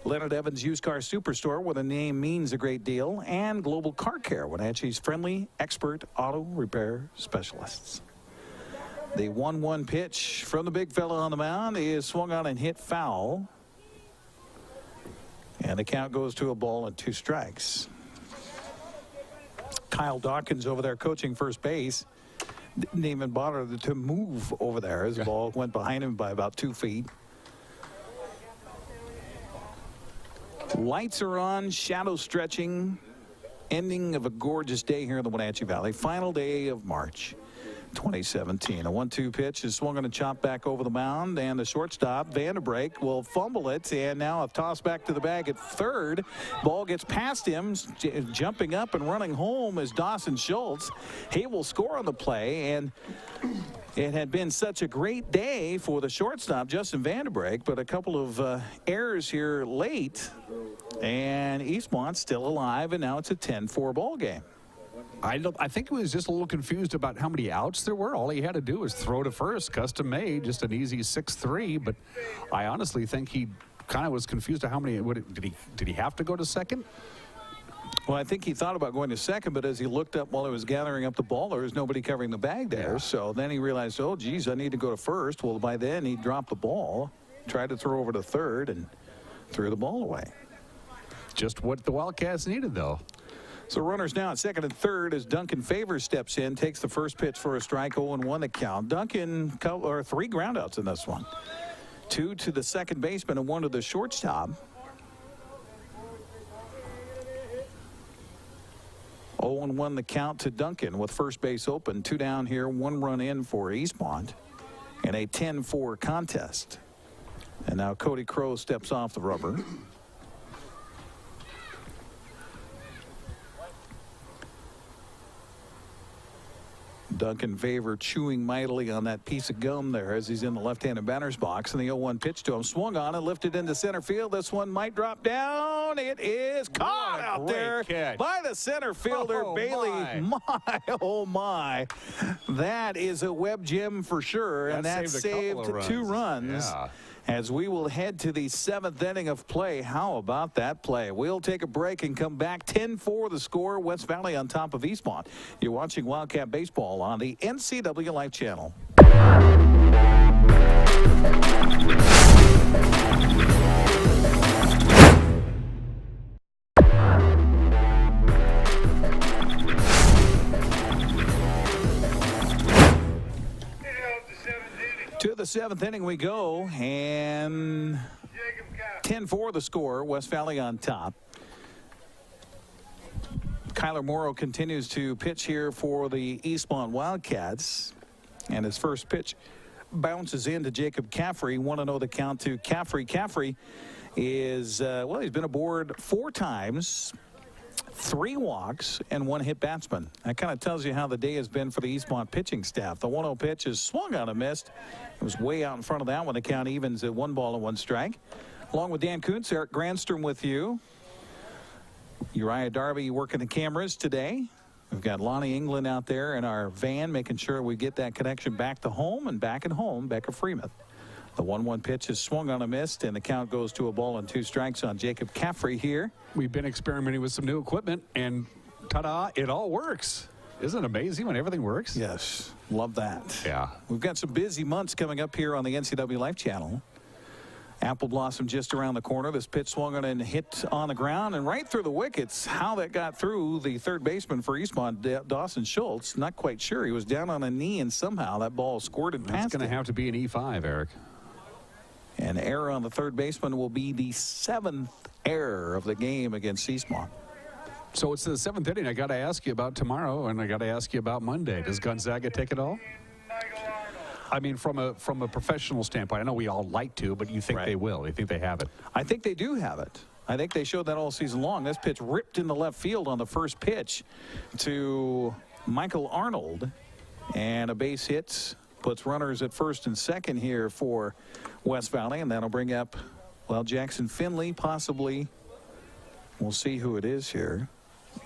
Leonard Evans Used Car Superstore, where the name means a great deal. And Global Car Care, Wenatchee's friendly, expert auto repair specialists. The 1-1 pitch from the big fella on the mound is swung on and hit foul. And the count goes to a ball and 2 strikes. Kyle Dawkins over there coaching first base. Didn't even bother to move over there as the ball went behind him by about 2 feet. Lights are on, shadow stretching. Ending of a gorgeous day here in the Wenatchee Valley. Final day of March 2017. A 1-2 pitch is swung on a chop back over the mound, and the shortstop Vanderbreak will fumble it, and now a toss back to the bag at third. Ball gets past him. Jumping up and running home is Dawson Schultz. He will score on the play, and it had been such a great day for the shortstop Justin Vanderbreak, but a couple of errors here late, and Eastmont still alive, and now it's a 10-4 ball game. I think he was just a little confused about how many outs there were. All he had to do was throw to first, custom made, just an easy 6-3. But I honestly think he kind of was confused to how many. Did he have to go to second? Well, I think he thought about going to second, but as he looked up while he was gathering up the ball, there was nobody covering the bag there. Yeah. So then he realized, oh, geez, I need to go to first. Well, by then he dropped the ball, tried to throw over to third, and threw the ball away. Just what the Wildcats needed, though. So runners now at second and third as Duncan Favors steps in, takes the first pitch for a strike, 0-1 the count. Duncan, 3 groundouts in this one. 2 to the second baseman and 1 to the shortstop. 0-1 the count to Duncan with first base open. 2 down here, 1 run in for Eastmont in a 10-4 contest. And now Cody Crow steps off the rubber. Duncan Favor chewing mightily on that piece of gum there as he's in the left-handed batter's box, and the 0-1 pitch to him swung on and lifted into center field. This one might drop down. It is caught out there by the center fielder, Bailey. My, oh my, that is a web gem for sure, and that saved 2 runs. Yeah. As we will head to the 7th inning of play. How about that play? We'll take a break and come back. 10-4 the score. West Valley on top of Eastmont. You're watching Wildcat Baseball on the NCW Life Channel. To the 7th inning we go, and 10-4 the score. West Valley on top. Kyler Morrow continues to pitch here for the Eastmont Wildcats, and his first pitch bounces into Jacob Caffrey. 1-0 the count to Caffrey. Caffrey is, well, he's been aboard 4 times. 3 walks and 1 hit batsman. That kind of tells you how the day has been for the Eastmont pitching staff. The 1-0 pitch is swung on and missed. It was way out in front of that one. The count evens at 1 ball and 1 strike. Along with Dan Kuntz, Eric Granstrom with you. Uriah Darby working the cameras today. We've got Lonnie England out there in our van making sure we get that connection back to home, and back at home, Becca Freeman. The 1-1 pitch is swung on a missed, and the count goes to a ball and 2 strikes on Jacob Caffrey here. We've been experimenting with some new equipment, and ta-da, it all works. Isn't it amazing when everything works? Yes, love that. Yeah. We've got some busy months coming up here on the NCW Life Channel. Apple Blossom just around the corner. This pitch swung on and hit on the ground and right through the wickets. How that got through the third baseman for Eastmont, Dawson Schultz, not quite sure. He was down on a knee, and somehow that ball squirted past him. It's going to have to be an E5, Eric. An error on the third baseman will be the 7th error of the game against Eastmont. So it's the 7th inning. I got to ask you about tomorrow, and I got to ask you about Monday. Does Gonzaga take it all? I mean, from a professional standpoint, I know we all like to, but you think they will? You think they have it? I think they do have it. I think they showed that all season long. This pitch ripped into left field on the first pitch to Michael Arnold, and a base hit puts runners at first and second here for West Valley, and that'll bring up Well, Jackson Finley possibly. We'll see who it is here.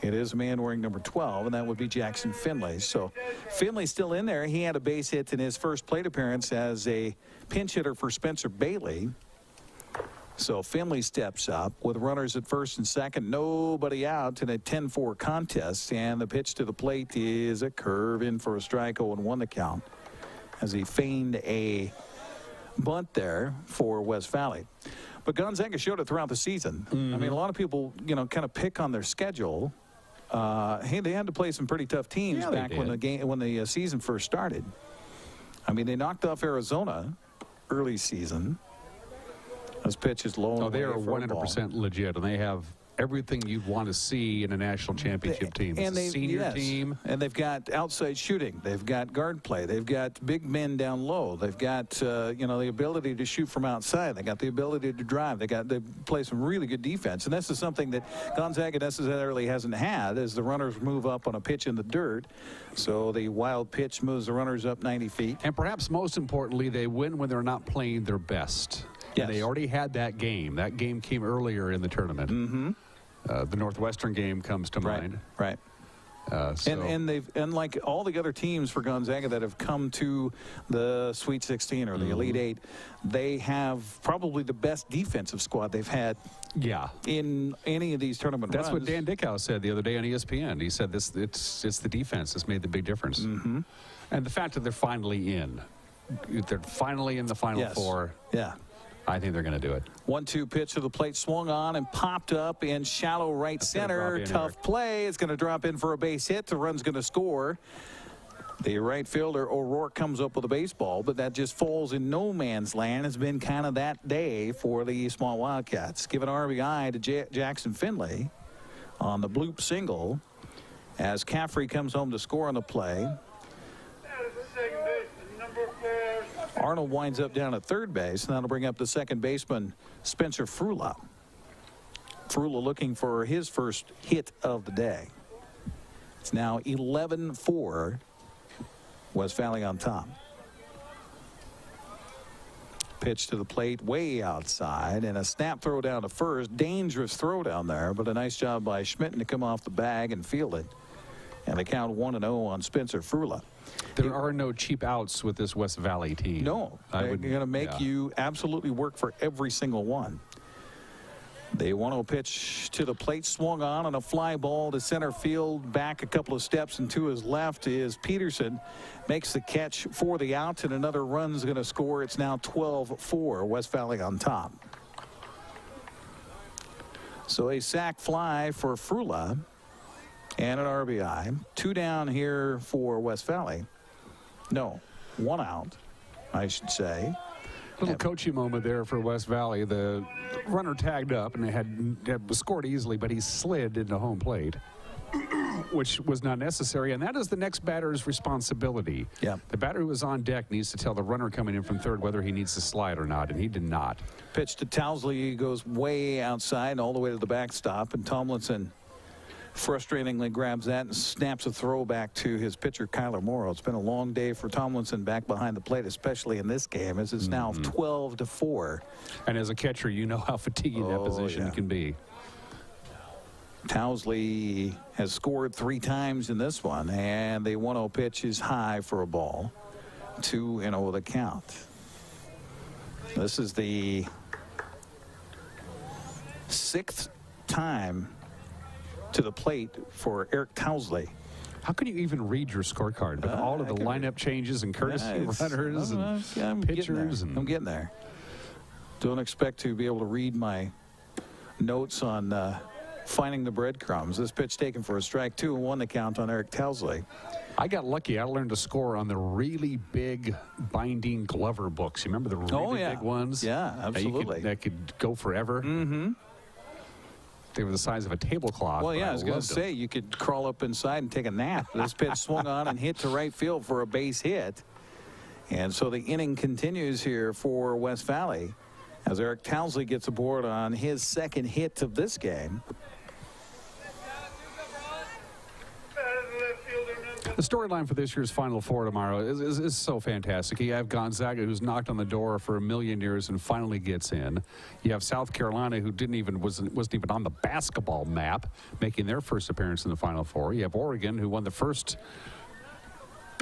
It is a man wearing number 12, and that would be Jackson Finley. So Finley's still in there. He had a base hit in his first plate appearance as a pinch hitter for Spencer Bailey. So Finley steps up with runners at first and second, nobody out in a 10-4 contest. And the pitch to the plate is a curve in for a strike, 0-1 the count, as he feigned a bunt there for West Valley. But Gonzaga showed it throughout the season. I mean, a lot of people, kind of pick on their schedule. Hey, they had to play some pretty tough teams back when the season first started. I mean, they knocked off Arizona early season. Those pitches low. Oh, they are 100% legit, and they have everything you'd want to see in a national championship team. And it's a senior team. And they've got outside shooting. They've got guard play. They've got big men down low. They've got, the ability to shoot from outside. They got the ability to drive. They play some really good defense. And this is something that Gonzaga necessarily hasn't had as the runners move up on a pitch in the dirt. So the wild pitch moves the runners up 90 feet. And perhaps most importantly, they win when they're not playing their best. Yes. And they already had that game. That game came earlier in the tournament. Mm-hmm. The Northwestern game comes to mind. Right. And they've, unlike all the other teams for Gonzaga that have come to the Sweet 16 or the Elite Eight, they have probably the best defensive squad they've had. Yeah. In any of these tournament That's runs. what Dan Dickhouse said the other day on ESPN. He said it's the defense that's made the big difference. Mm-hmm. And the fact that they're finally in. They're finally in the Final Four. Yeah. I think they're going to do it. 1-2 pitch to the plate, swung on and popped up in shallow right center. Tough play. It's going to drop in for a base hit. The run's going to score. The right fielder, O'Rourke, comes up with a baseball, but that just falls in no man's land. It's been kind of that day for the Eastmont Wildcats. Give an RBI to Jackson Finley on the bloop single as Caffrey comes home to score on the play. Arnold winds up down at third base, and that'll bring up the second baseman, Spencer Frula. Frula looking for his first hit of the day. It's now 11-4, West Valley on top. Pitch to the plate, way outside, and a snap throw down to first. Dangerous throw down there, but a nice job by Schmitten to come off the bag and field it. And they count 1-0 on Spencer Frula. There are no cheap outs with this West Valley team. No, they're going to make you absolutely work for every single one. The 1-0 pitch to the plate, swung on a fly ball to center field. Back a couple of steps and to his left is Peterson. Makes the catch for the out, and another run's going to score. It's now 12-4, West Valley on top. So a sac fly for Frula and an RBI. 2 down here for West Valley. No, 1 out, I should say. Little coaching moment there for West Valley. The runner tagged up and had scored easily, but he slid into home plate, which was not necessary. And that is the next batter's responsibility. Yeah. The batter who is on deck needs to tell the runner coming in from third whether he needs to slide or not, and he did not. Pitch to Towsley goes way outside all the way to the backstop, and Tomlinson frustratingly grabs that and snaps a throw back to his pitcher, Kyler Morrow. It's been a long day for Tomlinson back behind the plate, especially in this game, as it's now 12-4. And as a catcher, you know how fatiguing that position can be. Towsley has scored 3 times in this one, and the 1-0 pitch is high for a ball. 2-0 the count. This is the 6th time to the plate for Eric Towsley. How can you even read your scorecard with all of the lineup changes and courtesy runners and pitchers? I'm getting there. Don't expect to be able to read my notes on finding the breadcrumbs. This pitch taken for a strike, 2-1 the count on Eric Towsley. I got lucky. I learned to score on the really big binding Glover books. You remember the really big ones? Yeah, absolutely. That could go forever. Mm-hmm. They were the size of a tablecloth. Well, yeah, I was going to say, you could crawl up inside and take a nap. This pitch swung on and hit to right field for a base hit. And so the inning continues here for West Valley as Eric Towsley gets aboard on his second hit of this game. The storyline for this year's Final Four tomorrow is so fantastic. You have Gonzaga, who's knocked on the door for a million years and finally gets in. You have South Carolina, who wasn't even on the basketball map, making their first appearance in the Final Four. You have Oregon, who won the first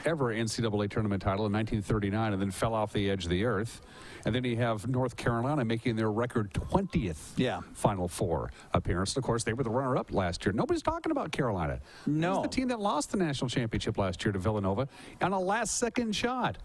ever NCAA tournament title in 1939 and then fell off the edge of the earth. And then you have North Carolina making their record 20th Final Four appearance. And of course, they were the runner-up last year. Nobody's talking about Carolina. No. It was the team that lost the national championship last year to Villanova on a last-second shot.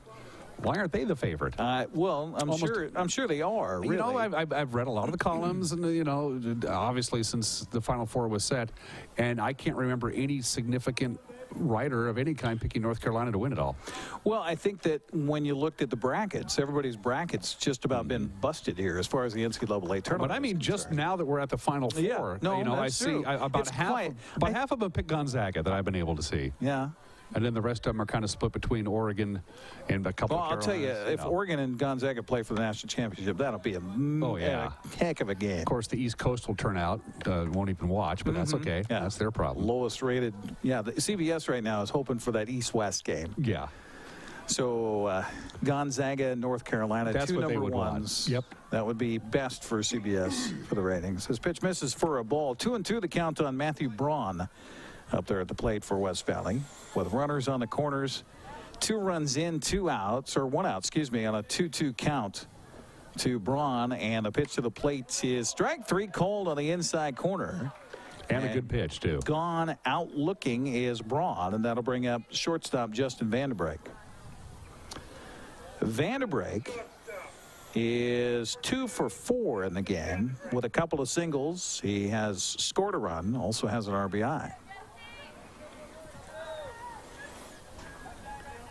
Why aren't they the favorite? Well, I'm sure they are. Really. You know, I've read a lot of the columns, and you know, obviously since the Final Four was set, and I can't remember any significant writer of any kind picking North Carolina to win it all. Well, I think that when you looked at the brackets, everybody's brackets just about been busted here as far as the NCAA tournament. But I mean, just now that we're at the Final Four, you know, I see about half of them pick Gonzaga that I've been able to see. Yeah. And then the rest of them are kind of split between Oregon and a couple of I'll tell you, if Oregon and Gonzaga play for the national championship, that'll be a heck of a game. Of course, the East Coast will turn out, won't even watch, but that's okay. Yeah. That's their problem. Lowest rated. Yeah, the CBS right now is hoping for that East-West game. Yeah. So Gonzaga and North Carolina, that's two what number they would ones. Want. Yep. That would be best for CBS for the ratings. His pitch misses for a ball. 2-2 the count on Matthew Braun up there at the plate for West Valley, with runners on the corners. 2 runs in, 2 outs, or 1 out, excuse me, on a 2-2 count to Braun. And the pitch to the plate is strike 3 called on the inside corner. And a good pitch, too. Gone out looking is Braun, and that'll bring up shortstop Justin Vanderbrake. Vanderbrake is 2 for 4 in the game with a couple of singles. He has scored a run, also has an RBI.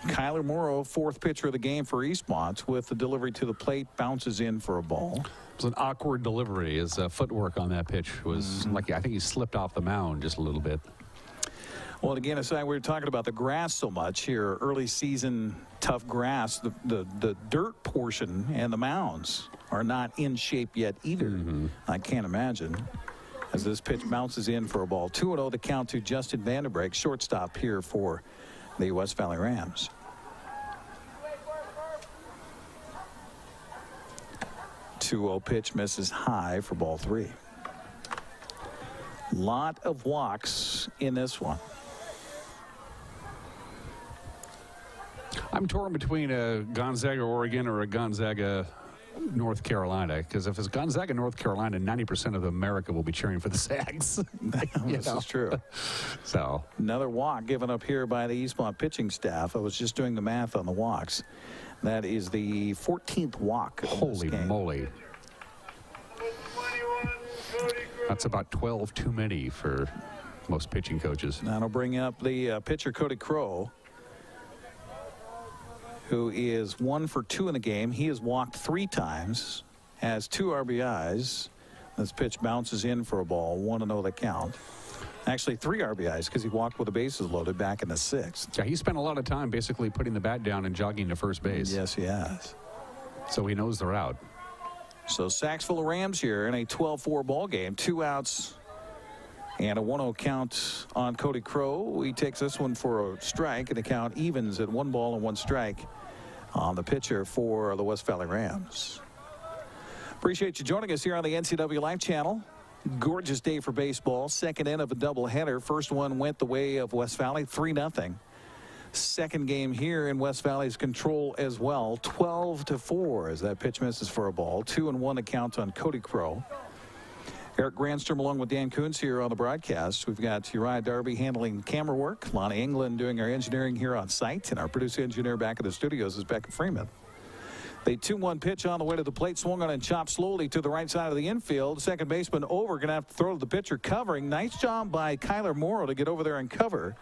Kyler Morrow, 4th pitcher of the game for Eastmont, with the delivery to the plate, bounces in for a ball. It was an awkward delivery. His footwork on that pitch was like, I think he slipped off the mound just a little bit. Well, again, aside, we were talking about the grass so much here, early season tough grass. The dirt portion and the mounds are not in shape yet either. I can't imagine. As this pitch bounces in for a ball. 2-0 the count to Justin Vanderbrake, shortstop here for the West Valley Rams. .20 pitch misses high for ball 3. Lot of walks in this one. I'm torn between a Gonzaga Oregon or a Gonzaga North Carolina, because if it's Gonzaga North Carolina, 90% of America will be cheering for the Zags. This is true. So another walk given up here by the Eastmont pitching staff. I was just doing the math on the walks. That is the 14th walk of holy this game. Moly. That's about 12 too many for most pitching coaches. That'll bring up the pitcher Cody Crow, who is 1 for 2 in the game. He has walked 3 times, has 2 RBIs. This pitch bounces in for a ball. 1-0 the count. Actually 3 RBIs because he walked with the bases loaded back in the 6th. Yeah, he spent a lot of time basically putting the bat down and jogging to first base. Yes, he has. So he knows they're out. So sacks full of Rams here in a 12-4 ball game. 2 outs and a 1-0 count on Cody Crow. He takes this one for a strike, and the count evens at 1 ball and 1 strike on the pitcher for the West Valley Rams. Appreciate you joining us here on the NCW Live Channel. Gorgeous day for baseball. Second in of a doubleheader. First one went the way of West Valley, 3-0. Second game here in West Valley's control as well, 12-4 as that pitch misses for a ball. 2-1 the count on Cody Crow. Eric Grandstrom along with Dan Kuntz here on the broadcast. We've got Uriah Darby handling camera work, Lonnie England doing our engineering here on site, and our producer engineer back at the studios is Becca Freeman. The 2-1 pitch on the way to the plate, swung on and chopped slowly to the right side of the infield. Second baseman over, going to have to throw to the pitcher covering. Nice job by Kyler Morrow to get over there and cover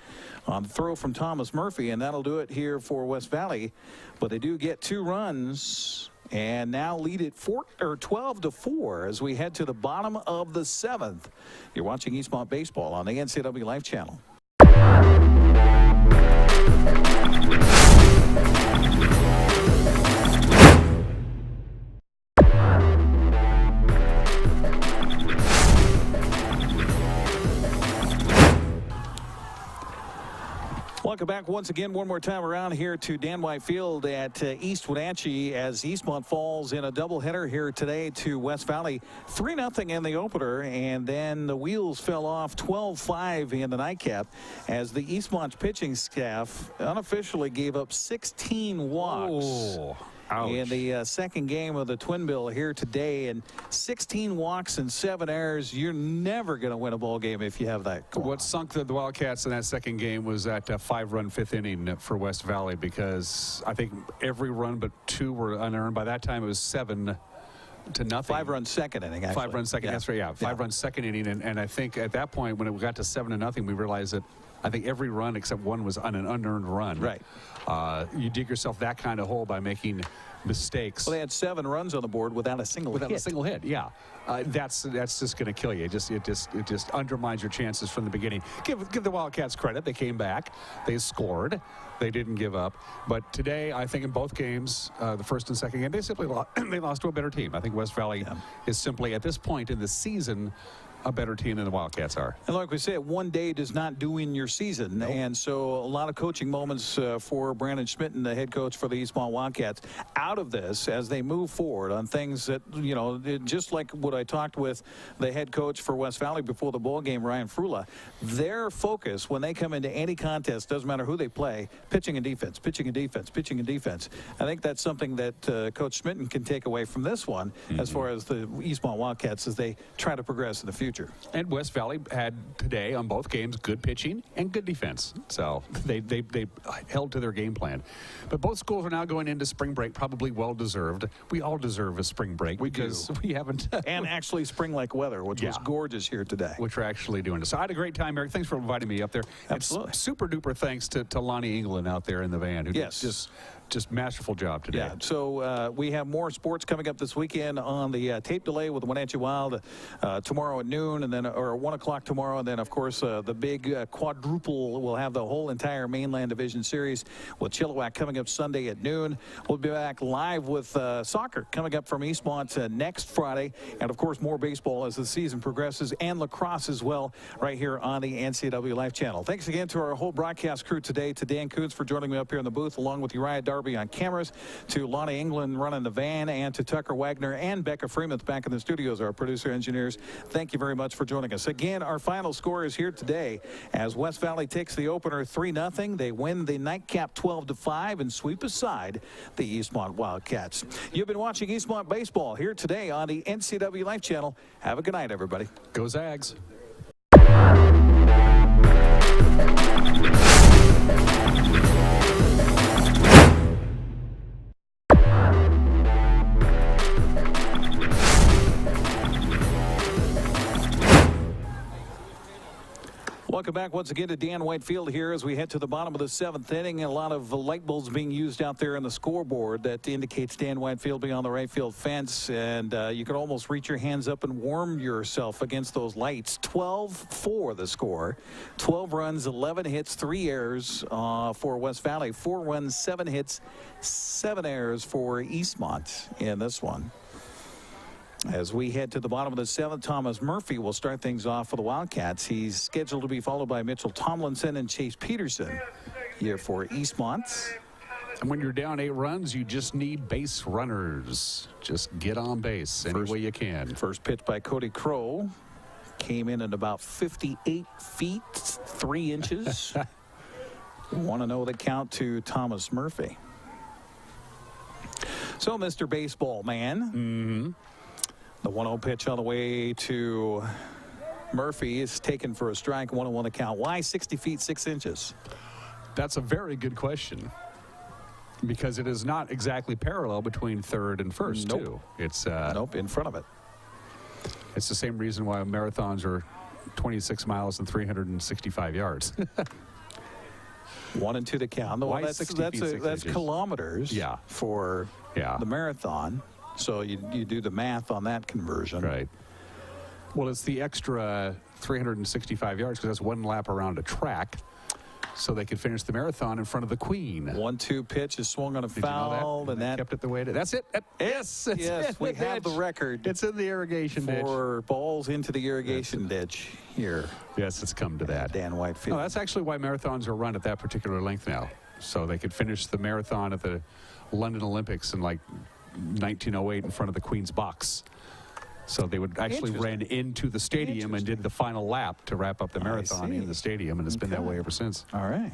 on the throw from Thomas Murphy, and that'll do it here for West Valley. But they do get 2 runs and now lead it 12-4 as we head to the bottom of the 7th. You're watching Eastmont Baseball on the NCW Live Channel. Welcome back once again, one more time around here to Dan White Field at East Wenatchee as Eastmont falls in a doubleheader here today to West Valley. 3-0 in the opener, and then the wheels fell off 12-5 in the nightcap as the Eastmont pitching staff unofficially gave up 16 walks. Oh. Ouch. In the second game of the Twin Bill here today, and 16 walks and 7 errors. You're never going to win a ball game if you have that. What sunk the Wildcats in that second game was that 5-run fifth inning for West Valley, because I think every run but 2 were unearned. By that time, it was 7-0. 5-run second inning, actually. 5-run second, that's right, yeah. 5-run second inning, and I think at that point, when it got to 7-0, we realized that I think every run except one was on an unearned run. Right. You dig yourself that kind of hole by making mistakes. Well, they had 7 runs on the board without a single hit. Yeah. That's just going to kill you. It just undermines your chances from the beginning. Give the Wildcats credit. They came back. They scored. They didn't give up. But today, I think in both games, the first and second game, they simply lost to a better team. I think West Valley is simply, at this point in the season, a better team than the Wildcats are. And like we said, one day does not do in your season. Nope. And so a lot of coaching moments for Brandon Schmitten, the head coach for the Eastmont Wildcats, out of this as they move forward on things that, you know, just like what I talked with the head coach for West Valley before the ball game, Ryan Frula, their focus when they come into any contest, doesn't matter who they play, pitching and defense, pitching and defense, pitching and defense. I think that's something that Coach Schmitten can take away from this one as far as the Eastmont Wildcats as they try to progress in the future. And West Valley had today on both games good pitching and good defense. So they held to their game plan. But both schools are now going into spring break, probably well-deserved. We all deserve a spring break because we haven't. And actually spring-like weather, which was gorgeous here today. Which we're actually doing. So I had a great time, Eric. Thanks for inviting me up there. Absolutely. Super-duper thanks to Lonnie England out there in the van. Who did just masterful job today. Yeah, so we have more sports coming up this weekend on the tape delay with the Wenatchee Wild tomorrow at noon, and then or 1 o'clock tomorrow, and then of course the big quadruple. We'll have the whole entire Mainland Division Series with Chilliwack coming up Sunday at noon. We'll be back live with soccer coming up from Eastmont next Friday, and of course more baseball as the season progresses, and lacrosse as well right here on the NCW Life Channel. Thanks again to our whole broadcast crew today, to Dan Kuntz for joining me up here in the booth, along with Uriah Darby on cameras, to Lonnie England running the van, and to Tucker Wagner and Becca Freeman back in the studios, our producer engineers. Thank you very much for joining us. Again, our final score is here today as West Valley takes the opener 3-0. They win the nightcap 12-5 and sweep aside the Eastmont Wildcats. You've been watching Eastmont Baseball here today on the NCW Life Channel. Have a good night, everybody. Go Zags. Welcome back once again to Dan White Field here as we head to the bottom of the 7th inning. A lot of light bulbs being used out there in the scoreboard that indicates Dan White Field being on the right field fence, and you can almost reach your hands up and warm yourself against those lights. 12-4 the score. 12 runs, 11 hits, 3 errors for West Valley. 4 runs, 7 hits, 7 errors for Eastmont in this one. As we head to the bottom of the 7th, Thomas Murphy will start things off for the Wildcats. He's scheduled to be followed by Mitchell Tomlinson and Chase Peterson here for Eastmont. And when you're down 8 runs, you just need base runners. Just get on base any way you can. First pitch by Cody Crow came in at about 58 feet, 3 inches. Want to know the count to Thomas Murphy. So, Mr. Baseball Man. The 1-0 pitch on the way to Murphy is taken for a strike. 1-1 the count. Why 60 feet 6 inches? That's a very good question, because it is not exactly parallel between third and first. Nope. Too. It's nope, in front of it. It's the same reason why marathons are 26 miles and 365 yards. 1-2 the count. Well, Why that's 60 feet, 6 that's inches? kilometers. For the marathon. So you do the math on that conversion. Right. Well, it's the extra 365 yards because that's 1 lap around a track. so they could finish the marathon in front of the Queen. 1-2 pitch is swung on a Did you know foul, that? and that kept it the way it is. That's it. Yes, that's yes, it. we have the record. It's in the irrigation ditch. For balls into the irrigation ditch here. Yes, it's come to that. Dan Whitefield. No, that's actually why marathons are run at that particular length now, so they could finish the marathon at the London Olympics in like 1908 in front of the Queen's box. So they would actually ran into the stadium and did the final lap to wrap up the marathon in the stadium, and it's been that way ever since. All right.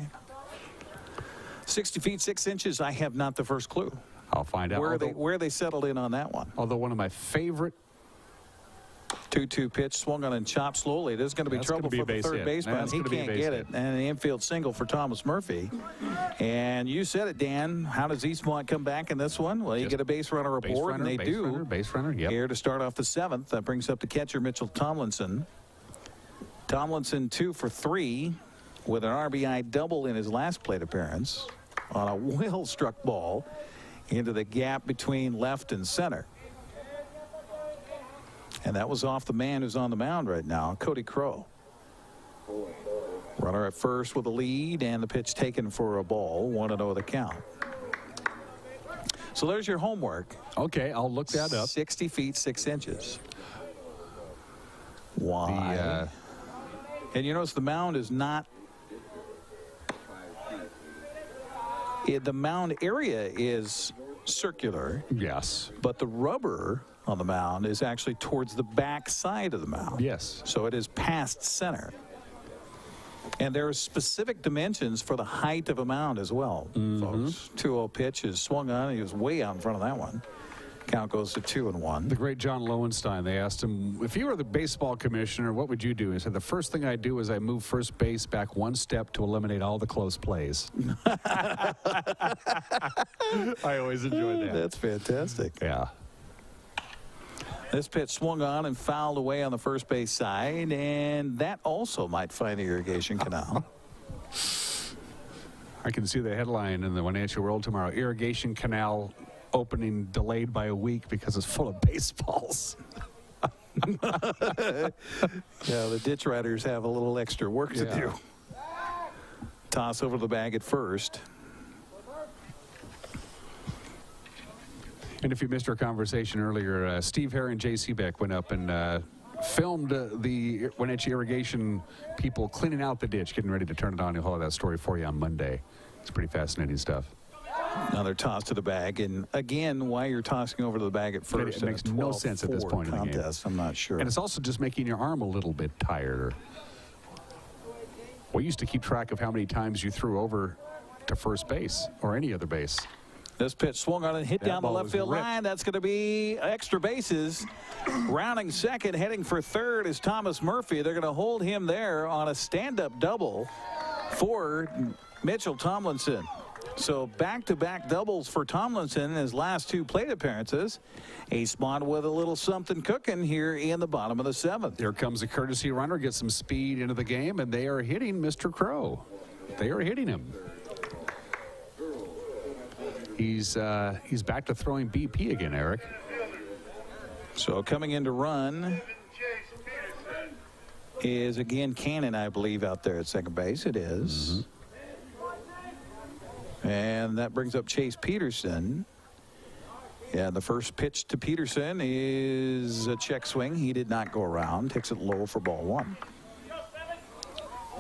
60 feet 6 inches. I have not the first clue. I'll find out. Where they settled in on that one. Although one of my favorite 2-2 pitch swung on and chopped slowly. There's going to be trouble for the third baseman. He can't get it. And an infield single for Thomas Murphy. And you said it, Dan. How does Eastmont come back in this one? Well, you get a base runner aboard, and they do. Base runner, yep. Here to start off the 7th. That brings up the catcher, Mitchell Tomlinson. Tomlinson 2 for 3 with an RBI double in his last plate appearance on a well-struck ball into the gap between left and center. And that was off the man who's on the mound right now, Cody Crow. Runner at first with a lead, and the pitch taken for a ball. 1-0 the count. So there's your homework. Okay, I'll look that up. 60 feet 6 inches. Why? And you notice the mound is not. The mound area is circular. Yes. But the rubber on the mound is actually towards the back side of the mound. Yes. So it is past center. And there are specific dimensions for the height of a mound as well, folks. 2-0 pitch is swung on. He was way out in front of that one. Count goes to 2-1. The great John Lowenstein, they asked him, if you were the baseball commissioner, what would you do? He said, the first thing I do is I move first base back one step to eliminate all the close plays. I always enjoyed that. That's fantastic. Yeah. This pitch swung on and fouled away on the first base side, and that also might find the irrigation canal. I can see the headline in the Wenatchee World tomorrow, irrigation canal opening delayed by a week because it's full of baseballs. Yeah, the ditch riders have a little extra work to do. Toss over the bag at first. And if you missed our conversation earlier, Steve Hare and J.C. Beck went up and filmed the Wenatchee irrigation people cleaning out the ditch, getting ready to turn it on. He'll have that story for you on Monday. It's pretty fascinating stuff. Another toss to the bag, and again, why you're tossing over to the bag at first? It makes no sense at this point in the game. I'm not sure. And it's also just making your arm a little bit tired. We used to keep track of how many times you threw over to first base or any other base. This pitch swung on and hit down the left field line. That's going to be extra bases. Rounding second, heading for third is Thomas Murphy. They're going to hold him there on a stand-up double for Mitchell Tomlinson. So back-to-back doubles for Tomlinson in his last two plate appearances. Eastmont with a little something cooking here in the bottom of the 7th. Here comes a courtesy runner, gets some speed into the game, and they are hitting Mr. Crow. They are hitting him. He's back to throwing BP again, Eric. So coming in to run is again Cannon, I believe, out there at second base. It is. And that brings up Chase Peterson. Yeah, the first pitch to Peterson is a check swing. He did not go around. Takes it low for ball 1.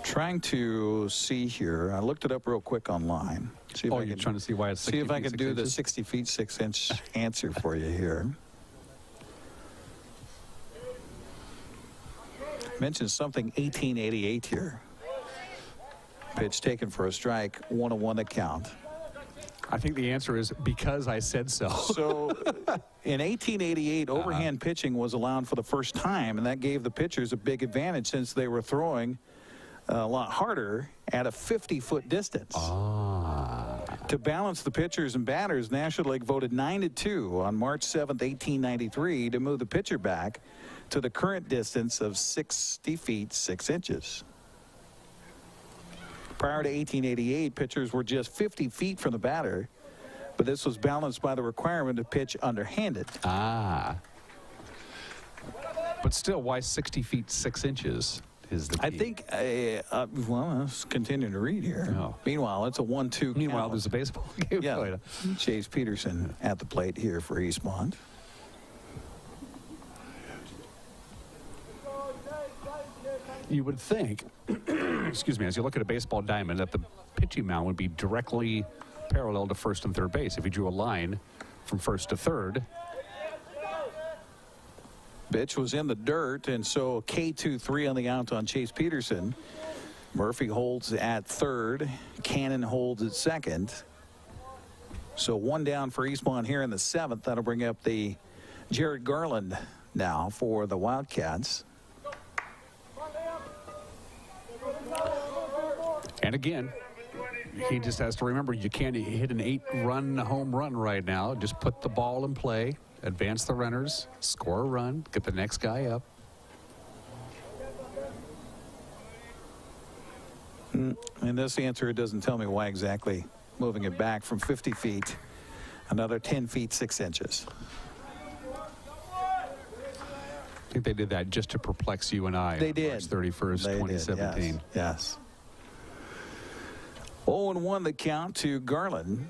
Trying to see here. I looked it up real quick online. See if I you're can, trying to see why it's 60 see if I feet, can do 6 the inches? 60 feet 6 inch answer for you here. Mentioned something 1888 here. Pitch taken for a strike, 1-1 the count. I think the answer is because I said so. So in 1888, overhand pitching was allowed for the first time, and that gave the pitchers a big advantage since they were throwing a lot harder at a 50-foot distance. To balance the pitchers and batters, National League voted 9-2 on March 7th, 1893 to move the pitcher back to the current distance of 60 feet 6 inches. Prior to 1888, pitchers were just 50 feet from the batter, but this was balanced by the requirement to pitch underhanded. But still, why 60 feet 6 inches? is the key. I think, well, let's continue to read here. Oh. Meanwhile, it's a 1-2 Meanwhile, count. there's a baseball game. Yeah, Chase Peterson at the plate here for Eastmont. You would think, excuse me, as you look at a baseball diamond, that the pitching mound would be directly parallel to first and third base. If you drew a line from first to third. Pitch was in the dirt, and so K2-3 on the out on Chase Peterson. Murphy holds at third. Cannon holds at second. So one down for Eastmont here in the seventh. That'll bring up the Jared Garland now for the Wildcats. And again, he just has to remember you can't hit an 8-run home run right now. Just put the ball in play, advance the runners, score a run, get the next guy up. In this answer, it doesn't tell me why exactly moving it back from 50 feet, another 10 feet 6 inches. I think they did that just to perplex you and I. They on did. March 31st, They 2017. did, yes. 0-1 the count to Garland.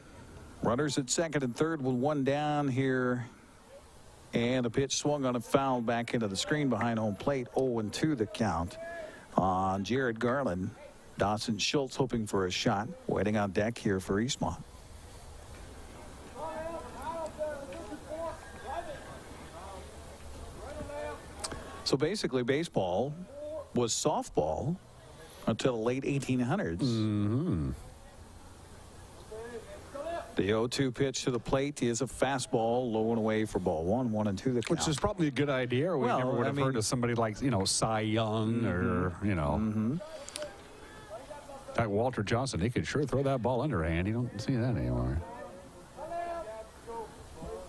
Runners at second and third with one down here. And the pitch swung on a foul back into the screen behind home plate. 0-2 the count on Jared Garland. Dawson Schultz hoping for a shot. Waiting on deck here for Eastmont. So basically baseball was softball until the late 1800s. Mm-hmm. The 0-2 pitch to the plate is a fastball, low and away for ball one. 1-2 the count. Which is probably a good idea. Or we Well, never would I have mean- heard of somebody like, you know, Cy Young or, you know. That Walter Johnson, he could sure throw that ball underhand. You don't see that anymore.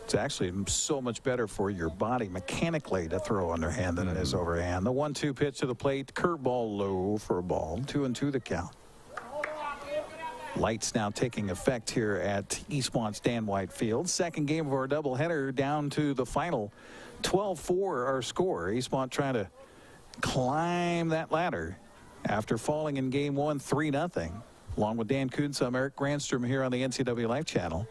It's actually so much better for your body mechanically to throw underhand than it is overhand. The 1-2 pitch to the plate, curveball low for a ball. 2-2 the count. Lights now taking effect here at Eastmont's Dan White Field. Second game of our doubleheader down to the final 12-4 our score. Eastmont trying to climb that ladder after falling in game one 3-0. Along with Dan Kuntz, I'm Eric Granstrom here on the NCAA Life Channel.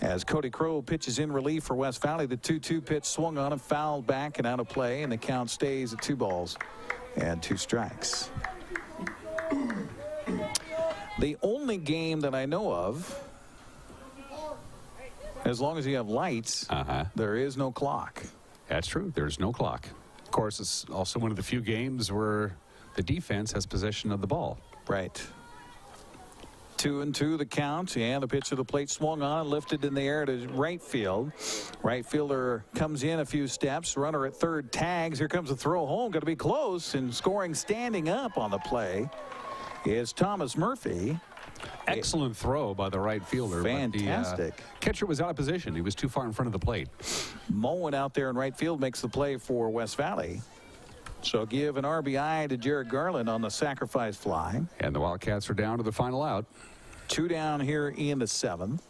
As Cody Crow pitches in relief for West Valley, the 2-2 pitch swung on him, fouled back and out of play, and the count stays at 2 balls and 2 strikes. The only game that I know of, as long as you have lights, there is no clock. That's true. There's no clock. Of course, it's also one of the few games where the defense has possession of the ball. Right. 2-2 the count, and the pitch to the plate swung on and lifted in the air to right field. Right fielder comes in a few steps. Runner at third tags. Here comes the throw home. Going to be close, and scoring standing up on the play is Thomas Murphy. Excellent throw by the right fielder. Fantastic. But the catcher was out of position. He was too far in front of the plate. Moen out there in right field makes the play for West Valley. So give an RBI to Jared Garland on the sacrifice fly. And the Wildcats are down to the final out. 2 down here in the 7th.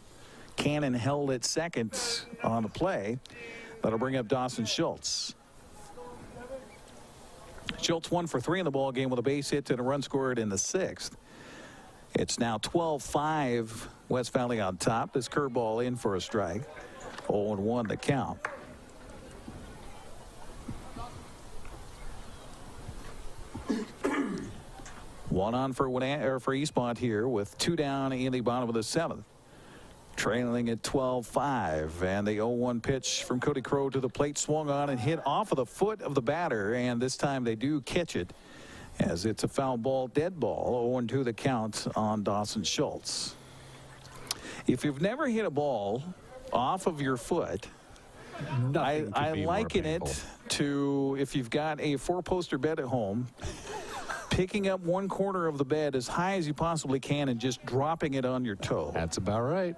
Cannon held at second on the play. That'll bring up Dawson Schultz. Schultz 1 for 3 in the ball game with a base hit and a run scored in the 6th. It's now 12-5 West Valley on top. This curveball in for a strike. 0-1 the count. One on for Eastmont here with 2 down in the bottom of the 7th. Trailing at 12-5, and the 0-1 pitch from Cody Crow to the plate swung on and hit off of the foot of the batter, and this time they do catch it as it's a foul ball, dead ball. 0-2 the count on Dawson Schultz. If you've never hit a ball off of your foot, I liken it to if you've got a 4-poster bed at home, picking up one corner of the bed as high as you possibly can and just dropping it on your toe. That's about right.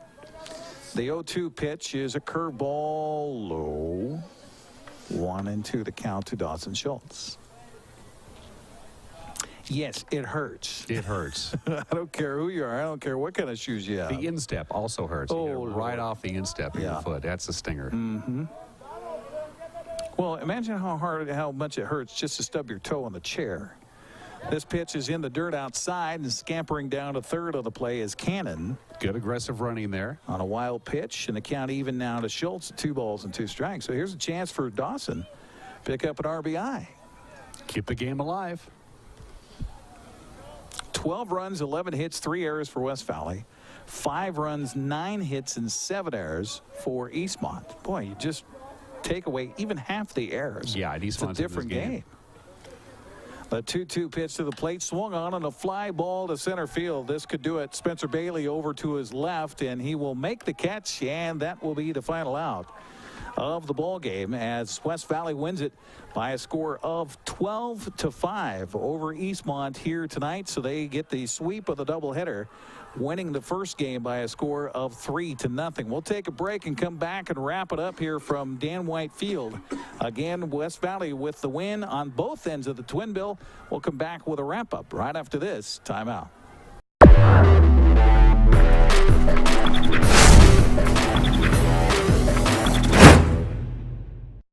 The 0-2 pitch is a curveball low. 1-2 the count to Dawson Schultz. Yes, it hurts. It hurts. I don't care who you are. I don't care what kind of shoes you have. The instep also hurts. Oh, You get it right off the instep of your foot. That's a stinger. Well, Well, imagine how much it hurts just to stub your toe on the chair. This pitch is in the dirt outside, and scampering down to third on the play is Cannon. Good aggressive running there. On a wild pitch, and the count even now to Schultz, 2 balls and 2 strikes. So here's a chance for Dawson. Pick up an RBI. Keep the game alive. 12 runs, 11 hits, 3 errors for West Valley. 5 runs, 9 hits, and 7 errors for Eastmont. Boy, you just take away even half the errors. Yeah, and it's a different game. A 2-2 pitch to the plate, swung on a fly ball to center field. This could do it. Spencer Bailey over to his left, and he will make the catch, and that will be the final out of the ball game as West Valley wins it by a score of 12-5 over Eastmont here tonight. So they get the sweep of the doubleheader, winning the first game by a score of 3-0. We'll take a break and come back and wrap it up here from Dan White Field. Again, West Valley with the win on both ends of the twin bill. We'll come back with a wrap up right after this timeout.